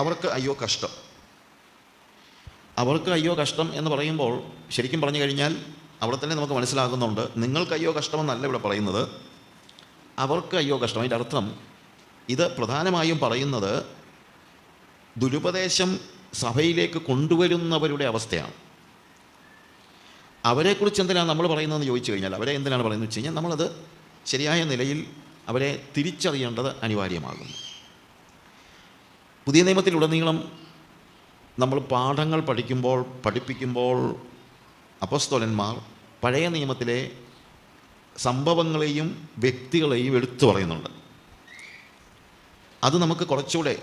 അവർക്ക് അയ്യോ കഷ്ടം. അവർക്ക് അയ്യോ കഷ്ടം എന്ന് പറയുമ്പോൾ ശരിക്കും പറഞ്ഞു കഴിഞ്ഞാൽ അവിടെ തന്നെ നമുക്ക് മനസ്സിലാകുന്നുണ്ട്, നിങ്ങൾക്ക് അയ്യോ കഷ്ടമെന്നല്ല ഇവിടെ പറയുന്നത്, അവർക്ക് അയ്യോ കഷ്ടം. അതിൻ്റെ അർത്ഥം ഇത് പ്രധാനമായും പറയുന്നത് ദുരുപദേശം സഭയിലേക്ക് കൊണ്ടുവരുന്നവരുടെ അവസ്ഥയാണ്. അവരെക്കുറിച്ച് എന്തിനാണ് നമ്മൾ പറയുന്നതെന്ന് ചോദിച്ചു കഴിഞ്ഞാൽ, അവരെ എന്തിനാണ് പറയുന്നത് വെച്ച് കഴിഞ്ഞാൽ, നമ്മളത് ശരിയായ നിലയിൽ അവരെ തിരിച്ചറിയേണ്ടത് അനിവാര്യമാകുന്നു. പുതിയ നിയമത്തിലുടനീളം നമ്മൾ പാഠങ്ങൾ പഠിപ്പിക്കുമ്പോൾ അപ്പോസ്തലന്മാർ പഴയ നിയമത്തിലെ സംഭവങ്ങളെയും വ്യക്തികളെയും എടുത്തു പറയുന്നുണ്ട്. അത് നമുക്ക് കുറച്ചുകൂടെ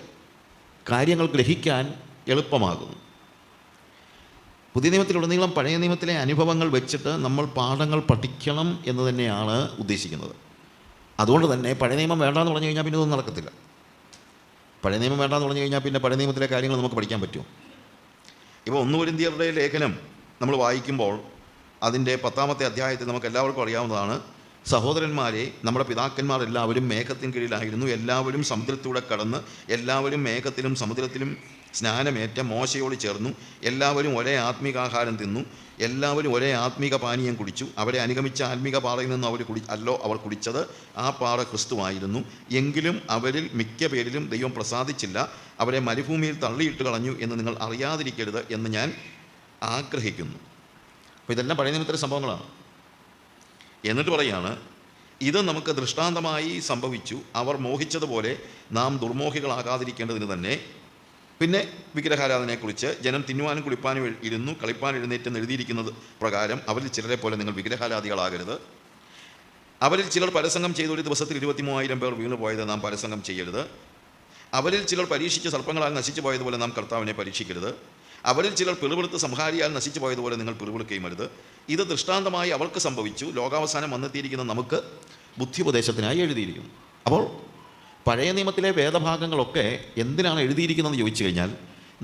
കാര്യങ്ങൾ ഗ്രഹിക്കാൻ എളുപ്പമാകുന്നു. പുതിയ നിയമത്തിലുടനീളം പഴയ നിയമത്തിലെ അനുഭവങ്ങൾ വെച്ചിട്ട് നമ്മൾ പാഠങ്ങൾ പഠിക്കണം എന്ന് തന്നെയാണ് ഉദ്ദേശിക്കുന്നത്. അതുകൊണ്ട് തന്നെ പഴയ നിയമം വേണ്ടാന്ന് പറഞ്ഞു കഴിഞ്ഞാൽ പിന്നെ ഇതൊന്നും നടക്കത്തില്ല. പഴയ നിയമം വേണ്ടാന്ന് പറഞ്ഞു കഴിഞ്ഞാൽ പിന്നെ പഴയ നിയമത്തിലെ കാര്യങ്ങൾ നമുക്ക് പഠിക്കാൻ പറ്റും. ഇപ്പോൾ 1 കൊരിന്ത്യരുടെ ലേഖനം നമ്മൾ വായിക്കുമ്പോൾ അതിൻ്റെ 10-ാമത്തെ അധ്യായത്തിൽ നമുക്ക് എല്ലാവർക്കും അറിയാവുന്നതാണ്, സഹോദരന്മാരെ, നമ്മുടെ പിതാക്കന്മാർ എല്ലാവരും മേഘത്തിന് കീഴിലായിരുന്നു, എല്ലാവരും സമുദ്രത്തിലൂടെ കടന്ന്, എല്ലാവരും മേഘത്തിലും സമുദ്രത്തിലും സ്നാനമേറ്റ മോശയോട് ചേർന്നു, എല്ലാവരും ഒരേ ആത്മീകാഹാരം തിന്നു, എല്ലാവരും ഒരേ ആത്മീക പാനീയം കുടിച്ചു. അവരെ അനുഗമിച്ച ആത്മീക പാറയിൽ നിന്ന് അവർ കുടിച്ചത് ആ പാറ ക്രിസ്തുവായിരുന്നു. എങ്കിലും അവരിൽ മിക്ക പേരിലും ദൈവം പ്രസാദിച്ചില്ല, അവരെ മരുഭൂമിയിൽ തള്ളിയിട്ട് കളഞ്ഞു എന്ന് നിങ്ങൾ അറിയാതിരിക്കരുത് എന്ന് ഞാൻ ആഗ്രഹിക്കുന്നു. അപ്പോൾ ഇതെല്ലാം പഴയ നിയമത്തിലെ സംഭവങ്ങളാണ്. എന്നിട്ട് പറയാണ്, ഇത് നമുക്ക് ദൃഷ്ടാന്തമായി സംഭവിച്ചു, അവർ മോഹിച്ചതുപോലെ നാം ദുർമോഹികളാകാതിരിക്കേണ്ടതിന് തന്നെ. പിന്നെ വിഗ്രഹാരാധനയെക്കുറിച്ച്, ജനം തിന്നുവാനും കുടിപ്പാനും ഇരുന്നു കളിപ്പാൻ എഴുന്നേറ്റെന്ന് എഴുതിയിരിക്കുന്നത് പ്രകാരം അവരിൽ ചിലരെ പോലെ നിങ്ങൾ വിഗ്രഹാരാധികളാകരുത്. അവരിൽ ചിലർ പരസംഗം ചെയ്ത ഒരു ദിവസത്തിൽ 23,000 പേർ വീണുപോയത് നാം പരസംഗം ചെയ്യരുത്. അവരിൽ ചിലർ പരീക്ഷിച്ച് സർപ്പങ്ങളാൽ നശിച്ചു പോയതുപോലെ നാം കർത്താവിനെ പരീക്ഷിക്കരുത്. അവരിൽ ചിലർ പിറുപിറുത്ത് സംഹാരിയാൽ നശിച്ചു പോയതുപോലെ നിങ്ങൾ പിറുപിറുക്കുകയും അരുത്. ഇത് ദൃഷ്ടാന്തമായി അവർക്ക് സംഭവിച്ചു, ലോകാവസാനം വന്നെത്തിയിരിക്കുന്ന നമുക്ക് ബുദ്ധിയുപദേശത്തിനായി എഴുതിയിരിക്കുന്നു. അപ്പോൾ പഴയ നിയമത്തിലെ വേദഭാഗങ്ങളൊക്കെ എന്തിനാണ് എഴുതിയിരിക്കുന്നതെന്ന് ചോദിച്ചു കഴിഞ്ഞാൽ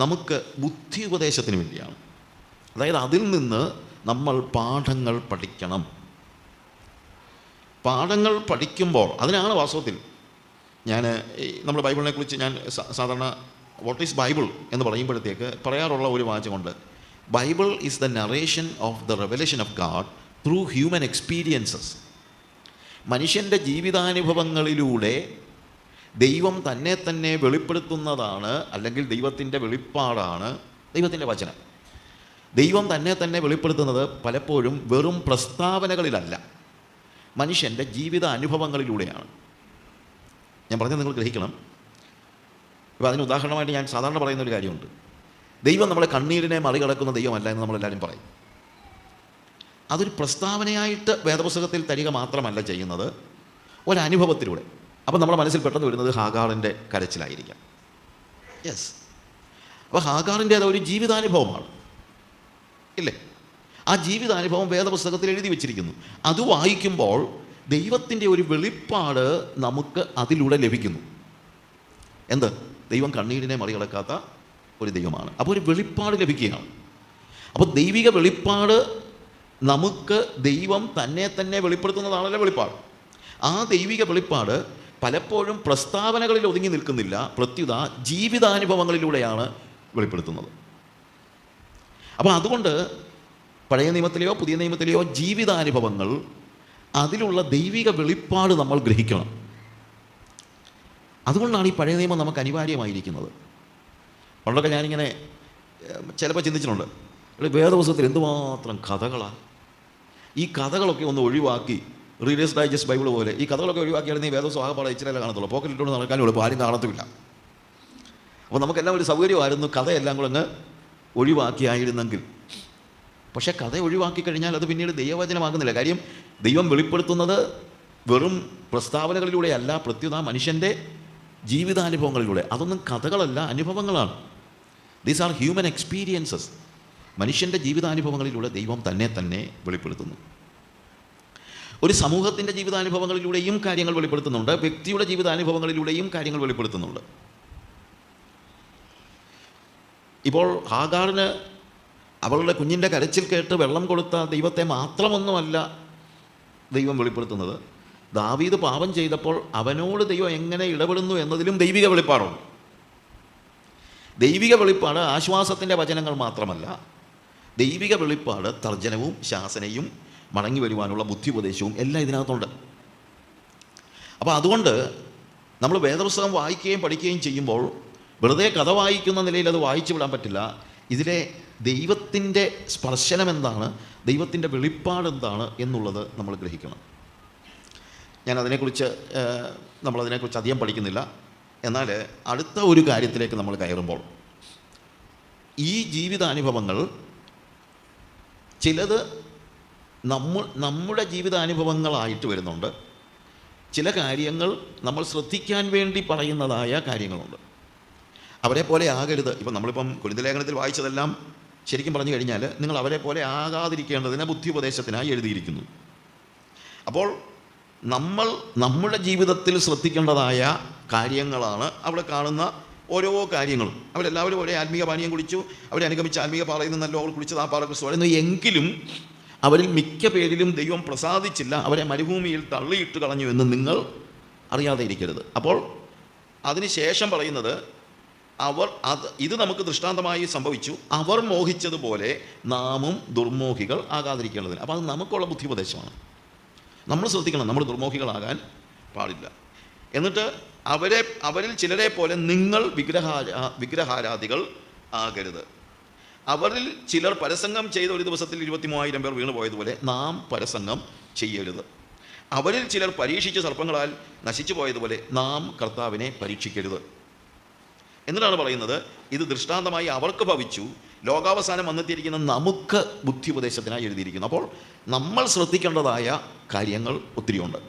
നമുക്ക് ബുദ്ധി ഉപദേശത്തിന് വേണ്ടിയാണ്. അതായത് അതിൽ നിന്ന് നമ്മൾ പാഠങ്ങൾ പഠിക്കണം. പാഠങ്ങൾ പഠിക്കുമ്പോൾ അതിനാണ് വാസ്തവത്തിൽ നമ്മൾ ബൈബിളിനെ കുറിച്ച് ഞാൻ സാധാരണ വാട്ട് ഈസ് ബൈബിൾ എന്ന് പറയുമ്പോഴത്തേക്ക് പറയാറുള്ള ഒരു വാചകമുണ്ട്, Bible is the narration of the revelation of God through human experiences. മനുഷ്യൻ്റെ ജീവിതാനുഭവങ്ങളിലൂടെ ദൈവം തന്നെ വെളിപ്പെടുത്തുന്നതാണ്, അല്ലെങ്കിൽ ദൈവത്തിൻ്റെ വെളിപ്പാടാണ് ദൈവത്തിൻ്റെ വചനം. ദൈവം തന്നെ വെളിപ്പെടുത്തുന്നത് പലപ്പോഴും വെറും പ്രസ്താവനകളിലല്ല, മനുഷ്യൻ്റെ ജീവിത അനുഭവങ്ങളിലൂടെയാണ്. ഞാൻ പറഞ്ഞത് നിങ്ങൾ ഗ്രഹിക്കണം. ഇപ്പോൾ അതിന് ഉദാഹരണമായിട്ട് ഞാൻ സാധാരണ പറയുന്നൊരു കാര്യമുണ്ട്, ദൈവം നമ്മളെ കണ്ണീരിനെ മറികടക്കുന്ന ദൈവമല്ല എന്ന് നമ്മളെല്ലാവരും പറയും. അതൊരു പ്രസ്താവനയായിട്ട് വേദപുസ്തകത്തിൽ തരിക മാത്രമല്ല ചെയ്യുന്നത്, ഒരനുഭവത്തിലൂടെ. അപ്പം നമ്മുടെ മനസ്സിൽ പെട്ടെന്ന് വരുന്നത് ഹാഗാറിൻ്റെ കരച്ചിലായിരിക്കാം. യെസ്, അപ്പോൾ ഹാഗാറിൻ്റേത് ഒരു ജീവിതാനുഭവമാണ്, ഇല്ലേ? ആ ജീവിതാനുഭവം വേദപുസ്തകത്തിൽ എഴുതി വച്ചിരിക്കുന്നു. അത് വായിക്കുമ്പോൾ ദൈവത്തിൻ്റെ ഒരു വെളിപ്പാട് നമുക്ക് അതിലൂടെ ലഭിക്കുന്നു. എന്ത്? ദൈവം കണ്ണീരിനെ മറികടക്കാത്ത ഒരു ദൈവമാണ്. അപ്പോൾ ഒരു വെളിപ്പാട് ലഭിക്കുകയാണ്. അപ്പോൾ ദൈവിക വെളിപ്പാട് നമുക്ക് ദൈവം തന്നെ വെളിപ്പെടുത്തുന്നതാണല്ലോ വെളിപ്പാട്. ആ ദൈവിക വെളിപ്പാട് പലപ്പോഴും പ്രസ്താവനകളിൽ ഒതുങ്ങി നിൽക്കുന്നില്ല, പ്രത്യുത ജീവിതാനുഭവങ്ങളിലൂടെയാണ് വെളിപ്പെടുത്തുന്നത്. അപ്പോൾ അതുകൊണ്ട് പഴയ നിയമത്തിലെയോ പുതിയ നിയമത്തിലെയോ ജീവിതാനുഭവങ്ങൾ, അതിലുള്ള ദൈവിക വെളിപ്പാട് നമ്മൾ ഗ്രഹിക്കണം. അതുകൊണ്ടാണ് ഈ പഴയ നിയമം നമുക്ക് അനിവാര്യമായിരിക്കുന്നത്. പണ്ടൊക്കെ ഞാനിങ്ങനെ ചിലപ്പോൾ ചിന്തിച്ചിട്ടുണ്ട്, വേദപുസ്തകത്തിൽ എന്തുമാത്രം കഥകളാണ്. ഈ കഥകളൊക്കെ ഒന്ന് ഒഴിവാക്കി, റീഡേഴ്സ് ഡൈജസ്റ്റ് ബൈബിൾ പോലെ ഈ കഥകളൊക്കെ ഒഴിവാക്കിയാണെങ്കിൽ ഈ വേദപുസ്തകം ആകെപ്പാടെ ഇച്ചിരല്ലേ കാണത്തുള്ളൂ, പോക്കറ്റിട്ടുകൊണ്ട് നടക്കാനും എളുപ്പം, ആരും കാണത്തുമില്ല. അപ്പോൾ നമുക്കെല്ലാം ഒരു സൗകര്യമായിരുന്നു കഥയെല്ലാം കൂടെ അങ്ങ് ഒഴിവാക്കിയായിരുന്നെങ്കിൽ. പക്ഷേ കഥ ഒഴിവാക്കി കഴിഞ്ഞാൽ അത് പിന്നീട് ദൈവവചനമാകുന്നില്ല. കാര്യം ദൈവം വെളിപ്പെടുത്തുന്നത് വെറും പ്രസ്താവനകളിലൂടെയല്ല, പ്രത്യുത മനുഷ്യൻ്റെ ജീവിതാനുഭവങ്ങളിലൂടെ. അതൊന്നും കഥകളല്ല, അനുഭവങ്ങളാണ്. These are human experiences. മനുഷ്യൻ്റെ ജീവിതാനുഭവങ്ങളിലൂടെ ദൈവം തന്നെ വെളിപ്പെടുത്തുന്നു. ഒരു സമൂഹത്തിൻ്റെ ജീവിതാനുഭവങ്ങളിലൂടെയും കാര്യങ്ങൾ വെളിപ്പെടുത്തുന്നുണ്ട്, വ്യക്തിയുടെ ജീവിതാനുഭവങ്ങളിലൂടെയും കാര്യങ്ങൾ വെളിപ്പെടുത്തുന്നുണ്ട്. ഇപ്പോൾ ഹാഗാറിന് അവളുടെ കുഞ്ഞിൻ്റെ കരച്ചിൽ കേട്ട് വെള്ളം കൊടുത്ത ദൈവത്തെ മാത്രമൊന്നുമല്ല ദൈവം വെളിപ്പെടുത്തുന്നത്, ദാവീദ് പാപം ചെയ്തപ്പോൾ അവനോട് ദൈവം എങ്ങനെ ഇടപെടുന്നു എന്നതിലും ദൈവിക വെളിപ്പാടുണ്ട്. ദൈവിക വെളിപ്പാട് ആശ്വാസത്തിൻ്റെ വചനങ്ങൾ മാത്രമല്ല, ദൈവിക വെളിപ്പാട് തർജ്ജനവും ശാസനയും മടങ്ങി വരുവാനുള്ള ബുദ്ധിയുപദേശവും എല്ലാം ഇതിനകത്തുണ്ട്. അപ്പോൾ അതുകൊണ്ട് നമ്മൾ വേദപുസ്തകം വായിക്കുകയും പഠിക്കുകയും ചെയ്യുമ്പോൾ വെറുതെ കഥ വായിക്കുന്ന നിലയിൽ അത് വായിച്ചു വിടാൻ പറ്റില്ല. ഇതിലെ ദൈവത്തിൻ്റെ സ്പർശനം എന്താണ്, ദൈവത്തിൻ്റെ വെളിപ്പാട് എന്താണ് എന്നുള്ളത് നമ്മൾ ഗ്രഹിക്കണം. നമ്മളതിനെക്കുറിച്ച് അധികം പഠിക്കുന്നില്ല. എന്നാൽ അടുത്ത ഒരു കാര്യത്തിലേക്ക് നമ്മൾ കയറുമ്പോൾ ഈ ജീവിതാനുഭവങ്ങൾ ചിലത് നമ്മുടെ ജീവിതാനുഭവങ്ങളായിട്ട് വരുന്നുണ്ട്. ചില കാര്യങ്ങൾ നമ്മൾ ശ്രദ്ധിക്കാൻ വേണ്ടി പറയുന്നതായ കാര്യങ്ങളുണ്ട്. അവരെ പോലെ ആകരുത്. ഇപ്പം നമ്മളിപ്പം കൊരിന്ത്യർ ലേഖനത്തിൽ വായിച്ചതെല്ലാം ശരിക്കും പറഞ്ഞു കഴിഞ്ഞാൽ നിങ്ങൾ അവരെ പോലെ ആകാതിരിക്കേണ്ടതിന് ബുദ്ധിയുപദേശത്തിനായി എഴുതിയിരിക്കുന്നു. അപ്പോൾ നമ്മുടെ ജീവിതത്തിൽ ശ്രദ്ധിക്കേണ്ടതായ കാര്യങ്ങളാണ് അവിടെ കാണുന്ന ഓരോ കാര്യങ്ങളും. അവരെല്ലാവരും ഒരേ ആത്മീയ പാനീയം കുടിച്ചു, അവരെ അനുഗമിച്ച ആത്മീയ പാറയിൽ നിന്നല്ലോ അവർ കുടിച്ചത് ആ പാറ ക്രിസ്തുവായിരുന്നു. എങ്കിലും അവരിൽ മിക്ക പേരിലും ദൈവം പ്രസാദിച്ചില്ല, അവരെ മരുഭൂമിയിൽ തള്ളിയിട്ട് കളഞ്ഞു എന്ന് നിങ്ങൾ അറിയാതെ ഇരിക്കരുത്. അപ്പോൾ അതിനുശേഷം പറയുന്നത് ഇത് നമുക്ക് ദൃഷ്ടാന്തമായി സംഭവിച്ചു, അവർ മോഹിച്ചതുപോലെ നാമും ദുർമോഹികൾ ആകാതിരിക്കേണ്ടതിന്. അപ്പോൾ അത് നമുക്കുള്ള ബുദ്ധിയുപദേശമാണ്. നമ്മൾ ശ്രദ്ധിക്കണം, നമ്മൾ ദുർമോഹികളാകാൻ പാടില്ല. എന്നിട്ട് അവരിൽ ചിലരെ പോലെ നിങ്ങൾ വിഗ്രഹാരാധികൾ ആകരുത്. അവരിൽ ചിലർ പരസംഗം ചെയ്ത ഒരു ദിവസത്തിൽ 23,000 പേർ വീണുപോയതുപോലെ നാം പരസംഗം ചെയ്യരുത്. അവരിൽ ചിലർ പരീക്ഷിച്ച സർപ്പങ്ങളാൽ നശിച്ചു പോയതുപോലെ നാം കർത്താവിനെ പരീക്ഷിക്കരുത്. എന്നിട്ടാണ് പറയുന്നത്, ഇത് ദൃഷ്ടാന്തമായി അവർക്ക് ഭവിച്ചു, ലോകാവസാനം വന്നെത്തിയിരിക്കുന്ന നമുക്ക് ബുദ്ധിയുപദേശത്തിനായി എഴുതിയിരിക്കുന്നു. അപ്പോൾ നമ്മൾ ശ്രദ്ധിക്കേണ്ടതായ കാര്യങ്ങൾ ഒത്തിരിയുണ്ട്.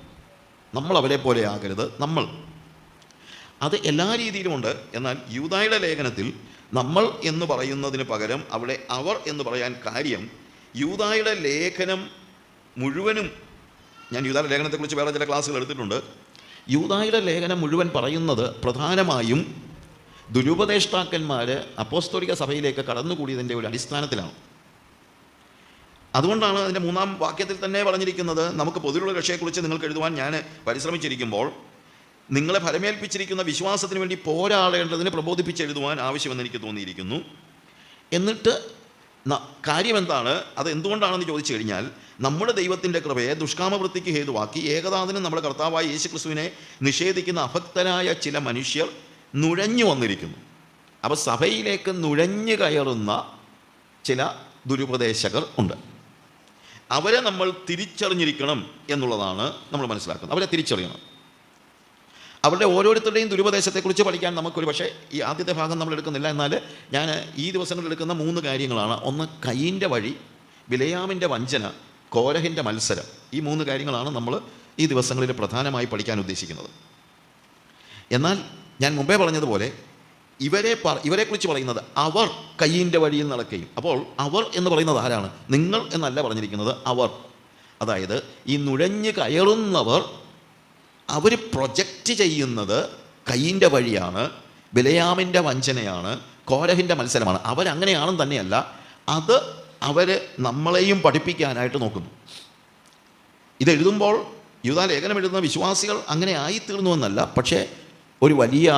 നമ്മൾ അവരെ പോലെ ആകരുത്. അത് എല്ലാ രീതിയിലുമുണ്ട്. എന്നാൽ യൂദായുടെ ലേഖനത്തിൽ നമ്മൾ എന്ന് പറയുന്നതിന് പകരം അവിടെ അവർ എന്ന് പറയാൻ കാര്യം, യൂദായുടെ ലേഖനം മുഴുവനും, ഞാൻ യൂദായുടെ ലേഖനത്തെക്കുറിച്ച് വേറെ ചില ക്ലാസ്സുകൾ എടുത്തിട്ടുണ്ട്. യൂദായുടെ ലേഖനം മുഴുവൻ പറയുന്നത് പ്രധാനമായും ദുരുപദേഷ്ടാക്കന്മാർ അപ്പോസ്തോലിക സഭയിലേക്ക് കടന്നുകൂടിയതിൻ്റെ ഒരു അടിസ്ഥാനത്തിലാണ്. അതുകൊണ്ടാണ് അതിൻ്റെ 3-ാം വാക്യത്തിൽ തന്നെ പറഞ്ഞിരിക്കുന്നത്, നമുക്ക് പൊതുവിലുള്ള രക്ഷയെക്കുറിച്ച് നിങ്ങൾക്ക് എഴുതുവാൻ ഞാൻ പരിശ്രമിച്ചിരിക്കുമ്പോൾ നിങ്ങളെ ഫലമേൽപ്പിച്ചിരിക്കുന്ന വിശ്വാസത്തിന് വേണ്ടി പോരാടേണ്ടതിന് പ്രബോധിപ്പിച്ചെഴുതുവാൻ ആവശ്യമെന്ന് എനിക്ക് തോന്നിയിരിക്കുന്നു. എന്നിട്ട് കാര്യം എന്താണ്, അത് എന്തുകൊണ്ടാണെന്ന് ചോദിച്ചു കഴിഞ്ഞാൽ, നമ്മുടെ ദൈവത്തിൻ്റെ കൃപയെ ദുഷ്കാമവൃത്തിക്ക് ഹേതുവാക്കി ഏകദാതനും നമ്മുടെ കർത്താവായ യേശുക്രിസ്തുവിനെ നിഷേധിക്കുന്ന അഭക്തരായ ചില മനുഷ്യർ നുഴഞ്ഞു വന്നിരിക്കുന്നു. അപ്പോൾ സഭയിലേക്ക് നുഴഞ്ഞു കയറുന്ന ചില ദുരുപദേശകർ ഉണ്ട്. അവരെ നമ്മൾ തിരിച്ചറിഞ്ഞിരിക്കണം എന്നുള്ളതാണ് നമ്മൾ മനസ്സിലാക്കുന്നത്. അവരെ തിരിച്ചറിയണം. അവരുടെ ഓരോരുത്തരുടെയും ദുരുപദേശത്തെക്കുറിച്ച് പഠിക്കാൻ നമുക്കൊരു പക്ഷേ ഈ ആദ്യത്തെ ഭാഗം നമ്മൾ എടുക്കുന്നില്ല. എന്നാൽ ഞാൻ ഈ ദിവസങ്ങളിൽ എടുക്കുന്ന 3 കാര്യങ്ങളാണ്. ഒന്ന് കയീൻ്റെ വഴി, ബിലെയാമിൻ്റെ വഞ്ചന, കോരഹിൻ്റെ മത്സരം. ഈ 3 കാര്യങ്ങളാണ് നമ്മൾ ഈ ദിവസങ്ങളിൽ പ്രധാനമായി പഠിക്കാൻ ഉദ്ദേശിക്കുന്നത്. എന്നാൽ ഞാൻ മുമ്പേ പറഞ്ഞതുപോലെ ഇവരെക്കുറിച്ച് പറയുന്നത് അവർ കയ്യിൻ്റെ വഴിയിൽ നടക്കുകയും, അപ്പോൾ അവർ എന്ന് പറയുന്നത് ആരാണ്? നിങ്ങൾ എന്നല്ല പറഞ്ഞിരിക്കുന്നത്, അവർ. അതായത് ഈ നുഴഞ്ഞ് കയറുന്നവർ അവർ പ്രൊജക്റ്റ് ചെയ്യുന്നത് കയ്യിൻ്റെ വഴിയാണ്, ബിലെയാമിൻ്റെ വഞ്ചനയാണ്, കോരഹിൻ്റെ മത്സരമാണ്. അവരങ്ങനെയാണെന്ന് തന്നെയല്ല, അത് അവർ നമ്മളെയും പഠിപ്പിക്കാനായിട്ട് നോക്കുന്നു. ഇതെഴുതുമ്പോൾ യൂദാ ലേഖനം എഴുതുന്ന വിശ്വാസികൾ അങ്ങനെ ആയിത്തീർന്നുവെന്നല്ല, പക്ഷേ ഒരു വലിയ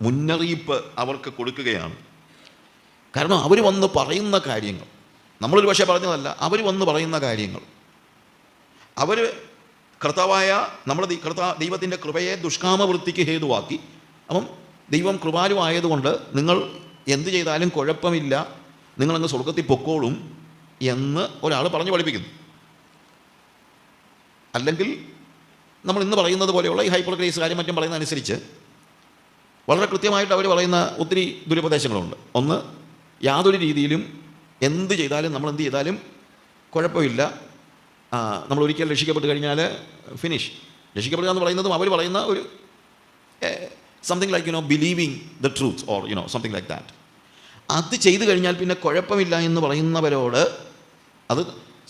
മുന്നറിയിപ്പ് അവർക്ക് കൊടുക്കുകയാണ്. കാരണം അവർ വന്ന് പറയുന്ന കാര്യങ്ങൾ, നമ്മളൊരു പക്ഷേ പറഞ്ഞതല്ല, അവർ വന്ന് പറയുന്ന കാര്യങ്ങൾ, അവർ കർത്താവായ നമ്മുടെ ദൈവത്തിൻ്റെ കൃപയെ ദുഷ്കാമവൃത്തിക്ക് ഹേതുവാക്കി. അപ്പം ദൈവം കൃപാലുവായതുകൊണ്ട് നിങ്ങൾ എന്ത് ചെയ്താലും കുഴപ്പമില്ല, നിങ്ങളങ്ങ് സ്വർഗത്തിൽ പൊക്കോളും എന്ന് ഒരാൾ പറഞ്ഞു പഠിപ്പിക്കുന്നു. അല്ലെങ്കിൽ നമ്മൾ ഇന്ന് പറയുന്നത് പോലെയുള്ള ഈ ഹൈപ്പർ ഗ്രേസുകാരും മറ്റും പറയുന്ന അനുസരിച്ച് വളരെ കൃത്യമായിട്ട് അവർ പറയുന്ന ഒത്തിരി ദുരുപദേശങ്ങളുണ്ട്. ഒന്ന്, യാതൊരു രീതിയിലും എന്ത് ചെയ്താലും, നമ്മൾ എന്ത് ചെയ്താലും കുഴപ്പമില്ല, നമ്മൾ ഒരിക്കൽ രക്ഷിക്കപ്പെട്ട് കഴിഞ്ഞാൽ ഫിനിഷ്. രക്ഷിക്കപ്പെടുക എന്ന് പറയുന്നതും അവർ പറയുന്ന ഒരു something like believing the truth or something like that. അത് ചെയ്തു കഴിഞ്ഞാൽ പിന്നെ കുഴപ്പമില്ല എന്ന് പറയുന്നവരോട്, അത്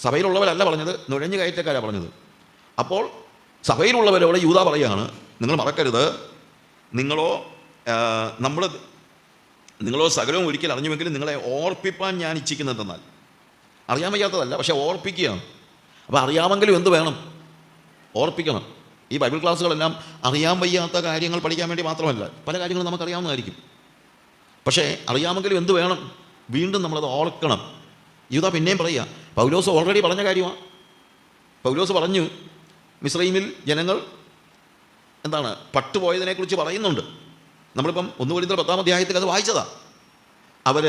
സഭയിലുള്ളവരല്ല പറഞ്ഞത്, നുഴഞ്ഞു കയറ്റക്കാരാണ് പറഞ്ഞത്. അപ്പോൾ സഭയിലുള്ളവരോട് യൂദാ പറയുകയാണ്, നിങ്ങൾ മറക്കരുത്, നിങ്ങളോ സകലവും ഒരിക്കൽ അറിഞ്ഞുവെങ്കിലും നിങ്ങളെ ഓർപ്പിപ്പാൻ ഞാൻ ഇച്ഛിക്കുന്നതെന്നാൽ. അറിയാൻ വയ്യാത്തതല്ല, പക്ഷേ ഓർപ്പിക്കുകയാണ്. അപ്പോൾ അറിയാമെങ്കിലും എന്ത് വേണം? ഓർപ്പിക്കണം. ഈ ബൈബിൾ ക്ലാസ്സുകളെല്ലാം അറിയാൻ വയ്യാത്ത കാര്യങ്ങൾ പഠിക്കാൻ വേണ്ടി മാത്രമല്ല, പല കാര്യങ്ങളും നമുക്കറിയാവുന്നതായിരിക്കും. പക്ഷേ അറിയാമെങ്കിലും എന്ത് വേണം? വീണ്ടും നമ്മളത് ഓർക്കണം. യൂദ പിന്നെയും പറയുക, പൗലോസ് ഓൾറെഡി പറഞ്ഞ കാര്യമാണ്. പൗലോസ് പറഞ്ഞു, മിസ്രയീമിൽ ജനങ്ങൾ എന്താണ് പട്ടുപോയതിനെക്കുറിച്ച് പറയുന്നുണ്ട്. നമ്മളിപ്പം 1 കൊരിന്ത്യർ 10-ാം അധ്യായത്തിൽ അത് വായിച്ചതാണ്. അവർ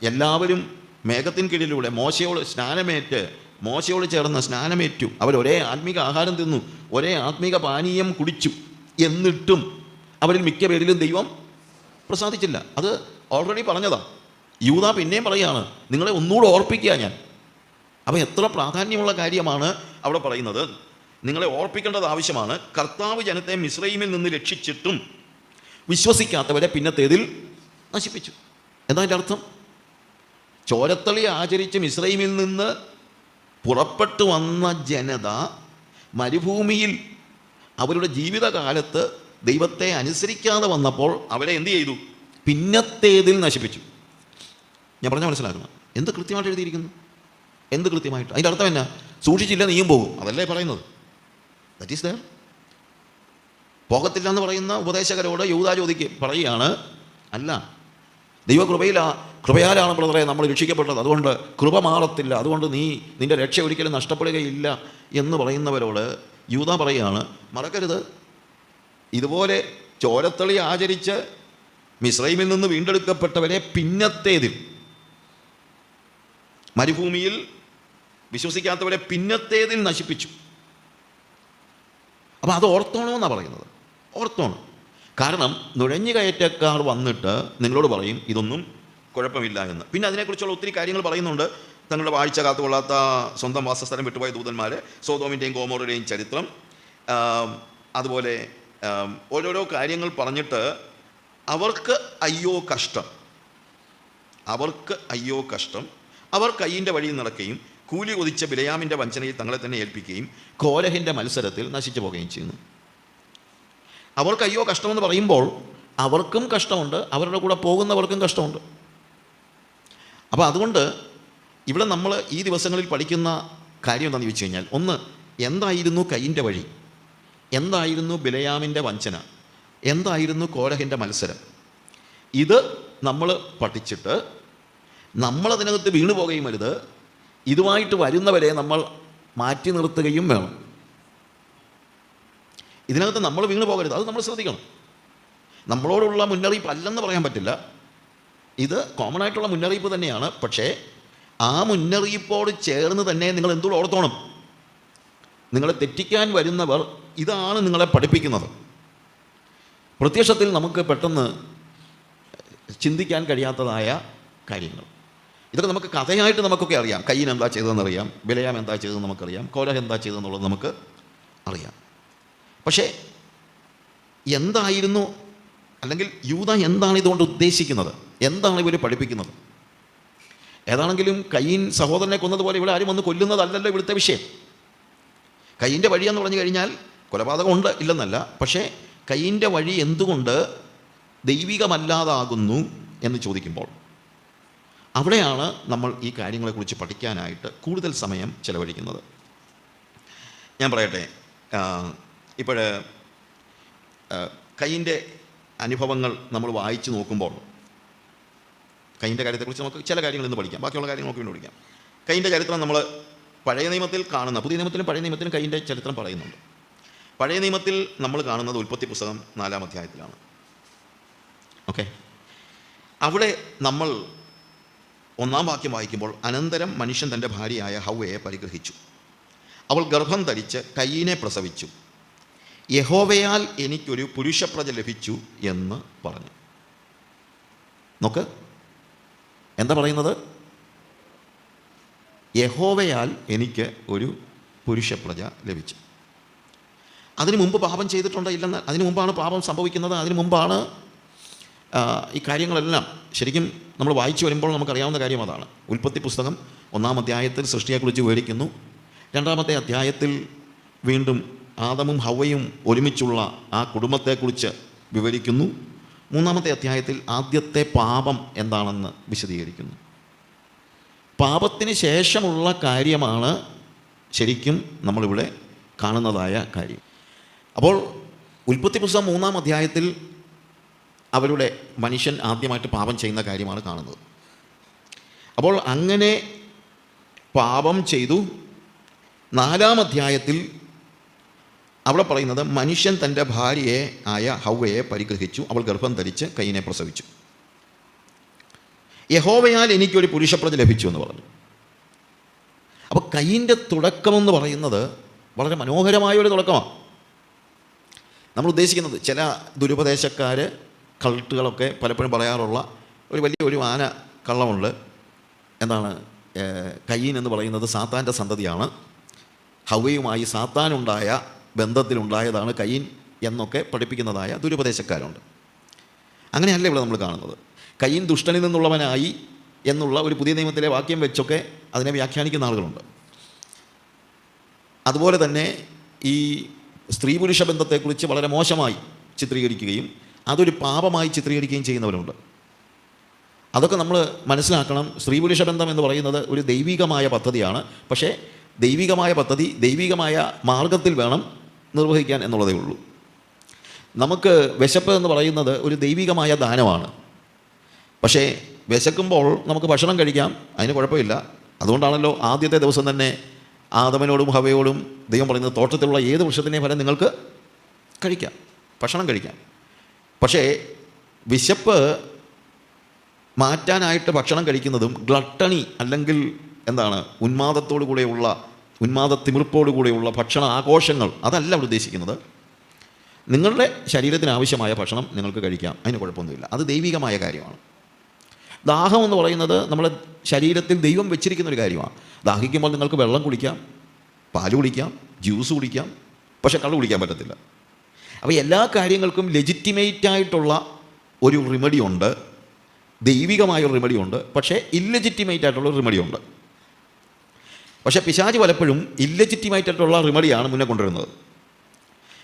എല്ലാവരും മേഘത്തിൻ കീഴിലൂടെ മോശയോട് ചേർന്ന് സ്നാനമേറ്റു. അവരൊരേ ആത്മീക ആഹാരം തിന്നു, ഒരേ ആത്മീക പാനീയം കുടിച്ചു. എന്നിട്ടും അവരിൽ മിക്ക പേരിലും ദൈവം പ്രസാദിച്ചില്ല. അത് ഓൾറെഡി പറഞ്ഞതാണ്. യൂദ പിന്നെയും പറയുകയാണ്, നിങ്ങളെ ഒന്നുകൂടെ ഓർപ്പിക്കുക ഞാൻ. അപ്പോൾ എത്ര പ്രാധാന്യമുള്ള കാര്യമാണ് അവിടെ പറയുന്നത്. നിങ്ങളെ ഓർപ്പിക്കേണ്ടത് ആവശ്യമാണ്. കർത്താവ് ജനത്തെ മിസ്രയീമിൽ നിന്ന് രക്ഷിച്ചിട്ടും വിശ്വസിക്കാത്തവരെ പിന്നത്തേതിൽ നശിപ്പിച്ചു. എന്താ അതിൻ്റെ അർത്ഥം? ചോരത്തളി ആചരിച്ച് മിസ്രയീമിൽ നിന്ന് പുറപ്പെട്ടു വന്ന ജനത മരുഭൂമിയിൽ അവരുടെ ജീവിതകാലത്ത് ദൈവത്തെ അനുസരിക്കാതെ വന്നപ്പോൾ അവരെ എന്ത് ചെയ്തു? പിന്നത്തേതിൽ നശിപ്പിച്ചു. ഞാൻ പറഞ്ഞാൽ മനസ്സിലാക്കണം. എന്ത് കൃത്യമായിട്ട് എഴുതിയിരിക്കുന്നു? എന്ത് കൃത്യമായിട്ട്? അതിൻ്റെ അർത്ഥം എന്നാ? സൂക്ഷിച്ചില്ല നീയും പോകും, അതല്ലേ പറയുന്നത്? That is there. പോകത്തില്ല എന്ന് പറയുന്ന ഉപദേശകരോട് യൂദ പറയുകയാണ്, അല്ല, കൃപയാലാണ് ബ്രദറെ നമ്മൾ രക്ഷിക്കപ്പെട്ടത്, അതുകൊണ്ട് കൃപ മാറത്തില്ല, അതുകൊണ്ട് നിൻ്റെ രക്ഷ ഒരിക്കലും നഷ്ടപ്പെടുകയില്ല എന്ന് പറയുന്നവരോട് യൂദ പറയുകയാണ്, മറക്കരുത്, ഇതുപോലെ ചോരത്തളി ആചരിച്ച് മിസ്രയീമിൽ നിന്ന് വീണ്ടെടുക്കപ്പെട്ടവരെ പിന്നത്തേതിൽ, മരുഭൂമിയിൽ വിശ്വസിക്കാത്തവരെ പിന്നത്തേതിൽ നശിപ്പിച്ചു. അപ്പോൾ അത് ഓർത്തോണമെന്നാണ് പറയുന്നത്. ഓർത്തോണം. കാരണം നുഴഞ്ഞുകയറ്റക്കാർ വന്നിട്ട് നിങ്ങളോട് പറയും ഇതൊന്നും കുഴപ്പമില്ല എന്ന്. പിന്നെ അതിനെക്കുറിച്ചുള്ള ഒത്തിരി കാര്യങ്ങൾ പറയുന്നുണ്ട്. തങ്ങളുടെ വാഴ്ച കാത്തുകൊള്ളാത്ത സ്വന്തം വാസസ്ഥലം വിട്ടുപോയ ദൂതന്മാർ, സോദോമിൻ്റെയും ഗോമോറയുടെയും ചരിത്രം, അതുപോലെ ഓരോരോ കാര്യങ്ങൾ പറഞ്ഞിട്ട് അവർക്ക് അയ്യോ കഷ്ടം, അവർ കയ്യിൻ്റെ വഴിയിൽ നടക്കുകയും കൂലി കൊതിച്ച ബിലയാമിൻ്റെ വഞ്ചനയിൽ തങ്ങളെ തന്നെ ഏൽപ്പിക്കുകയും കോരഹിൻ്റെ മത്സരത്തിൽ നശിച്ചു പോവുകയും ചെയ്യുന്നു. അവർക്ക് അയ്യോ കഷ്ടമെന്ന് പറയുമ്പോൾ അവർക്കും കഷ്ടമുണ്ട്, അവരുടെ കൂടെ പോകുന്നവർക്കും കഷ്ടമുണ്ട്. അപ്പോൾ അതുകൊണ്ട് ഇവിടെ നമ്മൾ ഈ ദിവസങ്ങളിൽ പഠിക്കുന്ന കാര്യം എന്താണെന്ന് ചോദിച്ചു കഴിഞ്ഞാൽ, ഒന്ന്, എന്തായിരുന്നു കയ്യിൻ്റെ വഴി, എന്തായിരുന്നു ബിലയാമിൻ്റെ വഞ്ചന, എന്തായിരുന്നു കോരഹിൻ്റെ മത്സരം. ഇത് നമ്മൾ പഠിച്ചിട്ട് നമ്മളതിനകത്ത് വീണു പോകുകയും അരുത്. ഇതുമായിട്ട് വരുന്നവരെ നമ്മൾ മാറ്റി നിർത്തുകയും വേണം. ഇതിനകത്ത് നമ്മൾ വീണു പോകരുത്, അത് നമ്മൾ ശ്രദ്ധിക്കണം. നമ്മളോടുള്ള മുന്നറിയിപ്പ് അല്ലെന്ന് പറയാൻ പറ്റില്ല, ഇത് കോമൺ ആയിട്ടുള്ള മുന്നറിയിപ്പ് തന്നെയാണ്. പക്ഷേ ആ മുന്നറിയിപ്പോട് ചേർന്ന് തന്നെ നിങ്ങൾ എന്തുകൂടെ ഓർത്തോണം, നിങ്ങളെ തെറ്റിക്കാൻ വരുന്നവർ ഇതാണ് നിങ്ങളെ പഠിപ്പിക്കുന്നത്. പ്രത്യക്ഷത്തിൽ നമുക്ക് പെട്ടെന്ന് ചിന്തിക്കാൻ കഴിയാത്തതായ കാര്യങ്ങൾ, ഇതൊക്കെ നമുക്ക് കഥയായിട്ട് നമുക്കൊക്കെ അറിയാം. കയ്യിൻ എന്താ ചെയ്തതെന്നറിയാം, ബിലയാം എന്താ ചെയ്തതെന്ന് നമുക്കറിയാം, കോരഹ് എന്താ ചെയ്തതെന്നുള്ളത് നമുക്ക് അറിയാം. പക്ഷേ എന്തായിരുന്നു, അല്ലെങ്കിൽ യൂദ എന്താണ് ഇതുകൊണ്ട് ഉദ്ദേശിക്കുന്നത്, എന്താണ് ഇവർ പഠിപ്പിക്കുന്നത്? ഏതാണെങ്കിലും കയ്യിൻ സഹോദരനെ കൊന്നതുപോലെ ഇവിടെ ആരും വന്ന് കൊല്ലുന്നതല്ലല്ലോ ഇവിടുത്തെ വിഷയം. കയ്യിൻ്റെ വഴിയെന്ന് പറഞ്ഞു കഴിഞ്ഞാൽ കൊലപാതകം ഉണ്ട് ഇല്ലെന്നല്ല, പക്ഷേ കയ്യിൻ്റെ വഴി എന്തുകൊണ്ട് ദൈവികമല്ലാതാകുന്നു എന്ന് ചോദിക്കുമ്പോൾ അവിടെയാണ് നമ്മൾ ഈ കാര്യങ്ങളെക്കുറിച്ച് പഠിക്കാനായിട്ട് കൂടുതൽ സമയം ചെലവഴിക്കുന്നത്. ഞാൻ പറയട്ടെ, ഇപ്പോൾ കയ്യിൻ്റെ അനുഭവങ്ങൾ നമ്മൾ വായിച്ചു നോക്കുമ്പോൾ കയ്യിൻ്റെ കാര്യത്തെക്കുറിച്ച് നമുക്ക് ചില കാര്യങ്ങൾ ഇന്ന് പഠിക്കാം, ബാക്കിയുള്ള കാര്യങ്ങൾ നമുക്ക് വീണ്ടും പഠിക്കാം. കയ്യിൻ്റെ ചരിത്രം നമ്മൾ പഴയ നിയമത്തിൽ കാണുന്ന, പുതിയ നിയമത്തിലും പഴയ നിയമത്തിലും കയ്യിൻ്റെ ചരിത്രം പറയുന്നുണ്ട്. പഴയ നിയമത്തിൽ നമ്മൾ കാണുന്നത് ഉൽപ്പത്തി പുസ്തകം 4-ാം അധ്യായത്തിലാണ്. ഓക്കെ, അവിടെ നമ്മൾ 1-ാം വാക്യം വായിക്കുമ്പോൾ, അനന്തരം മനുഷ്യൻ തൻ്റെ ഭാര്യയായ ഹവ്വയെ പരിഗ്രഹിച്ചു, അവൾ ഗർഭം ധരിച്ച് കയ്യിനെ പ്രസവിച്ചു, യഹോവയാൽ എനിക്കൊരു പുരുഷപ്രജ ലഭിച്ചു എന്ന് പറഞ്ഞു. നോക്ക്, എന്താ പറയുന്നത്? യഹോവയാൽ എനിക്ക് ഒരു പുരുഷപ്രജ ലഭിച്ചു. അതിനു മുമ്പ് പാപം ചെയ്തിട്ടുണ്ടോ ഇല്ലെന്ന്, അതിനു മുമ്പാണ് പാപം സംഭവിക്കുന്നത്, അതിനു മുമ്പാണ് ഈ കാര്യങ്ങളെല്ലാം ശരിക്കും നമ്മൾ വായിച്ചു വരുമ്പോൾ നമുക്കറിയാവുന്ന കാര്യം അതാണ്. ഉൽപ്പത്തി പുസ്തകം 1-ാം അധ്യായത്തിൽ സൃഷ്ടിയെക്കുറിച്ച് വിവരിക്കുന്നു, 2-ാമത്തെ അധ്യായത്തിൽ വീണ്ടും ആദമും ഹവ്വയും ഒരുമിച്ചുള്ള ആ കുടുംബത്തെക്കുറിച്ച് വിവരിക്കുന്നു, 3-ാമത്തെ അധ്യായത്തിൽ ആദ്യത്തെ പാപം എന്താണെന്ന് വിശദീകരിക്കുന്നു. പാപത്തിന് ശേഷമുള്ള കാര്യമാണ് ശരിക്കും നമ്മളിവിടെ കാണുന്നതായ കാര്യം. അപ്പോൾ ഉൽപ്പത്തി പുസ്തകം 3-ാം അധ്യായത്തിൽ അവരുടെ മനുഷ്യൻ ആദ്യമായിട്ട് പാപം ചെയ്യുന്ന കാര്യമാണ് കാണുന്നത്. അപ്പോൾ അങ്ങനെ പാപം ചെയ്തു. 4-ാം അധ്യായത്തിൽ അവിടെ പറയുന്നത് മനുഷ്യൻ തൻ്റെ ഭാര്യയെ ആയ ഹവ്വയെ പരിഗ്രഹിച്ചു, അവൾ ഗർഭം ധരിച്ച് കയീനെ പ്രസവിച്ചു. യഹോവയാൽ എനിക്കൊരു പുരുഷപ്രജ ലഭിച്ചു എന്ന് പറഞ്ഞു. അപ്പോൾ കയീൻ്റെ തുടക്കമെന്ന് പറയുന്നത് വളരെ മനോഹരമായൊരു തുടക്കമാണ്. നമ്മൾ ഉദ്ദേശിക്കുന്നത് ചില ദുരുപദേശക്കാർ, കൾട്ടുകളൊക്കെ പലപ്പോഴും പറയാറുള്ള ഒരു ആന കള്ളമുണ്ട്. എന്താണ്? കയീൻ എന്ന് പറയുന്നത് സാത്താൻ്റെ സന്തതിയാണ്, ഹവ്വയുമായി സാത്താനുണ്ടായ ബന്ധത്തിലുണ്ടായതാണ് കയീൻ എന്നൊക്കെ പഠിപ്പിക്കുന്നതായ ദുരുപദേശക്കാരുണ്ട്. അങ്ങനെയല്ല ഇവിടെ നമ്മൾ കാണുന്നത്. കയീൻ ദുഷ്ടനിൽ നിന്നുള്ളവനായി എന്നുള്ള ഒരു പുതിയ നിയമത്തിലെ വാക്യം വെച്ചൊക്കെ അതിനെ വ്യാഖ്യാനിക്കുന്ന ആളുകളുണ്ട്. അതുപോലെ തന്നെ ഈ സ്ത്രീ പുരുഷ ബന്ധത്തെക്കുറിച്ച് വളരെ മോശമായി ചിത്രീകരിക്കുകയും അതൊരു പാപമായി ചിത്രീകരിക്കുകയും ചെയ്യുന്നവരുണ്ട്. അതൊക്കെ നമ്മൾ മനസ്സിലാക്കണം. സ്ത്രീ പുരുഷ ബന്ധം എന്ന് പറയുന്നത് ഒരു ദൈവികമായ പദ്ധതിയാണ്. പക്ഷേ ദൈവികമായ പദ്ധതി ദൈവികമായ മാർഗത്തിൽ വേണം നിർവഹിക്കാൻ എന്നുള്ളതേ ഉള്ളൂ. നമുക്ക് വിശപ്പ് എന്ന് പറയുന്നത് ഒരു ദൈവികമായ ദാനമാണ്. പക്ഷേ വിശക്കുമ്പോൾ നമുക്ക് ഭക്ഷണം കഴിക്കാം, അതിന് കുഴപ്പമില്ല. അതുകൊണ്ടാണല്ലോ ആദ്യത്തെ ദിവസം തന്നെ ആദമനോടും ഹവയോടും ദൈവം പറയുന്നത് തോട്ടത്തിലുള്ള ഏത് വൃക്ഷത്തിൻ്റെയും ഫലം നിങ്ങൾക്ക് കഴിക്കാം, ഭക്ഷണം കഴിക്കാം. പക്ഷേ വിശപ്പ് മാറ്റാനായിട്ട് ഭക്ഷണം കഴിക്കുന്നതും ഗ്ലട്ടണി അല്ലെങ്കിൽ ഉന്മാദത്തിമിർപ്പോടുകൂടെയുള്ള ഭക്ഷണ ആഘോഷങ്ങൾ അതല്ല അവിടെ ഉദ്ദേശിക്കുന്നത്. നിങ്ങളുടെ ശരീരത്തിന് ആവശ്യമായ ഭക്ഷണം നിങ്ങൾക്ക് കഴിക്കാം, അതിന് കുഴപ്പമൊന്നുമില്ല. അത് ദൈവികമായ കാര്യമാണ്. ദാഹം എന്ന് പറയുന്നത് നമ്മുടെ ശരീരത്തിൽ ദൈവം വെച്ചിരിക്കുന്നൊരു കാര്യമാണ്. ദാഹിക്കുമ്പോൾ നിങ്ങൾക്ക് വെള്ളം കുടിക്കാം, പാല് കുടിക്കാം, ജ്യൂസ് കുടിക്കാം, പക്ഷേ കള്ള് കുടിക്കാൻ പറ്റത്തില്ല. അപ്പോൾ എല്ലാ കാര്യങ്ങൾക്കും ലെജിറ്റിമേറ്റായിട്ടുള്ള ഒരു റെമഡി ഉണ്ട്, ദൈവികമായൊരു റെമഡി ഉണ്ട്, പക്ഷേ ഇല്ലെജിറ്റിമേറ്റ് ആയിട്ടുള്ള റെമഡി ഉണ്ട്. പക്ഷേ പിശാച് പലപ്പോഴും ഇല്ലെജിറ്റിമേറ്റായിട്ടുള്ള റെമഡിയാണ് മുന്നേ കൊണ്ടുവരുന്നത്.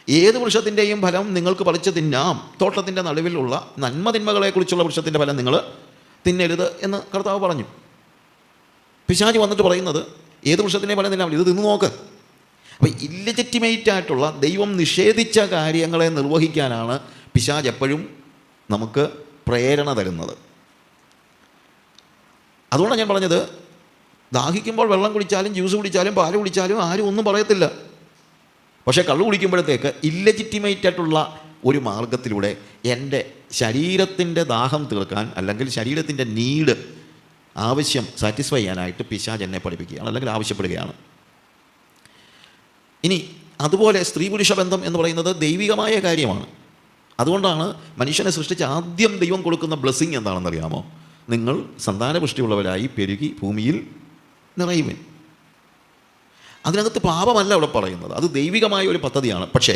ഏത് വൃക്ഷത്തിൻ്റെയും ഫലം നിങ്ങൾക്ക് പറിച്ച് തിന്നാം, തോട്ടത്തിൻ്റെ നടുവിലുള്ള നന്മതിന്മകളെക്കുറിച്ചുള്ള വൃക്ഷത്തിൻ്റെ ഫലം നിങ്ങൾ തിന്നരുത് എന്ന് കർത്താവ് പറഞ്ഞു. പിശാച് വന്നിട്ട് പറയുന്നത് ഏത് വൃക്ഷത്തിൻ്റെ ഫലം തിന്നാം, ഇത് തിന്നു നോക്ക്. അപ്പോൾ ഇല്ലെജിറ്റിമേറ്റ് ആയിട്ടുള്ള ദൈവം നിഷേധിച്ച കാര്യങ്ങളെ നിർവഹിക്കാനാണ് പിശാച് എപ്പോഴും നമുക്ക് പ്രേരണ തരുന്നത്. അതുകൊണ്ടാണ് ഞാൻ പറഞ്ഞത്, ദാഹിക്കുമ്പോൾ വെള്ളം കുടിച്ചാലും ജ്യൂസ് കുടിച്ചാലും പാല് കുടിച്ചാലും ആരും ഒന്നും പറയത്തില്ല. പക്ഷേ കള്ളു കുടിക്കുമ്പോഴത്തേക്ക് ഇല്ലെജിറ്റിമേറ്റ് ആയിട്ടുള്ള ഒരു മാർഗത്തിലൂടെ എൻ്റെ ശരീരത്തിൻ്റെ ദാഹം തീർക്കാൻ അല്ലെങ്കിൽ ശരീരത്തിൻ്റെ നീഡ് ആവശ്യം സാറ്റിസ്ഫൈ ചെയ്യാനായിട്ട് പിശാച് എന്നെ പഠിപ്പിക്കുകയാണ് അല്ലെങ്കിൽ ആവശ്യപ്പെടുകയാണ്. ഇനി അതുപോലെ സ്ത്രീ പുരുഷ ബന്ധം എന്ന് പറയുന്നത് ദൈവികമായ കാര്യമാണ്. അതുകൊണ്ടാണ് മനുഷ്യനെ സൃഷ്ടിച്ച് ആദ്യം ദൈവം കൊടുക്കുന്ന ബ്ലെസ്സിങ് എന്താണെന്നറിയാമോ? നിങ്ങൾ സന്താനപുഷ്ടിയുള്ളവരായി പെരുകി ഭൂമിയിൽ നിറയുവിൻ. അതിനകത്ത് പാപമല്ല അവിടെ പറയുന്നത്, അത് ദൈവികമായ ഒരു പദ്ധതിയാണ്. പക്ഷേ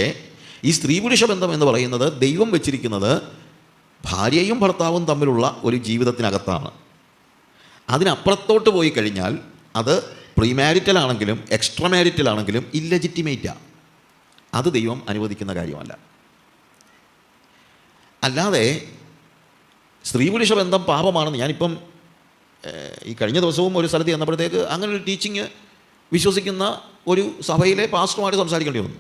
ഈ സ്ത്രീ പുരുഷ ബന്ധം എന്ന് പറയുന്നത് ദൈവം വെച്ചിരിക്കുന്നത് ഭാര്യയും ഭർത്താവും തമ്മിലുള്ള ഒരു ജീവിതത്തിനകത്താണ്. അതിനപ്പുറത്തോട്ട് പോയി കഴിഞ്ഞാൽ അത് പ്രീമാരിറ്റൽ ആണെങ്കിലും എക്സ്ട്രാ മാരിറ്റൽ ആണെങ്കിലും ഇല്ലെജിറ്റിമേറ്റാണ്. അത് ദൈവം അനുവദിക്കുന്ന കാര്യമല്ല. അല്ലാതെ സ്ത്രീ പുരുഷ ബന്ധം പാപമാണെന്ന് ഞാനിപ്പം ഈ കഴിഞ്ഞ ദിവസവും ഒരു സ്ഥലത്ത് ചെന്നപ്പോഴത്തേക്ക് അങ്ങനെ ഒരു ടീച്ചിങ് വിശ്വസിക്കുന്ന ഒരു സഭയിലെ പാസ്റ്ററുമായിട്ട് സംസാരിക്കേണ്ടി വന്നു.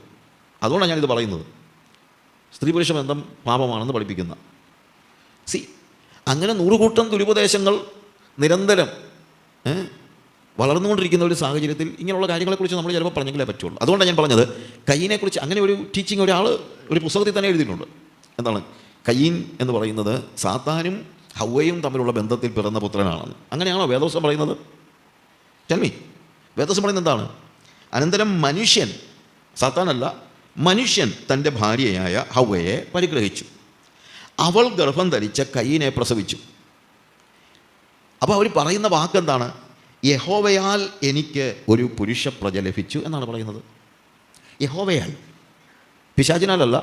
അതുകൊണ്ടാണ് ഞാനിത് പറയുന്നത്. സ്ത്രീ പുരുഷ ബന്ധം പാപമാണെന്ന് പഠിപ്പിക്കുന്ന അങ്ങനെ 100 കൂട്ടം ദുരുപദേശങ്ങൾ നിരന്തരം വളർന്നുകൊണ്ടിരിക്കുന്ന ഒരു സാഹചര്യത്തിൽ ഇങ്ങനെയുള്ള കാര്യങ്ങളെക്കുറിച്ച് നമ്മൾ ചിലപ്പോൾ പറഞ്ഞെങ്കിലേ പറ്റുള്ളൂ. അതുകൊണ്ടാണ് ഞാൻ പറഞ്ഞത് കയീനെക്കുറിച്ച് അങ്ങനെ ഒരു ടീച്ചിങ് ഒരാൾ ഒരു പുസ്തകത്തിൽ തന്നെ എഴുതിയിട്ടുണ്ട്. എന്താണ്? കയീൻ എന്ന് പറയുന്നത് സാത്താനും ഹവ്വയും തമ്മിലുള്ള ബന്ധത്തിൽ പിറന്ന പുത്രനാണെന്ന്. അങ്ങനെയാണോ വേദവസ്വം പറയുന്നത്? ടെൽമി, വേദവസ്വം പറയുന്നത് എന്താണ്? അനന്തരം മനുഷ്യൻ, സാത്താനല്ല, മനുഷ്യൻ തൻ്റെ ഭാര്യയായ ഹവ്വയെ പരിഗ്രഹിച്ചു, അവൾ ഗർഭം ധരിച്ച കയീനെ പ്രസവിച്ചു. അപ്പോൾ അവർ പറയുന്ന വാക്കെന്താണ്? യഹോവയാൽ എനിക്ക് ഒരു പുരുഷ പ്രജ ലഭിച്ചു എന്നാണ് പറയുന്നത്. യഹോവയാൽ, പിശാചിനാലല്ല,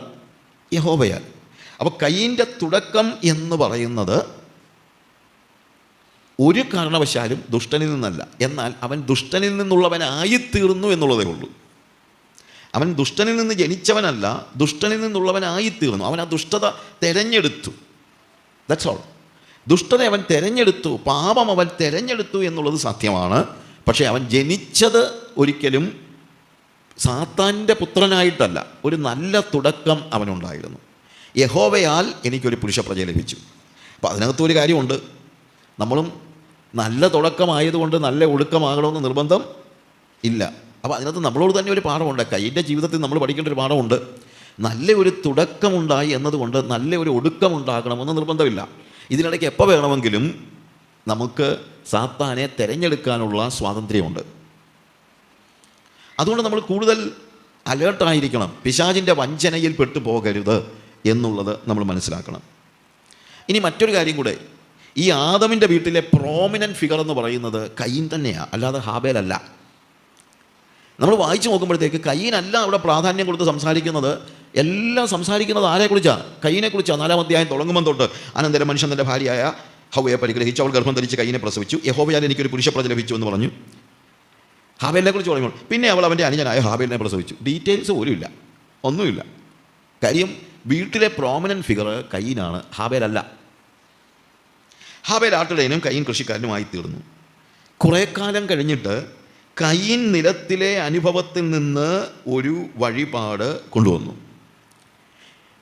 യഹോവയാൽ. അപ്പോൾ കയീൻ്റെ തുടക്കം എന്ന് പറയുന്നത് ഒരു കാരണവശാലും ദുഷ്ടനിൽ നിന്നല്ല, എന്നാൽ അവൻ ദുഷ്ടനിൽ നിന്നുള്ളവനായിത്തീർന്നു എന്നുള്ളതേ ഉള്ളൂ. അവൻ ദുഷ്ടനിൽ നിന്ന് ജനിച്ചവനല്ല, ദുഷ്ടനിൽ നിന്നുള്ളവനായിത്തീർന്നു. അവൻ ആ ദുഷ്ടത തിരഞ്ഞെടുത്തു. That's all. ദുഷ്ടത അവൻ തിരഞ്ഞെടുത്തു, പാപം അവൻ തിരഞ്ഞെടുത്തു എന്നുള്ളത് സത്യമാണ്. പക്ഷേ അവൻ ജനിച്ചത് ഒരിക്കലും സാത്താൻ്റെ പുത്രനായിട്ടല്ല. ഒരു നല്ല തുടക്കം അവനുണ്ടായിരുന്നു. യഹോവയാൽ എനിക്കൊരു പുരുഷപ്രജ ലഭിച്ചു. അപ്പോൾ അതിനകത്തൊരു കാര്യമുണ്ട്, നമ്മളും നല്ല തുടക്കമായതുകൊണ്ട് നല്ല ഒടുക്കമാകണമെന്ന് നിർബന്ധം ഇല്ല. അപ്പോൾ അതിനകത്ത് നമ്മളോട് തന്നെ ഒരു പാഠമുണ്ട്. കയ്യിൻ്റെ ജീവിതത്തിൽ നമ്മൾ പഠിക്കേണ്ട ഒരു പാഠമുണ്ട്. നല്ല ഒരു തുടക്കമുണ്ടായി എന്നതുകൊണ്ട് നല്ല ഒരു ഒടുക്കമുണ്ടാകണമെന്ന് നിർബന്ധമില്ല. ഇതിനിടയ്ക്ക് എപ്പോൾ വേണമെങ്കിലും നമുക്ക് സാത്താനെ തിരഞ്ഞെടുക്കാനുള്ള സ്വാതന്ത്ര്യമുണ്ട്. അതുകൊണ്ട് നമ്മൾ കൂടുതൽ അലേർട്ടായിരിക്കണം. പിശാചിൻ്റെ വഞ്ചനയിൽ പെട്ടു പോകരുത് എന്നുള്ളത് നമ്മൾ മനസ്സിലാക്കണം. ഇനി മറ്റൊരു കാര്യം കൂടെ, ഈ ആദമിൻ്റെ വീട്ടിലെ പ്രോമിനൻറ്റ് ഫിഗർ എന്ന് പറയുന്നത് കയീൻ തന്നെയാണ്, അല്ലാതെ ഹാബേലല്ല. നമ്മൾ വായിച്ചു നോക്കുമ്പോഴത്തേക്ക് കയീനല്ല അവിടെ പ്രാധാന്യം കൊടുത്ത് സംസാരിക്കുന്നത്. എല്ലാം സംസാരിക്കുന്നത് ആരെക്കുറിച്ചാണ്? കയീനെക്കുറിച്ചാണ്. 4-ാം അധ്യായം തുടങ്ങുമ്പോൾ തൊട്ട്, അനന്തരം മനുഷ്യൻ തൻ്റെ ഭാര്യയായ ഹവ്വയെ പരിഗ്രഹിച്ചു, അവൾ ഗർഭം ധരിച്ച് കയീനെ പ്രസവിച്ചു, യഹോവയാൽ എനിക്കൊരു പുരുഷപ്രജ ലഭിച്ചു എന്ന് പറഞ്ഞു. ഹാബേലിനെ കുറിച്ച് പറയുമ്പോൾ പിന്നെ അവൾ അവൻ്റെ അനുജനായ ഹാബേലിനെ പ്രസവിച്ചു. ഡീറ്റെയിൽസ് പോലും ഇല്ല, ഒന്നുമില്ല. കാര്യം വീട്ടിലെ പ്രോമിനൻറ്റ് ഫിഗർ കയീനാണ്, ഹാബേലല്ല. ഹാബേൽ ആട്ടിടയനും കയീൻ കൃഷിക്കാരനുമായി തീർന്നു. കുറേ കാലം കഴിഞ്ഞിട്ട് കയീൻ നിലത്തിലെ അനുഭവത്തിൽ നിന്ന് ഒരു വഴിപാട് കൊണ്ടുവന്നു.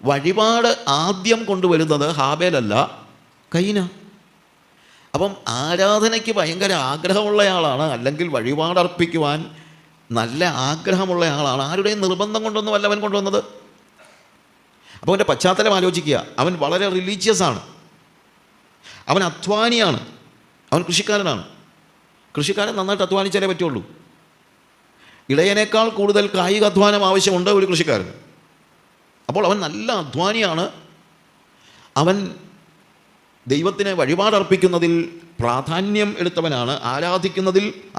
വഴിപാട് ആദ്യം കൊണ്ടുവരുന്നത് ഹാബേലല്ല, കയീന. അപ്പം ആരാധനയ്ക്ക് ഭയങ്കര ആഗ്രഹമുള്ളയാളാണ്, അല്ലെങ്കിൽ വഴിപാടർപ്പിക്കുവാൻ നല്ല ആഗ്രഹമുള്ളയാളാണ്. ആരുടെയും നിർബന്ധം കൊണ്ടൊന്നുമല്ല അവൻ കൊണ്ടുവന്നത്. അപ്പോൾ അവൻ്റെ പശ്ചാത്തലം ആലോചിക്കുക. അവൻ വളരെ റിലീജിയസ് ആണ്, അവൻ അധ്വാനിയാണ്, അവൻ കൃഷിക്കാരനാണ്. കൃഷിക്കാരൻ നന്നായിട്ട് അധ്വാനിച്ചാലേ പറ്റുള്ളൂ. ഇടയനേക്കാൾ കൂടുതൽ കായിക അധ്വാനം ആവശ്യമുണ്ട് ഒരു കൃഷിക്കാരന്. അപ്പോൾ അവൻ നല്ല അധ്വാനിയാണ്. അവൻ ദൈവത്തിന് വഴിപാടർപ്പിക്കുന്നതിൽ പ്രാധാന്യം എടുത്തവനാണ്,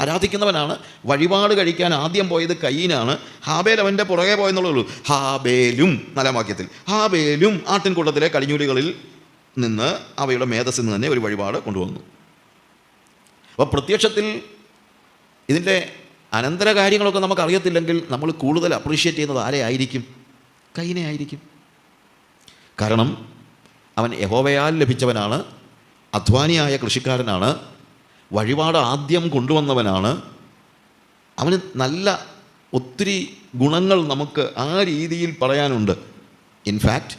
ആരാധിക്കുന്നവനാണ്. വഴിപാട് കഴിക്കാൻ ആദ്യം പോയത് കയീനാണ്. ഹാബേൽ അവൻ്റെ പുറകെ പോയെന്നുള്ളൂ. ഹാബേലും 4-ാം വാക്യത്തിൽ, ഹാബേലും ആട്ടിൻകൂട്ടത്തിലെ കടിഞ്ഞൂലുകളിൽ നിന്ന് അവയുടെ മേധസ്സിൽ നിന്ന് തന്നെ ഒരു വഴിപാട് കൊണ്ടുവന്നു. അപ്പോൾ പ്രത്യക്ഷത്തിൽ ഇതിൻ്റെ അനന്തര കാര്യങ്ങളൊക്കെ നമുക്ക് അറിയത്തില്ലെങ്കിൽ നമ്മൾ കൂടുതൽ അപ്രീഷിയേറ്റ് ചെയ്യുന്നത് ആരെ ആയിരിക്കും? കയീനെ ആയിരിക്കും. കാരണം അവൻ യഹോവയാൽ ലഭിച്ചവനാണ്, അധ്വാനിയായ കൃഷിക്കാരനാണ്, വഴിപാട് ആദ്യം കൊണ്ടുവന്നവനാണ്. അവന് നല്ല ഒത്തിരി ഗുണങ്ങൾ നമുക്ക് ആ രീതിയിൽ പറയാനുണ്ട്. In fact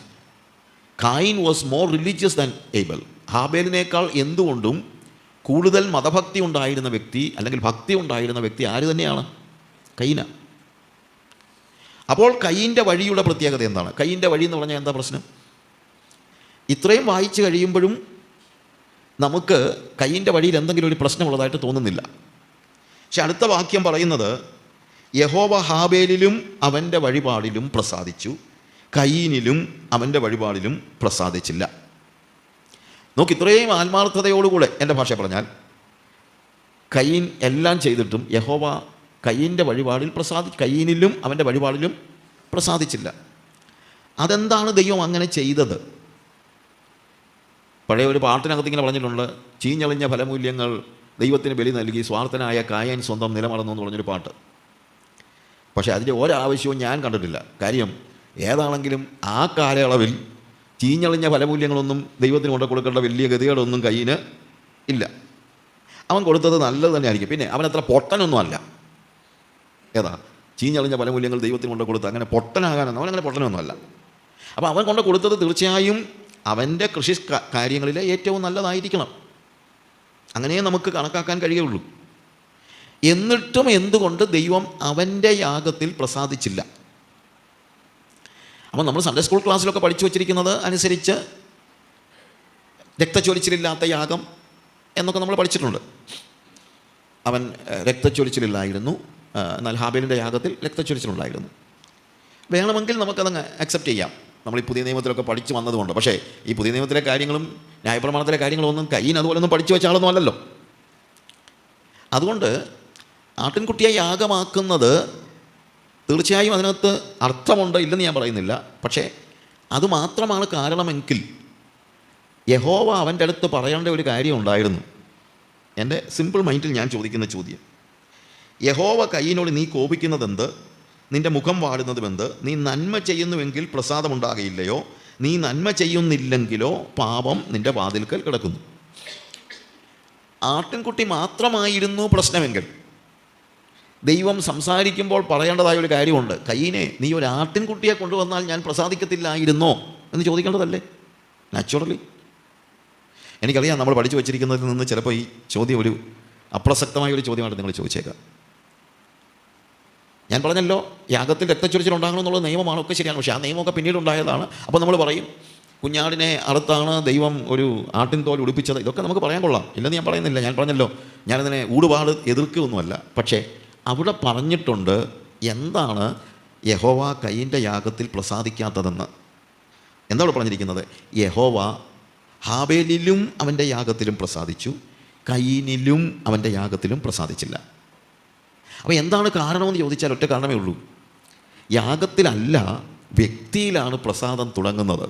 Cain was more religious than Abel. ഹാബേലിനേക്കാൾ എന്തുകൊണ്ടും കൂടുതൽ മതഭക്തി ഉണ്ടായിരുന്ന വ്യക്തി, അല്ലെങ്കിൽ ഭക്തി ഉണ്ടായിരുന്ന വ്യക്തി ആര് തന്നെയാണ്? കയീന. അപ്പോൾ കയീൻ്റെ വഴിയുടെ പ്രത്യേകത എന്താണ്? കയീൻ്റെ വഴി എന്ന് പറഞ്ഞാൽ എന്താ പ്രശ്നം? ഇത്രയും വായിച്ചു കഴിയുമ്പോഴും നമുക്ക് കയീൻ്റെ വഴിയിൽ എന്തെങ്കിലും ഒരു പ്രശ്നമുള്ളതായിട്ട് തോന്നുന്നില്ല. പക്ഷെ അടുത്ത വാക്യം പറയുന്നത്, യഹോവ ഹാബേലിലും അവൻ്റെ വഴിപാടിലും പ്രസാദിച്ചു, കയീനിലും അവൻ്റെ വഴിപാടിലും പ്രസാദിച്ചില്ല. നോക്ക്, ഇത്രയും ആത്മാർത്ഥതയോടുകൂടെ, എൻ്റെ ഭാഷ പറഞ്ഞാൽ, കയീൻ എല്ലാം ചെയ്തിട്ടും യഹോവ കയീൻ്റെ വഴിപാടിൽ കയീനിലും അവൻ്റെ വഴിപാടിലും പ്രസാദിച്ചില്ല. അതെന്താണ് ദൈവം അങ്ങനെ ചെയ്തത്? പഴയ ഒരു പാട്ടിനകത്ത് ഇങ്ങനെ പറഞ്ഞിട്ടുണ്ട്, ചീഞ്ഞളിഞ്ഞ ഫലമൂല്യങ്ങൾ ദൈവത്തിന് ബലി നൽകി സ്വാർത്ഥനായ കായൻ സ്വന്തം നിലമറന്നു എന്ന് പറഞ്ഞൊരു പാട്ട്. പക്ഷേ അതിൻ്റെ ഒരാവശ്യവും ഞാൻ കണ്ടിട്ടില്ല. കാര്യം ഏതാണെങ്കിലും ആ കാലയളവിൽ ചീഞ്ഞളിഞ്ഞ ഫലമൂല്യങ്ങളൊന്നും ദൈവത്തിന് കൊണ്ട് കൊടുക്കേണ്ട വലിയ ഗതികേടൊന്നും കയ്യിന് ഇല്ല. അവൻ കൊടുത്തത് നല്ലത് തന്നെ ആയിരിക്കും. പിന്നെ അവനത്ര പൊട്ടനൊന്നും അല്ല. ഏതാ ചീഞ്ഞളിഞ്ഞ ഫലമൂല്യങ്ങൾ ദൈവത്തിന് കൊണ്ട് കൊടുത്ത് അങ്ങനെ പൊട്ടനാകാനൊന്നും അവനങ്ങനെ പൊട്ടനൊന്നും അല്ല. അപ്പോൾ അവൻ കൊണ്ട് കൊടുത്തത് തീർച്ചയായും അവൻ്റെ കൃഷി കാര്യങ്ങളിലെ ഏറ്റവും നല്ലതായിരിക്കണം. അങ്ങനെയേ നമുക്ക് കണക്കാക്കാൻ കഴിയുള്ളൂ. എന്നിട്ടും എന്തുകൊണ്ട് ദൈവം അവൻ്റെ യാഗത്തിൽ പ്രസാദിച്ചില്ല? അപ്പോൾ നമ്മൾ സൺഡേ സ്കൂൾ ക്ലാസ്സിലൊക്കെ പഠിച്ചു വച്ചിരിക്കുന്നത് അനുസരിച്ച് രക്തച്ചൊരിച്ചിലില്ലാത്ത യാഗം എന്നൊക്കെ നമ്മൾ പഠിച്ചിട്ടുണ്ട്. അവൻ രക്തച്ചൊരിച്ചിലില്ലായിരുന്നു, എന്നാൽ ഹാബേലിൻ്റെ യാഗത്തിൽ രക്തച്ചൊരിച്ചിലുണ്ടായിരുന്നു. വേണമെങ്കിൽ നമുക്കതങ്ങ് അക്സെപ്റ്റ് ചെയ്യാം, നമ്മൾ ഈ പുതിയ നിയമത്തിലൊക്കെ പഠിച്ചു വന്നതുകൊണ്ട്. പക്ഷേ ഈ പുതിയ നിയമത്തിലെ കാര്യങ്ങളും ന്യായപ്രമാണത്തിലെ കാര്യങ്ങളും ഒന്നും കയ്യിൽ അതുപോലൊന്നും പഠിച്ചു വെച്ച ആളൊന്നും അല്ലല്ലോ. അതുകൊണ്ട് ആട്ടിൻകുട്ടിയെ യാഗമാക്കുന്നത് തീർച്ചയായും അതിനകത്ത് അർത്ഥമുണ്ട്, ഇല്ലെന്ന് ഞാൻ പറയുന്നില്ല. പക്ഷേ അതുമാത്രമാണ് കാരണമെങ്കിൽ യഹോവ അവൻ്റെ അടുത്ത് പറയേണ്ട ഒരു കാര്യം ഉണ്ടായിരുന്നു. എൻ്റെ സിമ്പിൾ മൈൻഡിൽ ഞാൻ ചോദിക്കുന്ന ചോദ്യം, യഹോവ കയ്യിനോട് നീ കോപിക്കുന്നതെന്ത്? നിൻ്റെ മുഖം വാടുന്നതുമെന്ത്? നീ നന്മ ചെയ്യുന്നുവെങ്കിൽ പ്രസാദമുണ്ടാകയില്ലയോ? നീ നന്മ ചെയ്യുന്നില്ലെങ്കിലോ പാപം നിൻ്റെ വാതിൽക്കൽ കിടക്കുന്നു. ആട്ടിൻകുട്ടി മാത്രമായിരുന്നു പ്രശ്നമെങ്കിൽ ദൈവം സംസാരിക്കുമ്പോൾ പറയേണ്ടതായ ഒരു കാര്യമുണ്ട്. കയ്യിനെ നീ ഒരു ആട്ടിൻകുട്ടിയെ കൊണ്ടുവന്നാൽ ഞാൻ പ്രസാദിക്കത്തില്ലായിരുന്നോ എന്ന് ചോദിക്കേണ്ടതല്ലേ? നാച്ചുറലി. എനിക്കറിയാം നമ്മൾ പഠിച്ചു വച്ചിരിക്കുന്നതിൽ നിന്ന് ചിലപ്പോൾ ഈ ചോദ്യം ഒരു അപ്രസക്തമായ ഒരു ചോദ്യമായിട്ട് നിങ്ങൾ ചോദിച്ചേക്കാം. ഞാൻ പറഞ്ഞല്ലോ, യാഗത്തിൽ രക്തച്ചൊരിച്ചിലുണ്ടാകണം എന്നുള്ള നിയമമാണ്, ഒക്കെ ശരിയാണ്. പക്ഷേ ആ നിയമമൊക്കെ പിന്നീട് ഉണ്ടായതാണ്. അപ്പോൾ നമ്മൾ പറയും കുഞ്ഞാടിനെ അറുത്താണ് ദൈവം ഒരു ആട്ടിൻ തോൽ ഉടുപ്പിച്ചത്. ഇതൊക്കെ നമുക്ക് പറയാൻ കൊള്ളാം, ഇല്ലെന്ന് ഞാൻ പറയുന്നില്ല. ഞാൻ പറഞ്ഞല്ലോ, ഞാനതിനെ ഊടുപാട് എതിർക്കുകയൊന്നുമല്ല. പക്ഷേ അവിടെ പറഞ്ഞിട്ടുണ്ട് എന്താണ് യഹോവ കയീൻ്റെ യാഗത്തിൽ പ്രസാദിക്കാത്തതെന്ന്. എന്താണ് പറഞ്ഞിരിക്കുന്നത്? യഹോവ ഹാബേലിലും അവൻ്റെ യാഗത്തിലും പ്രസാദിച്ചു, കയീനിലും അവൻ്റെ യാഗത്തിലും പ്രസാദിച്ചില്ല. അപ്പോൾ എന്താണ് കാരണമെന്ന് ചോദിച്ചാൽ ഒറ്റ കാരണമേ ഉള്ളൂ. യാഗത്തിലല്ല, വ്യക്തിയിലാണ് പ്രസാദം തുടങ്ങുന്നത്.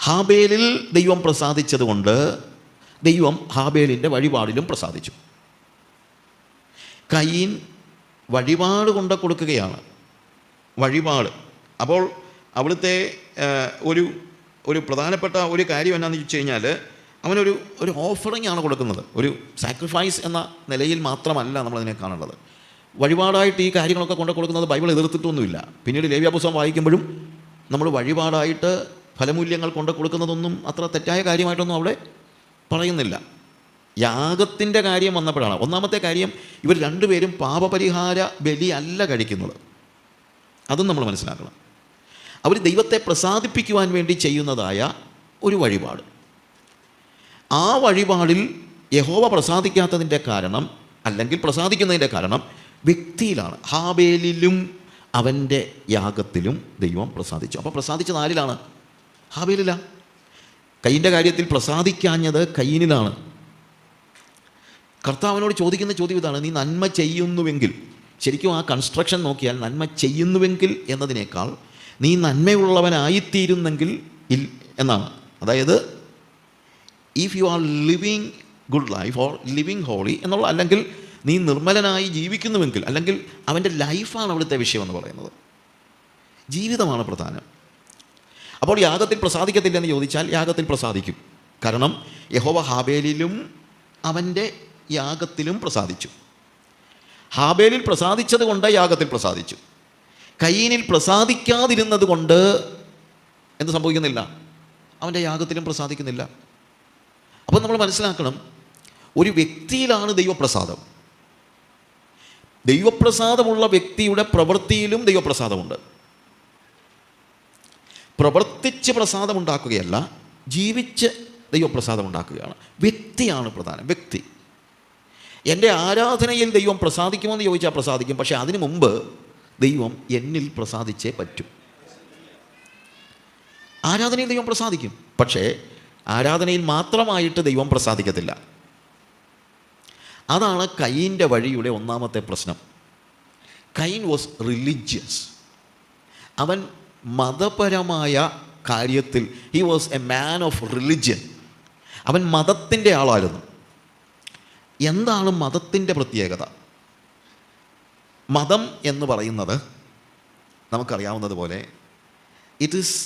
ഹാബേലിൽ ദൈവം പ്രസാദിച്ചതുകൊണ്ട് ദൈവം ഹാബേലിൻ്റെ വഴിപാടിലും പ്രസാദിച്ചു. കയീൻ വഴിപാട് കൊണ്ട് കൊടുക്കുകയാണ്, വഴിപാട്. അപ്പോൾ അവിടുത്തെ ഒരു പ്രധാനപ്പെട്ട ഒരു കാര്യം എന്നാന്ന് ചോദിച്ചു കഴിഞ്ഞാൽ, അവനൊരു ഓഫറിംഗ് ആണ് കൊടുക്കുന്നത്. ഒരു സാക്രിഫൈസ് എന്ന നിലയിൽ മാത്രമല്ല നമ്മളതിനെ കാണേണ്ടത്. വഴിപാടായിട്ട് ഈ കാര്യങ്ങളൊക്കെ കൊണ്ട് കൊടുക്കുന്നത് ബൈബിൾ എതിർത്തിട്ടൊന്നുമില്ല. പിന്നീട് ലേവ്യ പുസ്തകം വായിക്കുമ്പോഴും നമ്മൾ വഴിപാടായിട്ട് ഫലമൂല്യങ്ങൾ കൊണ്ട് കൊടുക്കുന്നതൊന്നും അത്ര തെറ്റായ കാര്യമായിട്ടൊന്നും അവിടെ പറയുന്നില്ല. യാഗത്തിൻ്റെ കാര്യം വന്നപ്പോഴാണ്. ഒന്നാമത്തെ കാര്യം, ഇവർ രണ്ടുപേരും പാപപരിഹാര ബലി അല്ല കഴിക്കുന്നത്. അതും നമ്മൾ മനസ്സിലാക്കണം. അവർ ദൈവത്തെ പ്രസാദിപ്പിക്കുവാൻ വേണ്ടി ചെയ്യുന്നതായ ഒരു വഴിപാട്. ആ വഴിപാടിൽ യഹോവ പ്രസാദിക്കാത്തതിൻ്റെ കാരണം, അല്ലെങ്കിൽ പ്രസാദിക്കുന്നതിൻ്റെ കാരണം വ്യക്തിയിലാണ്. ഹാബേലിലും അവൻ്റെ യാഗത്തിലും ദൈവം പ്രസാദിച്ചു. അപ്പോൾ പ്രസാദിച്ചത് ആരിലാണ്? ഹാബേലിലാണ്. കയീൻ്റെ കാര്യത്തിൽ പ്രസാദിക്കാഞ്ഞത് കയീനിലാണ്. കർത്താവിനോട് ചോദിക്കുന്ന ചോദ്യം ഇതാണ്, നീ നന്മ ചെയ്യുന്നുവെങ്കിൽ, ശരിക്കും ആ കൺസ്ട്രക്ഷൻ നോക്കിയാൽ നന്മ ചെയ്യുന്നുവെങ്കിൽ എന്നതിനേക്കാൾ നീ നന്മയുള്ളവനായിത്തീരുന്നെങ്കിൽ എന്നാണ്. അതായത് if you are living good life or living holy എന്നുള്ള, അല്ലെങ്കിൽ നീ നിർമ്മലനായി ജീവിക്കുന്നുവെങ്കിൽ, അല്ലെങ്കിൽ അവൻ്റെ ലൈഫാണ് അവിടുത്തെ വിഷയമെന്ന് പറയുന്നത്. ജീവിതമാണ് പ്രധാനം. അപ്പോൾ യാഗത്തിൽ പ്രസാദിക്കത്തില്ലെന്ന് ചോദിച്ചാൽ യാഗത്തിൽ പ്രസാദിക്കും. കാരണം യഹോവ ഹാബേലിലും അവൻ്റെ യാഗത്തിലും പ്രസാദിച്ചു. ഹാബേലിൽ പ്രസാദിച്ചത് കൊണ്ട് യാഗത്തിൽ പ്രസാദിച്ചു. കയീനിൽ പ്രസാദിക്കാതിരുന്നത് കൊണ്ട് എന്ത് സംഭവിക്കുന്നില്ല? അവൻ്റെ യാഗത്തിലും പ്രസാദിക്കുന്നില്ല. അപ്പോൾ നമ്മൾ മനസ്സിലാക്കണം, ഒരു വ്യക്തിയിലാണ് ദൈവപ്രസാദം. ദൈവപ്രസാദമുള്ള വ്യക്തിയുടെ പ്രവൃത്തിയിലും ദൈവപ്രസാദമുണ്ട്. പ്രവർത്തിച്ച് പ്രസാദമുണ്ടാക്കുകയല്ല, ജീവിച്ച് ദൈവപ്രസാദമുണ്ടാക്കുകയാണ്. വ്യക്തിയാണ് പ്രധാനം, വ്യക്തി. എൻ്റെ ആരാധനയിൽ ദൈവം പ്രസാദിക്കുമോ എന്ന് ചോദിച്ചാൽ പ്രസാദിക്കും. പക്ഷേ അതിനു മുമ്പ് ദൈവം എന്നിൽ പ്രസാദിച്ചേ പറ്റും. ആരാധനയിൽ ദൈവം പ്രസാദിക്കും, പക്ഷേ ആരാധനയിൽ മാത്രമായിട്ട് ദൈവം പ്രസാദിക്കത്തില്ല. അതാണ് കയീൻ്റെ വഴിയുടെ ഒന്നാമത്തെ പ്രശ്നം. കയീൻ വാസ് റിലീജിയസ്. അവൻ മതപരമായ കാര്യത്തിൽ, he was a man of religion. അവൻ മതത്തിൻ്റെ ആളായിരുന്നു. എന്താണ് മതത്തിൻ്റെ പ്രത്യേകത? മതം എന്ന് പറയുന്നത് നമുക്കറിയാവുന്നതുപോലെ it is